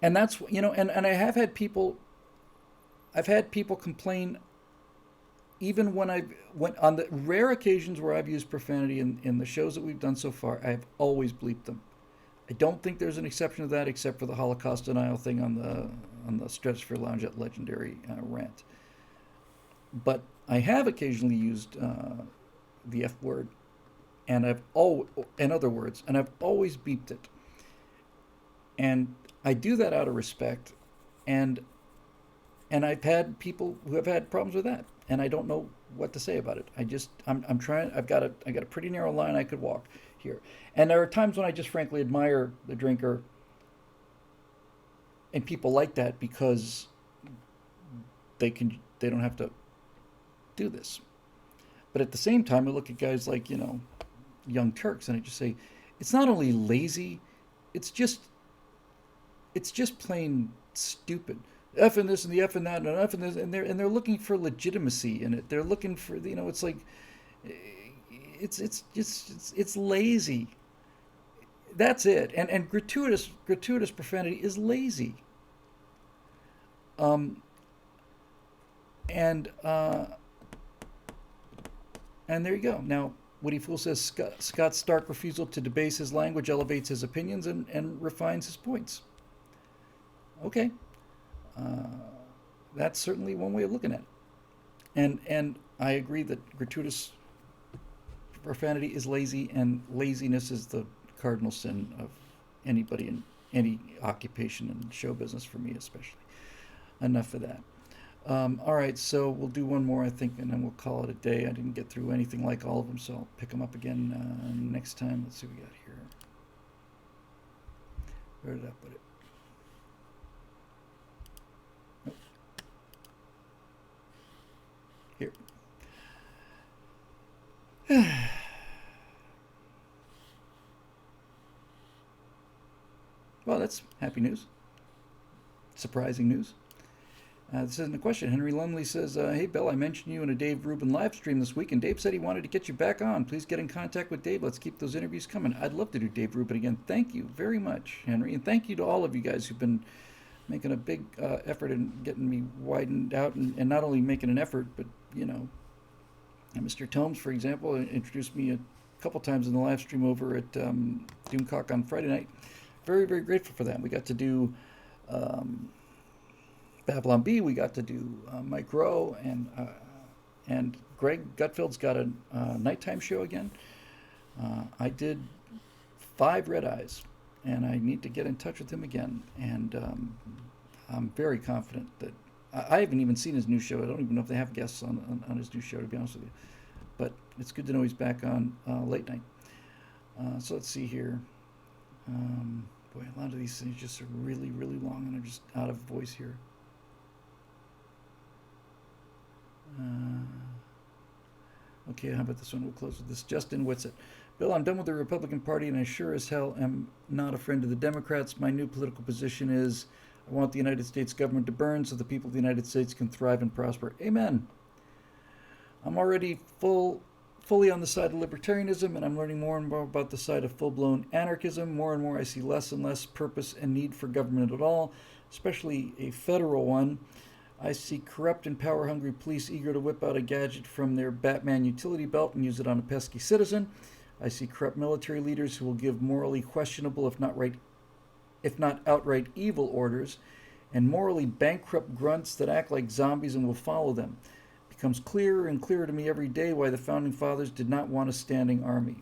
And that's, you know, and I've had people complain, even when I've went on the rare occasions where I've used profanity in the shows that we've done so far, I've always bleeped them. I don't think there's an exception to that, except for the Holocaust denial thing on the Stratosphere Lounge at Legendary rant. But I have occasionally used the F word, and and other words, and I've always beeped it. And I do that out of respect, and I've had people who have had problems with that, and I don't know what to say about it. I'm trying. I got a pretty narrow line I could walk here, and there are times when I just frankly admire the drinker, and people like that because they don't have to do this. But at the same time, I look at guys like, you know, Young Turks, and I just say, it's not only lazy, it's just plain stupid. F in this and the F in that and F in this, and they're looking for legitimacy in it. They're looking for, you know, it's like it's lazy. That's it. And gratuitous profanity is lazy. Um and and there you go. Now, Woody Fool says Scott's stark refusal to debase his language elevates his opinions and refines his points. Okay. Uh, that's certainly one way of looking at it. And I agree that gratuitous profanity is lazy, and laziness is the cardinal sin of anybody in any occupation in show business, for me especially. Enough of that. All right, so we'll do one more, I think, and then we'll call it a day. I didn't get through anything like all of them, so I'll pick them up again next time. Let's see what we got here. Where did I put it? Nope. Here. Well, that's happy news. Surprising news. This isn't a question. Henry Lumley says, hey, Bill, I mentioned you in a Dave Rubin live stream this week, and Dave said he wanted to get you back on. Please get in contact with Dave. Let's keep those interviews coming. I'd love to do Dave Rubin again. Thank you very much, Henry. And thank you to all of you guys who've been making a big effort in getting me widened out, and not only making an effort, but, you know, Mr. Tomes, for example, introduced me a couple times in the live stream over at Doomcock on Friday night. Very, very grateful for that. We got to do Babylon B. We got to do Mike Rowe, and Greg Gutfeld's got a nighttime show again. I did 5 Red Eyes, and I need to get in touch with him again. And I'm very confident that I haven't even seen his new show. I don't even know if they have guests on his new show, to be honest with you. But it's good to know he's back on late night. So let's see here. Boy, a lot of these things just are really, really long, and I'm just out of voice here. Okay, how about this one? We'll close with this. Justin Whitsett. Bill, I'm done with the Republican Party, and I sure as hell am not a friend of the Democrats. My new political position is I want the United States government to burn so the people of the United States can thrive and prosper. Amen. I'm already fully on the side of libertarianism, and I'm learning more and more about the side of full-blown anarchism. More and more I see less and less purpose and need for government at all, especially a federal one. I see corrupt and power-hungry police eager to whip out a gadget from their Batman utility belt and use it on a pesky citizen. I see corrupt military leaders who will give morally questionable, if not outright evil orders, and morally bankrupt grunts that act like zombies and will follow them. It becomes clearer and clearer to me every day why the founding fathers did not want a standing army.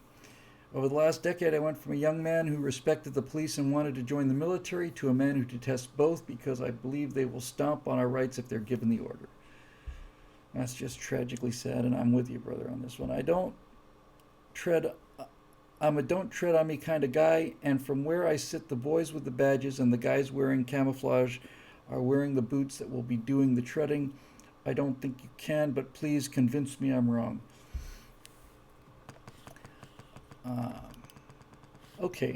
Over the last decade, I went from a young man who respected the police and wanted to join the military to a man who detests both because I believe they will stomp on our rights if they're given the order. That's just tragically sad, and I'm with you, brother, on this one. I'm a don't tread on me kind of guy, and from where I sit, the boys with the badges and the guys wearing camouflage are wearing the boots that will be doing the treading. I don't think you can, but please convince me I'm wrong. Okay.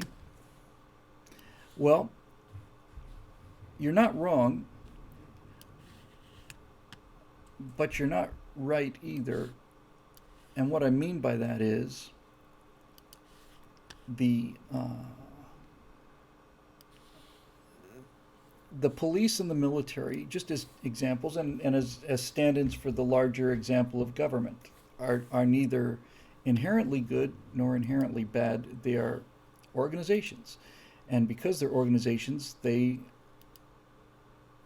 Well, you're not wrong, but you're not right either. And what I mean by that is the police and the military, just as examples and as stand-ins for the larger example of government, are neither inherently good nor inherently bad. They are organizations. And because they're organizations, they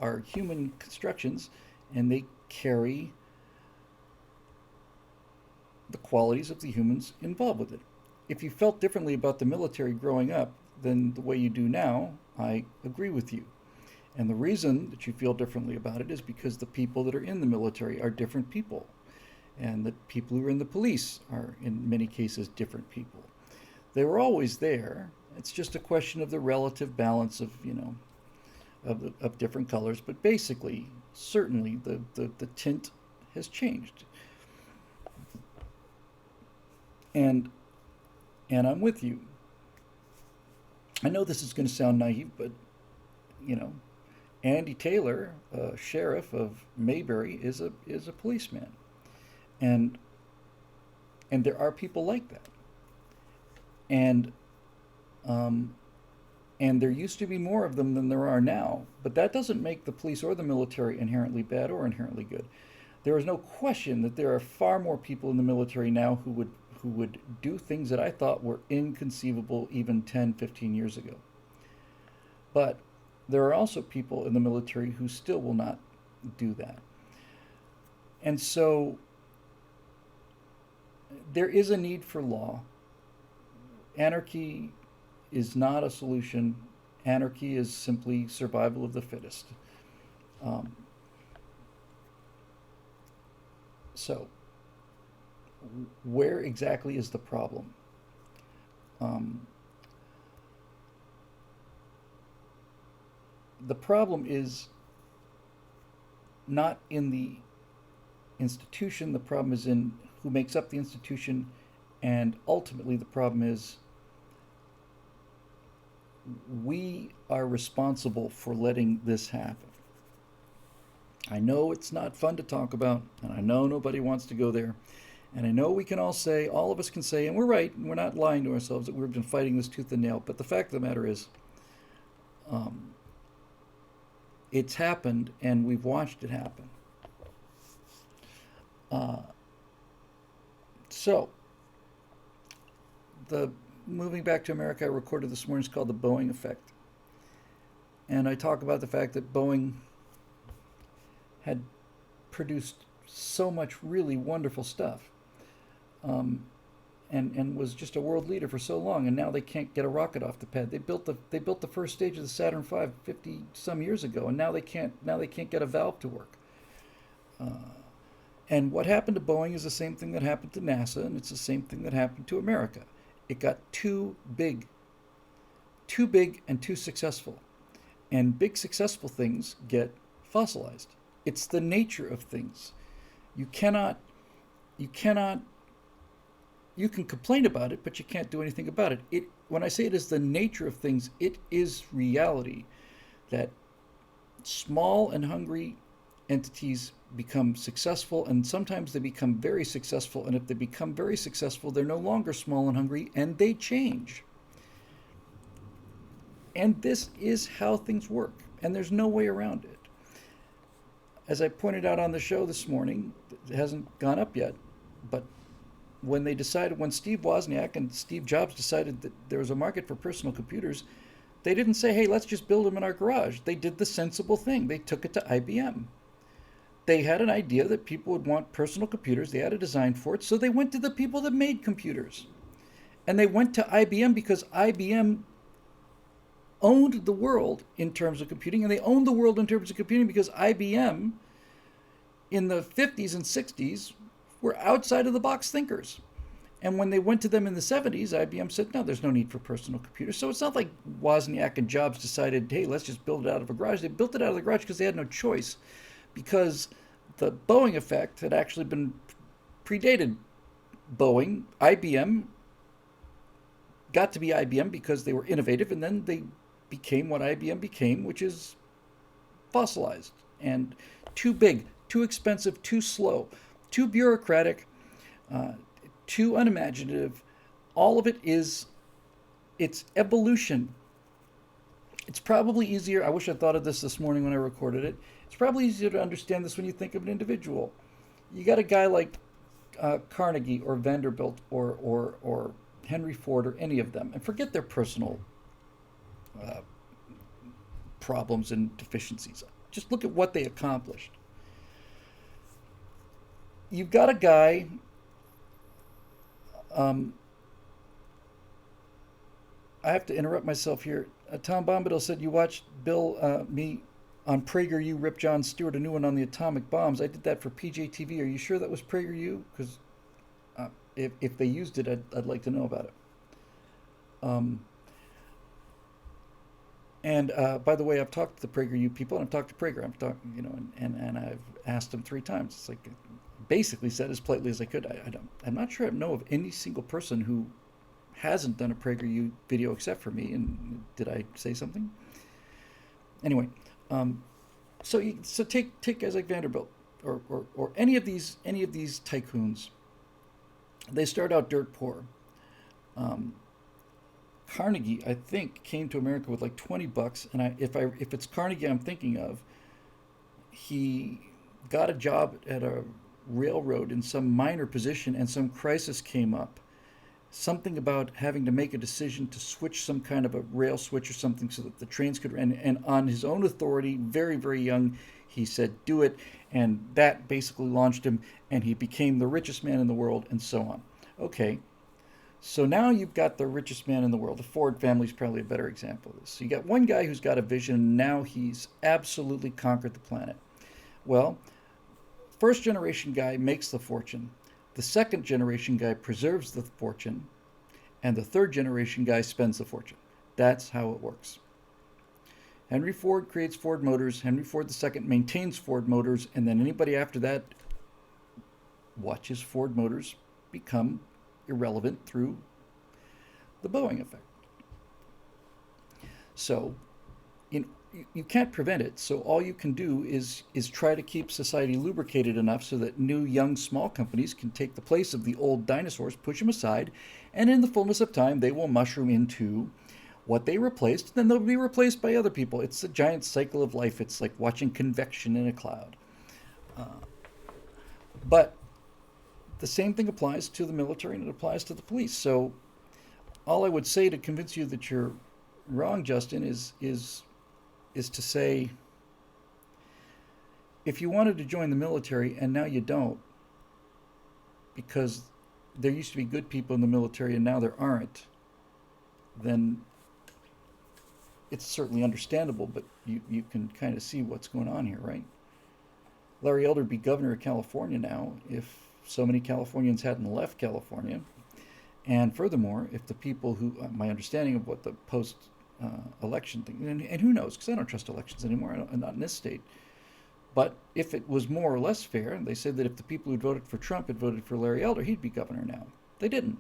are human constructions, and they carry the qualities of the humans involved with it. If you felt differently about the military growing up than the way you do now, I agree with you. And the reason that you feel differently about it is because the people that are in the military are different people. And the people who are in the police are, in many cases, different people. They were always there. It's just a question of the relative balance of, of different colors. But basically, certainly, the tint has changed. And I'm with you. I know this is going to sound naive, but, Andy Taylor, sheriff of Mayberry, is a policeman. And there are people like that. And there used to be more of them than there are now. But that doesn't make the police or the military inherently bad or inherently good. There is no question that there are far more people in the military now who would do things that I thought were inconceivable even 10, 15 years ago. But there are also people in the military who still will not do that. And so there is a need for law. Anarchy is not a solution. Anarchy is simply survival of the fittest. So, where exactly is the problem? The problem is not in the institution. The problem is in who makes up the institution, and ultimately the problem is we are responsible for letting this happen. I know it's not fun to talk about, and I know nobody wants to go there, and I know we can all say, all of us can say, and we're right, and we're not lying to ourselves, that we've been fighting this tooth and nail, but the fact of the matter is, it's happened, and we've watched it happen. So, the moving back to America I recorded this morning is called The Boeing Effect. And I talk about the fact that Boeing had produced so much really wonderful stuff, and was just a world leader for so long, and now they can't get a rocket off the pad. They built the first stage of the Saturn V 50 some years ago, and now they can't get a valve to work. And what happened to Boeing is the same thing that happened to NASA, and it's the same thing that happened to America. It got too big and too successful. And big successful things get fossilized. It's the nature of things. You can complain about it, but you can't do anything about it. When I say it is the nature of things, it is reality that small and hungry entities become successful, and sometimes they become very successful, and if they become very successful, they're no longer small and hungry, and they change. And this is how things work, and there's no way around it. as I pointed out on the show this morning, it hasn't gone up yet, but when Steve Wozniak and Steve Jobs decided that there was a market for personal computers, they didn't say, hey, let's just build them in our garage. They did the sensible thing. They took it to IBM. They had an idea that people would want personal computers. They had a design for it. So they went to the people that made computers. And they went to IBM because IBM owned the world in terms of computing. And they owned the world in terms of computing because IBM in the 50s and 60s were outside of the box thinkers. And when they went to them in the 70s, IBM said, no, there's no need for personal computers. So it's not like Wozniak and Jobs decided, hey, let's just build it out of a garage. They built it out of the garage because they had no choice. Because the Boeing effect had actually been predated Boeing. IBM got to be IBM because they were innovative, and then they became what IBM became, which is fossilized and too big, too expensive, too slow, too bureaucratic, too unimaginative. All of it is, it's evolution. It's probably easier. I wish I thought of this morning when I recorded it. It's probably easier to understand this when you think of an individual. You got a guy like Carnegie or Vanderbilt or Henry Ford or any of them, and forget their personal problems and deficiencies. Just look at what they accomplished. You've got a guy. I have to interrupt myself here. Tom Bombadil said you watched me on PragerU rip Jon Stewart a new one on the atomic bombs. I did that for PJTV. Are you sure that was PragerU? Because if they used it, I'd like to know about it. And by the way, I've talked to the PragerU people, and I've talked to Prager. I'm talking, and I've asked them 3 times. It's like basically said as politely as I could. I'm not sure I know of any single person who hasn't done a PragerU video except for me. And did I say something? Anyway, so take guys like Vanderbilt or any of these tycoons. They start out dirt poor. Carnegie, I think, came to America with like $20, and if it's Carnegie I'm thinking of, he got a job at a railroad in some minor position, and some crisis came up. Something about having to make a decision to switch some kind of a rail switch or something so that the trains could run. And on his own authority, very, very young, he said, do it. And that basically launched him, and he became the richest man in the world, and so on. Okay, so now you've got the richest man in the world. The Ford family is probably a better example of this. So you got one guy who's got a vision, and now he's absolutely conquered the planet. Well, first generation guy makes the fortune. The second generation guy preserves the fortune, and the third generation guy spends the fortune. That's how it works. Henry Ford creates Ford Motors. Henry Ford II maintains Ford Motors, and then anybody after that watches Ford Motors become irrelevant through the Boeing effect. So you can't prevent it. So all you can do is try to keep society lubricated enough so that new, young, small companies can take the place of the old dinosaurs, push them aside, and in the fullness of time, they will mushroom into what they replaced. Then they'll be replaced by other people. It's a giant cycle of life. It's like watching convection in a cloud. But the same thing applies to the military, and it applies to the police. So all I would say to convince you that you're wrong, Justin, is to say, if you wanted to join the military and now you don't, because there used to be good people in the military and now there aren't, then it's certainly understandable, but you can kind of see what's going on here, right? Larry Elder would be governor of California now if so many Californians hadn't left California. And furthermore, if the people who, my understanding of what the post-election thing, and who knows, because I don't trust elections anymore, not in this state, but if it was more or less fair, they said that if the people who voted for Trump had voted for Larry Elder, he'd be governor now. They didn't.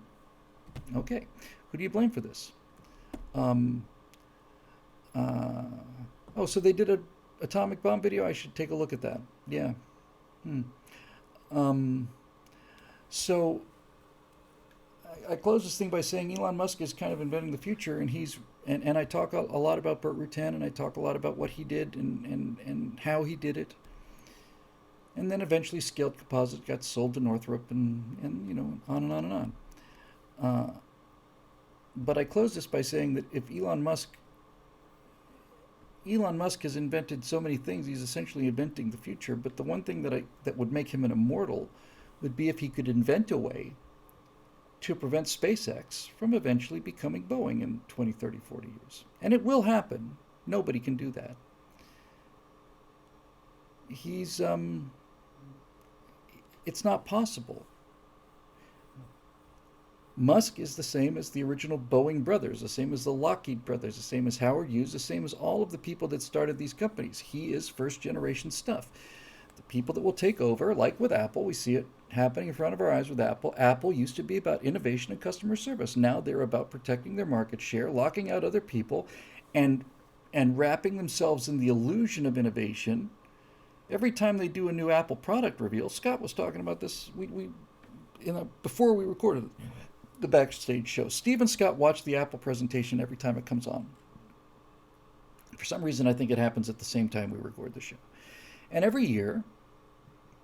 Okay. Who do you blame for this? So they did a atomic bomb video? I should take a look at that. Yeah. So I close this thing by saying Elon Musk is kind of inventing the future, and I talk a lot about Burt Rutan, and I talk a lot about what he did and how he did it. And then eventually Scaled Composite got sold to Northrop and on and on and on. Uh, but I close this by saying that if Elon Musk has invented so many things, he's essentially inventing the future. But the one thing that would make him an immortal would be if he could invent a way to prevent SpaceX from eventually becoming Boeing in 20, 30, 40 years. And it will happen. Nobody can do that. He's it's not possible. Musk is the same as the original Boeing brothers, the same as the Lockheed brothers, the same as Howard Hughes, the same as all of the people that started these companies. He is first generation stuff. The people that will take over, like with Apple, we see it happening in front of our eyes with Apple. Apple used to be about innovation and customer service. Now they're about protecting their market share, locking out other people, and wrapping themselves in the illusion of innovation. Every time they do a new Apple product reveal, Scott was talking about this. Before we recorded the backstage show, Steve and Scott watch the Apple presentation every time it comes on. For some reason, I think it happens at the same time we record the show. And every year,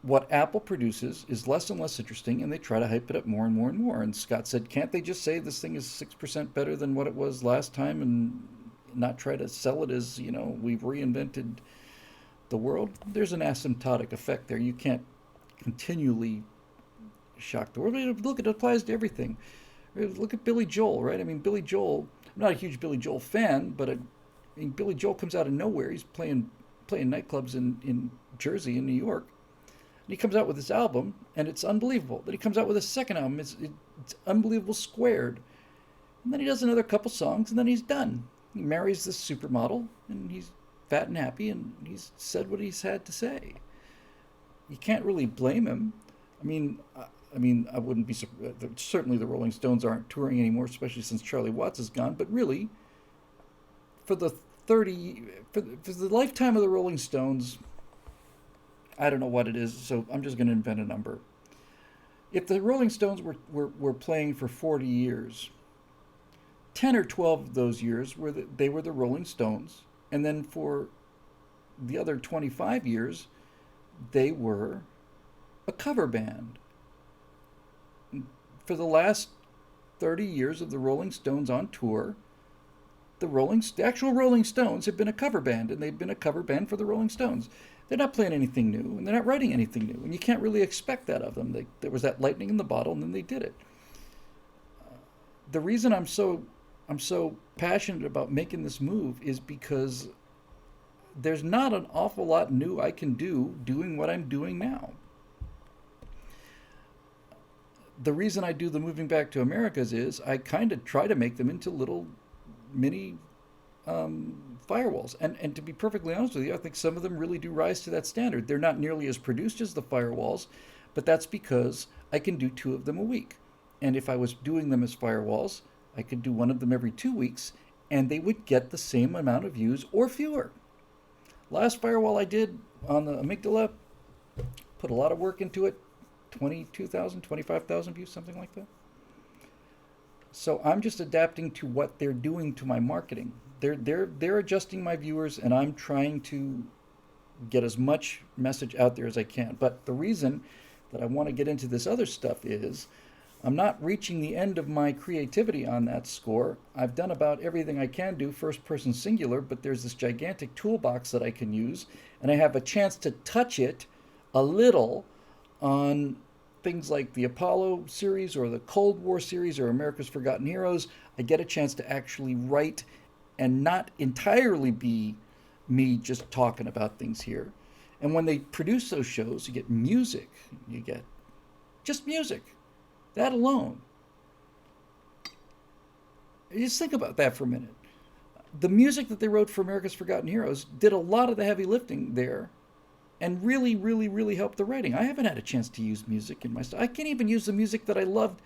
what Apple produces is less and less interesting, and they try to hype it up more and more and more. And Scott said, can't they just say this thing is 6% better than what it was last time and not try to sell it as, we've reinvented the world? There's an asymptotic effect there. You can't continually shock the world. Look, it applies to everything. Look at Billy Joel, right? I mean, Billy Joel, I'm not a huge Billy Joel fan, but Billy Joel comes out of nowhere. He's playing nightclubs in Jersey and New York. And he comes out with this album, and it's unbelievable. Then he comes out with a second album. It's unbelievable squared. And then he does another couple songs, and then he's done. He marries this supermodel, and he's fat and happy, and he's said what he's had to say. You can't really blame him. I wouldn't be surprised. Certainly the Rolling Stones aren't touring anymore, especially since Charlie Watts is gone. But really, for the lifetime of the Rolling Stones, I don't know what it is, so I'm just going to invent a number. If the Rolling Stones were playing for 40 years, 10 or 12 of those years they were the Rolling Stones, and then for the other 25 years, they were a cover band. For the last 30 years of the Rolling Stones on tour, the actual Rolling Stones have been a cover band, and they've been a cover band for the Rolling Stones. They're not playing anything new, and they're not writing anything new, and you can't really expect that of them. There was that lightning in the bottle, and then they did it. The reason I'm so passionate about making this move is because there's not an awful lot new I can do doing what I'm doing now. The reason I do the moving back to Americas is I kind of try to make them into little mini firewalls. And to be perfectly honest with you, I think some of them really do rise to that standard. They're not nearly as produced as the firewalls, but that's because I can do 2 of them a week. And if I was doing them as firewalls, I could do one of them every 2 weeks, and they would get the same amount of views or fewer. Last firewall I did on the amygdala, put a lot of work into it, 22,000, 25,000 views, something like that. So I'm just adapting to what they're doing to my marketing. They're adjusting my viewers, and I'm trying to get as much message out there as I can. But the reason that I want to get into this other stuff is I'm not reaching the end of my creativity on that score. I've done about everything I can do first person singular, but there's this gigantic toolbox that I can use, and I have a chance to touch it a little on things like the Apollo series or the Cold War series or America's Forgotten Heroes. I get a chance to actually write and not entirely be me just talking about things here. And when they produce those shows, you get music. You get just music. That alone. Just think about that for a minute. The music that they wrote for America's Forgotten Heroes did a lot of the heavy lifting there and really, really, really helped the writing. I haven't had a chance to use music in my stuff. I can't even use the music that I loved.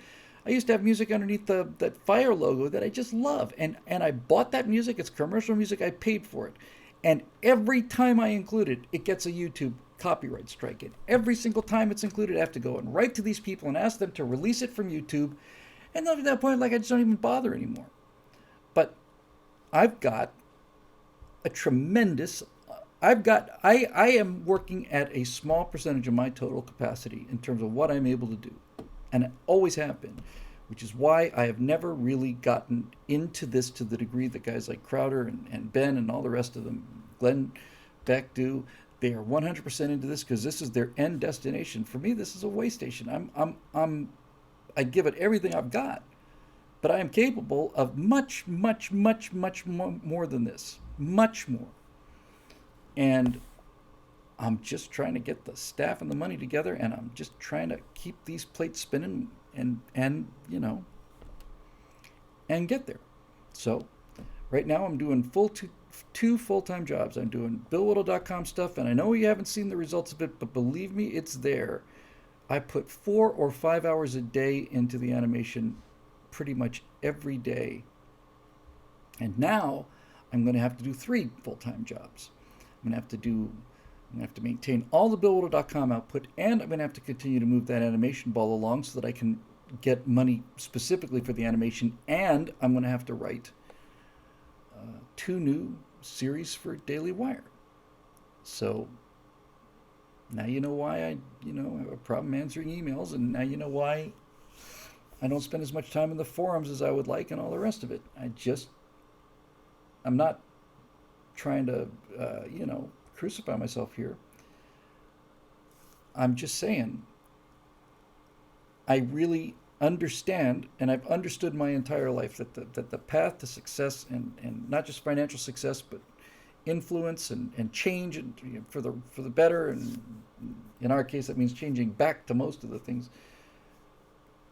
I used to have music underneath that Fire logo that I just love. And I bought that music. It's commercial music. I paid for it. And every time I include it, it gets a YouTube copyright strike. And every single time it's included, I have to go and write to these people and ask them to release it from YouTube. And then at that point, I just don't even bother anymore. But I've got a tremendous I am working at a small percentage of my total capacity in terms of what I'm able to do, and I always have been, which is why I have never really gotten into this to the degree that guys like Crowder and Ben and all the rest of them, Glenn Beck do. They are 100% into this because this is their end destination. For me, this is a way station. I give it everything I've got, but I am capable of much, much, much, much more than this. Much more. And I'm just trying to get the staff and the money together, and I'm just trying to keep these plates spinning and and get there. So right now I'm doing two full-time jobs. I'm doing BillWhittle.com stuff, and I know you haven't seen the results of it, but believe me, it's there. I put 4 or 5 hours a day into the animation pretty much every day. And now I'm going to have to do 3 full-time jobs. I'm going to have to maintain all the BillWhittle.com output, and I'm going to have to continue to move that animation ball along so that I can get money specifically for the animation, and I'm going to have to write 2 new series for Daily Wire. So now you know why I have a problem answering emails, and now you know why I don't spend as much time in the forums as I would like and all the rest of it. I'm not trying to, crucify myself here. I'm just saying, I really understand, and I've understood my entire life that the path to success and not just financial success, but influence and change and for the better, and in our case that means changing back to most of the things.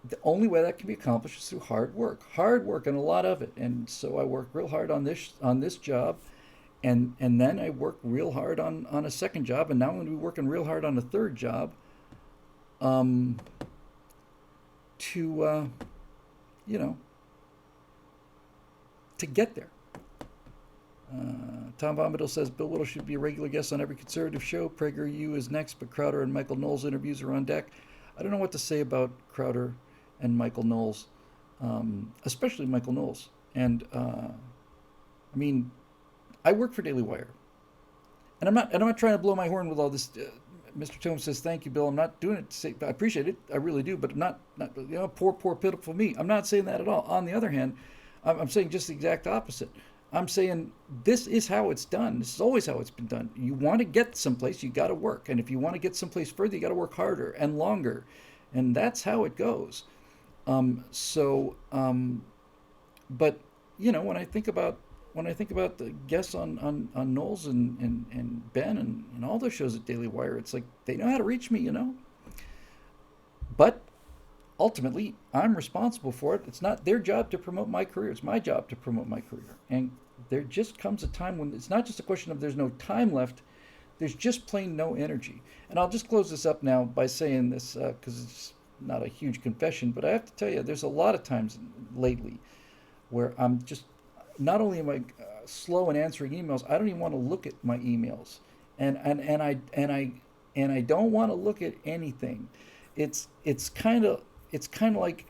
The only way that can be accomplished is through hard work, and a lot of it. And so I work real hard on this job, and then I work real hard on a second job, and now I'm going to be working real hard on a third job, to to get there. Tom Bombadil says Bill Whittle should be a regular guest on every conservative show. PragerU is next, but Crowder and Michael Knowles interviews are on deck. I don't know what to say about Crowder and Michael Knowles, especially Michael Knowles. And I mean, I work for Daily Wire, and I'm not trying to blow my horn with all this. Mr. Tome says, "Thank you, Bill. I'm not doing it to say I appreciate it. I really do, but I'm not poor pitiful me. I'm not saying that at all. On the other hand, I'm saying just the exact opposite. I'm saying this is how it's done. This is always how it's been done. You want to get someplace, you got to work, and if you want to get someplace further, you got to work harder and longer, and that's how it goes. But when I think about the guests on Knowles and Ben and all those shows at Daily Wire, it's like they know how to reach me. But ultimately, I'm responsible for it. It's not their job to promote my career. It's my job to promote my career. And there just comes a time when it's not just a question of there's no time left. There's just plain no energy. And I'll just close this up now by saying this because it's not a huge confession, but I have to tell you, there's a lot of times lately where I'm just not only am I slow in answering emails, I don't even want to look at my emails, and I don't want to look at anything. It's kind of like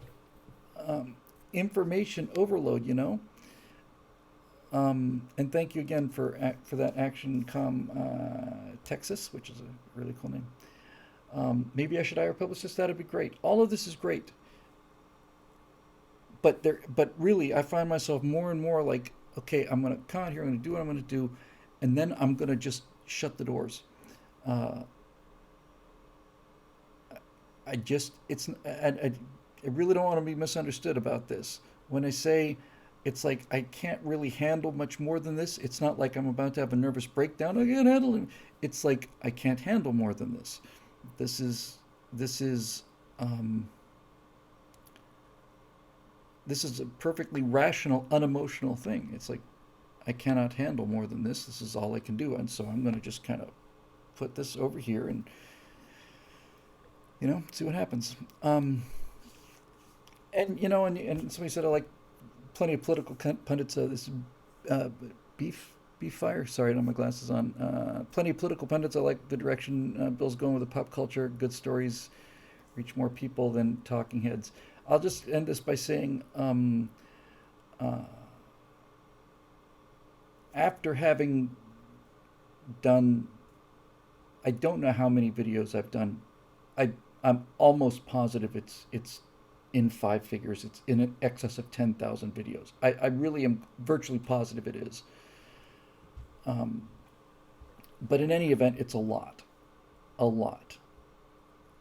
information overload. And thank you again for that Action Texas, which is a really cool name. Maybe I should hire a publicist. That'd be great. All of this is great. But really, I find myself more and more like, okay, I'm going to come out here, I'm going to do what I'm going to do, and then I'm going to just shut the doors. I really don't want to be misunderstood about this. When I say it's like I can't really handle much more than this, it's not like I'm about to have a nervous breakdown. I can't handle it. It's like I can't handle more than this. This is a perfectly rational, unemotional thing. It's like I cannot handle more than this. This is all I can do, and so I'm going to just kind of put this over here and see what happens. And somebody said I like plenty of political pundits. This beef fire. Sorry, I don't have my glasses on. Plenty of political pundits. I like the direction Bill's going with the pop culture. Good stories reach more people than talking heads. I'll just end this by saying, after having done. I don't know how many videos I've done. I I'm almost positive it's in five figures. It's in an excess of 10,000 videos. I really am virtually positive it is. Um, but in any event, it's a lot,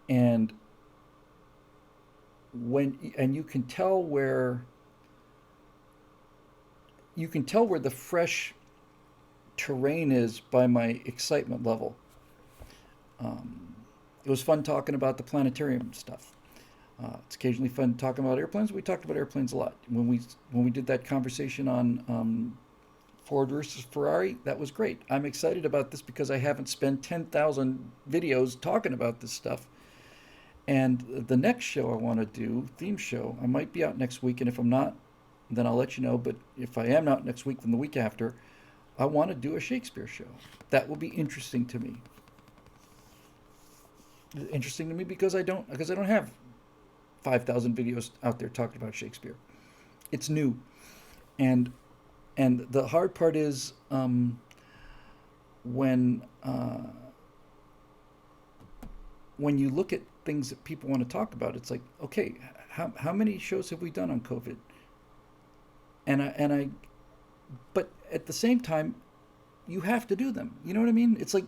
and you can tell where the fresh terrain is by my excitement level. Um, it was fun talking about the planetarium stuff. It's occasionally fun talking about airplanes. We talked about airplanes a lot when we did that conversation on Ford versus Ferrari. That was great. I'm excited about this because I haven't spent 10,000 videos talking about this stuff. And the next show I want to do, theme show, I might be out next week, and if I'm not, then I'll let you know. But if I am not next week, then the week after, I want to do a Shakespeare show. That will be interesting to me. Interesting to me because I don't have 5,000 videos out there talking about Shakespeare. It's new, and the hard part is when when you look at things that people want to talk about, it's like, okay, how many shows have we done on COVID? And I, but at the same time, you have to do them. You know what I mean? It's like,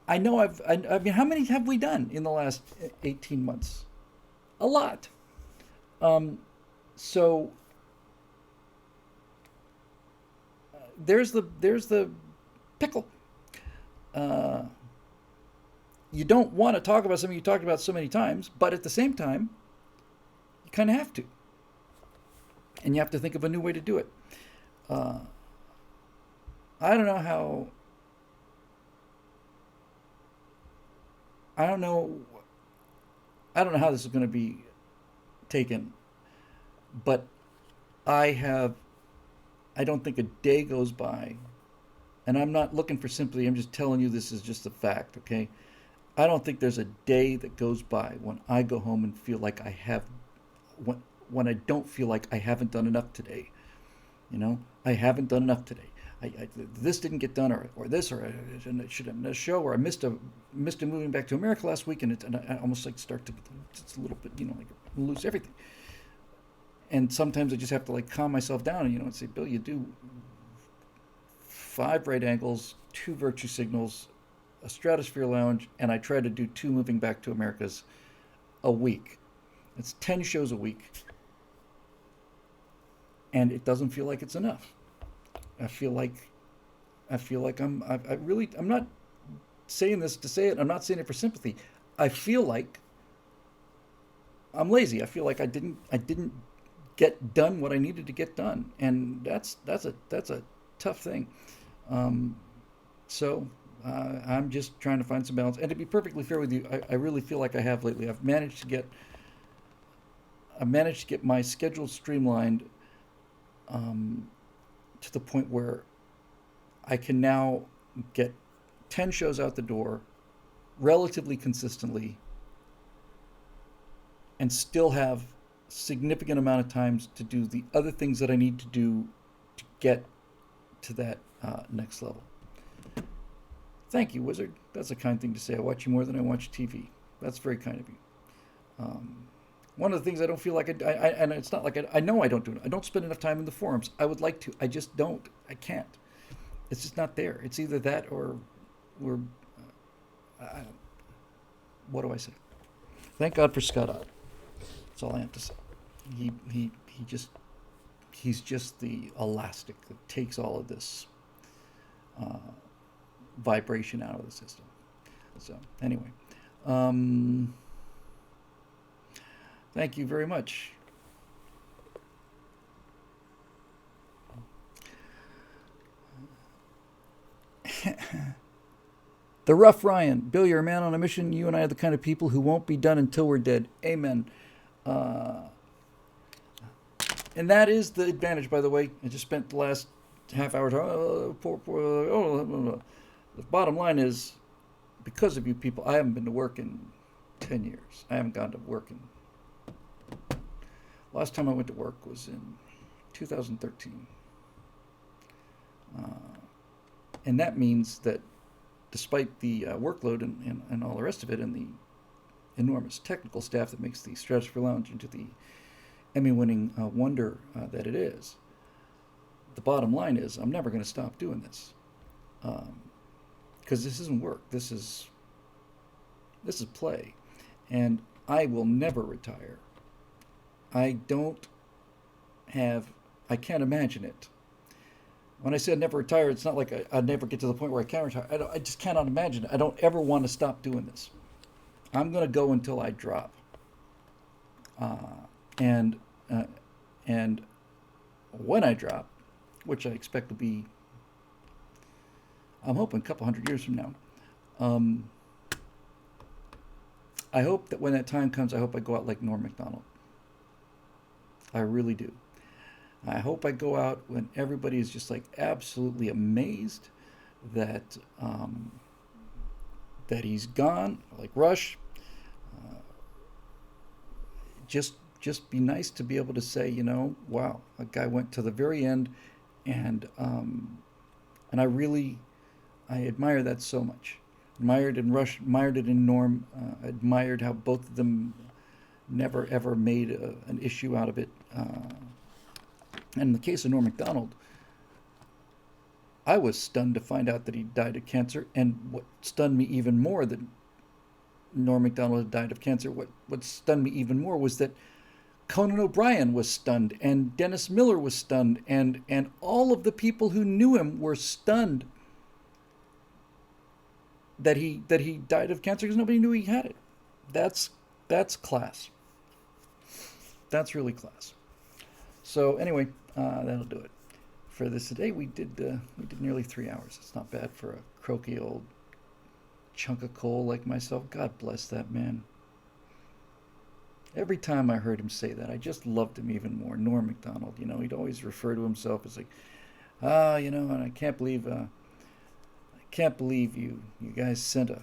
I mean, how many have we done in the last 18 months? A lot. Um, so there's the pickle. Uh, you don't want to talk about something you talked about so many times, but at the same time, you kind of have to, and you have to think of a new way to do it. Uh, I don't know how. I don't know. I don't know how this is going to be taken, but I have. I don't think a day goes by, and I'm not looking for sympathy. I'm just telling you this is just a fact. Okay, I don't think there's a day that goes by when I go home and feel like I have, when I don't feel like I haven't done enough today. I haven't done enough today. This didn't get done, or this, or I should have done a show, or I missed a moving back to America last week, and I almost like start to just a little bit, like lose everything. And sometimes I just have to like calm myself down and say, Bill, you do five right angles, two virtue signals, a Stratosphere lounge, and I try to do two moving back to Americas a week. It's 10 shows a week, and it doesn't feel like it's enough. I feel like I'm not saying this to say it. I'm not saying it for sympathy. I feel like I'm lazy. I feel like I didn't get done what I needed to get done, and that's a tough thing. Um, so I'm just trying to find some balance. And to be perfectly fair with you, I really feel like I have lately. I've managed to get my schedule streamlined um, to the point where I can now get 10 shows out the door relatively consistently and still have significant amount of times to do the other things that I need to do to get to that next level. Thank you, Wizard. That's a kind thing to say. I watch you more than I watch TV. That's very kind of you. Um, One of the things I don't feel like and it's not like I know I don't do it. I don't spend enough time in the forums. I would like to. I just don't. I can't. It's just not there. It's either that or we're. I, what do I say? Thank God for Scott Ott. That's all I have to say. He just he's just the elastic that takes all of this uh, vibration out of the system. So anyway, um, thank you very much. The Rough Ryan, Bill, you're a man on a mission. You and I are the kind of people who won't be done until we're dead. Amen. Uh, and that is the advantage, by the way. I just spent the last half hour talking. The bottom line is, because of you people, I haven't been to work in 10 years. I haven't gone to work in. Last time I went to work was in 2013. And that means that despite the workload and all the rest of it, and the enormous technical staff that makes the Stratosphere Lounge into the Emmy-winning wonder that it is, the bottom line is I'm never going to stop doing this, because this isn't work. This is play, and I will never retire. I don't have. I can't imagine it. When I say I'd never retire, it's not like I'd never get to the point where I can retire. I just cannot imagine it. I don't ever want to stop doing this. I'm going to go until I drop. Uh, and uh, and when I drop, which I expect will be, I'm hoping a couple hundred years from now. Um, I hope that when that time comes, I hope I go out like Norm Macdonald. I really do. I hope I go out when everybody is just like absolutely amazed that that he's gone, like Rush. Uh, just be nice to be able to say, wow, a guy went to the very end, and I admire that so much. Admired in Rush, admired it in Norm, admired how both of them never ever made an issue out of it. And in the case of Norm Macdonald, I was stunned to find out that he died of cancer. And what stunned me even more that Norm Macdonald had died of cancer, what stunned me even more was that Conan O'Brien was stunned, and Dennis Miller was stunned, and all of the people who knew him were stunned that he died of cancer because nobody knew he had it. That's class. That's really class. So anyway, that'll do it for this today. We did nearly 3 hours. It's not bad for a croaky old chunk of coal like myself. God bless that man. Every time I heard him say that, I just loved him even more. Norm Macdonald, he'd always refer to himself as like, and I can't believe you guys sent a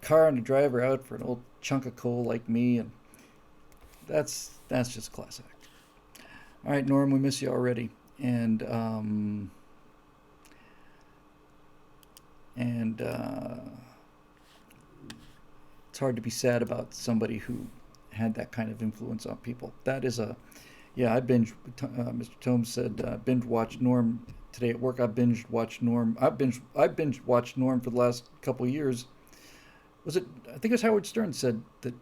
car and a driver out for an old chunk of coal like me, and that's just class act. All right, Norm, we miss you already, and it's hard to be sad about somebody who had that kind of influence on people. That is I binge. Mr. Tomes said binge watched Norm today at work. I binge watched Norm. I binge watched Norm for the last couple of years. Was it? I think it was Howard Stern said that.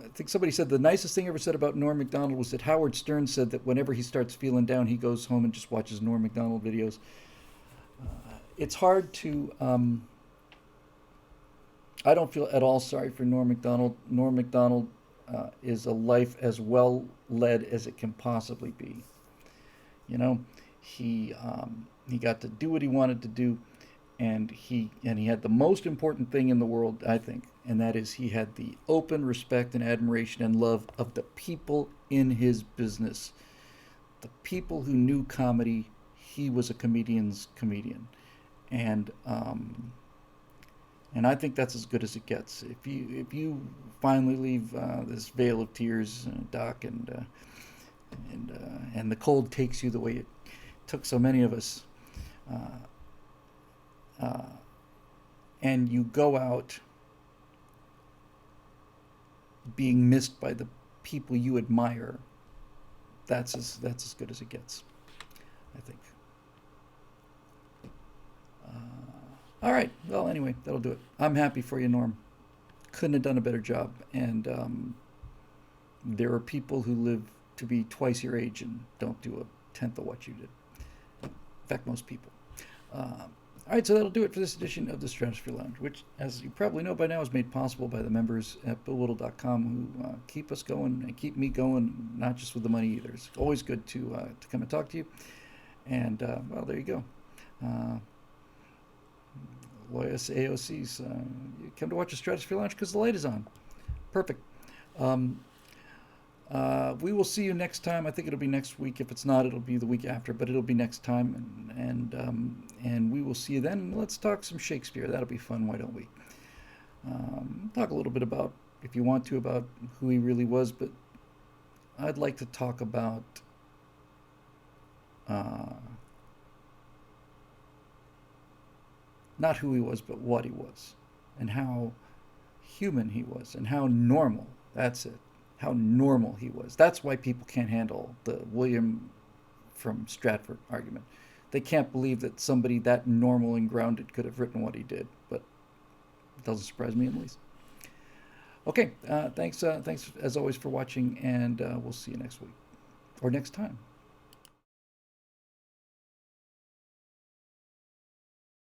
I think somebody said the nicest thing ever said about Norm Macdonald was that Howard Stern said that whenever he starts feeling down, he goes home and just watches Norm Macdonald videos. It's hard to. I don't feel at all sorry for Norm Macdonald. Norm Macdonald is a life as well led as it can possibly be. He got to do what he wanted to do, and he had the most important thing in the world, I think, and that is he had the open respect and admiration and love of the people in his business, the people who knew comedy. He was a comedian's comedian, and I think that's as good as it gets. If you finally leave this vale of tears, Doc, and the cold takes you the way it took so many of us, and you go out being missed by the people you admire, that's as good as it gets, I think. All right. Well, anyway, that'll do it. I'm happy for you, Norm. Couldn't have done a better job. And there are people who live to be twice your age and don't do a tenth of what you did. In fact, most people. All right, so that'll do it for this edition of the Stratosphere Lounge, which, as you probably know by now, is made possible by the members at BillWhittle.com who keep us going and keep me going, not just with the money either. It's always good to come and talk to you. And, well, there you go. Loyas AOCs, you come to watch the Stratosphere Lounge because the light is on. Perfect. We will see you next time. I think it'll be next week. If it's not, it'll be the week after, but it'll be next time. And we will see you then. Let's talk some Shakespeare. That'll be fun. Why don't we? Talk a little bit about, if you want to, about who he really was, but I'd like to talk about Not who he was, but what he was, and how human he was, and how normal. That's it. How normal he was. That's why people can't handle the William from Stratford argument. They can't believe that somebody that normal and grounded could have written what he did, but it doesn't surprise me in the least. Okay, thanks as always for watching, and we'll see you next week or next time.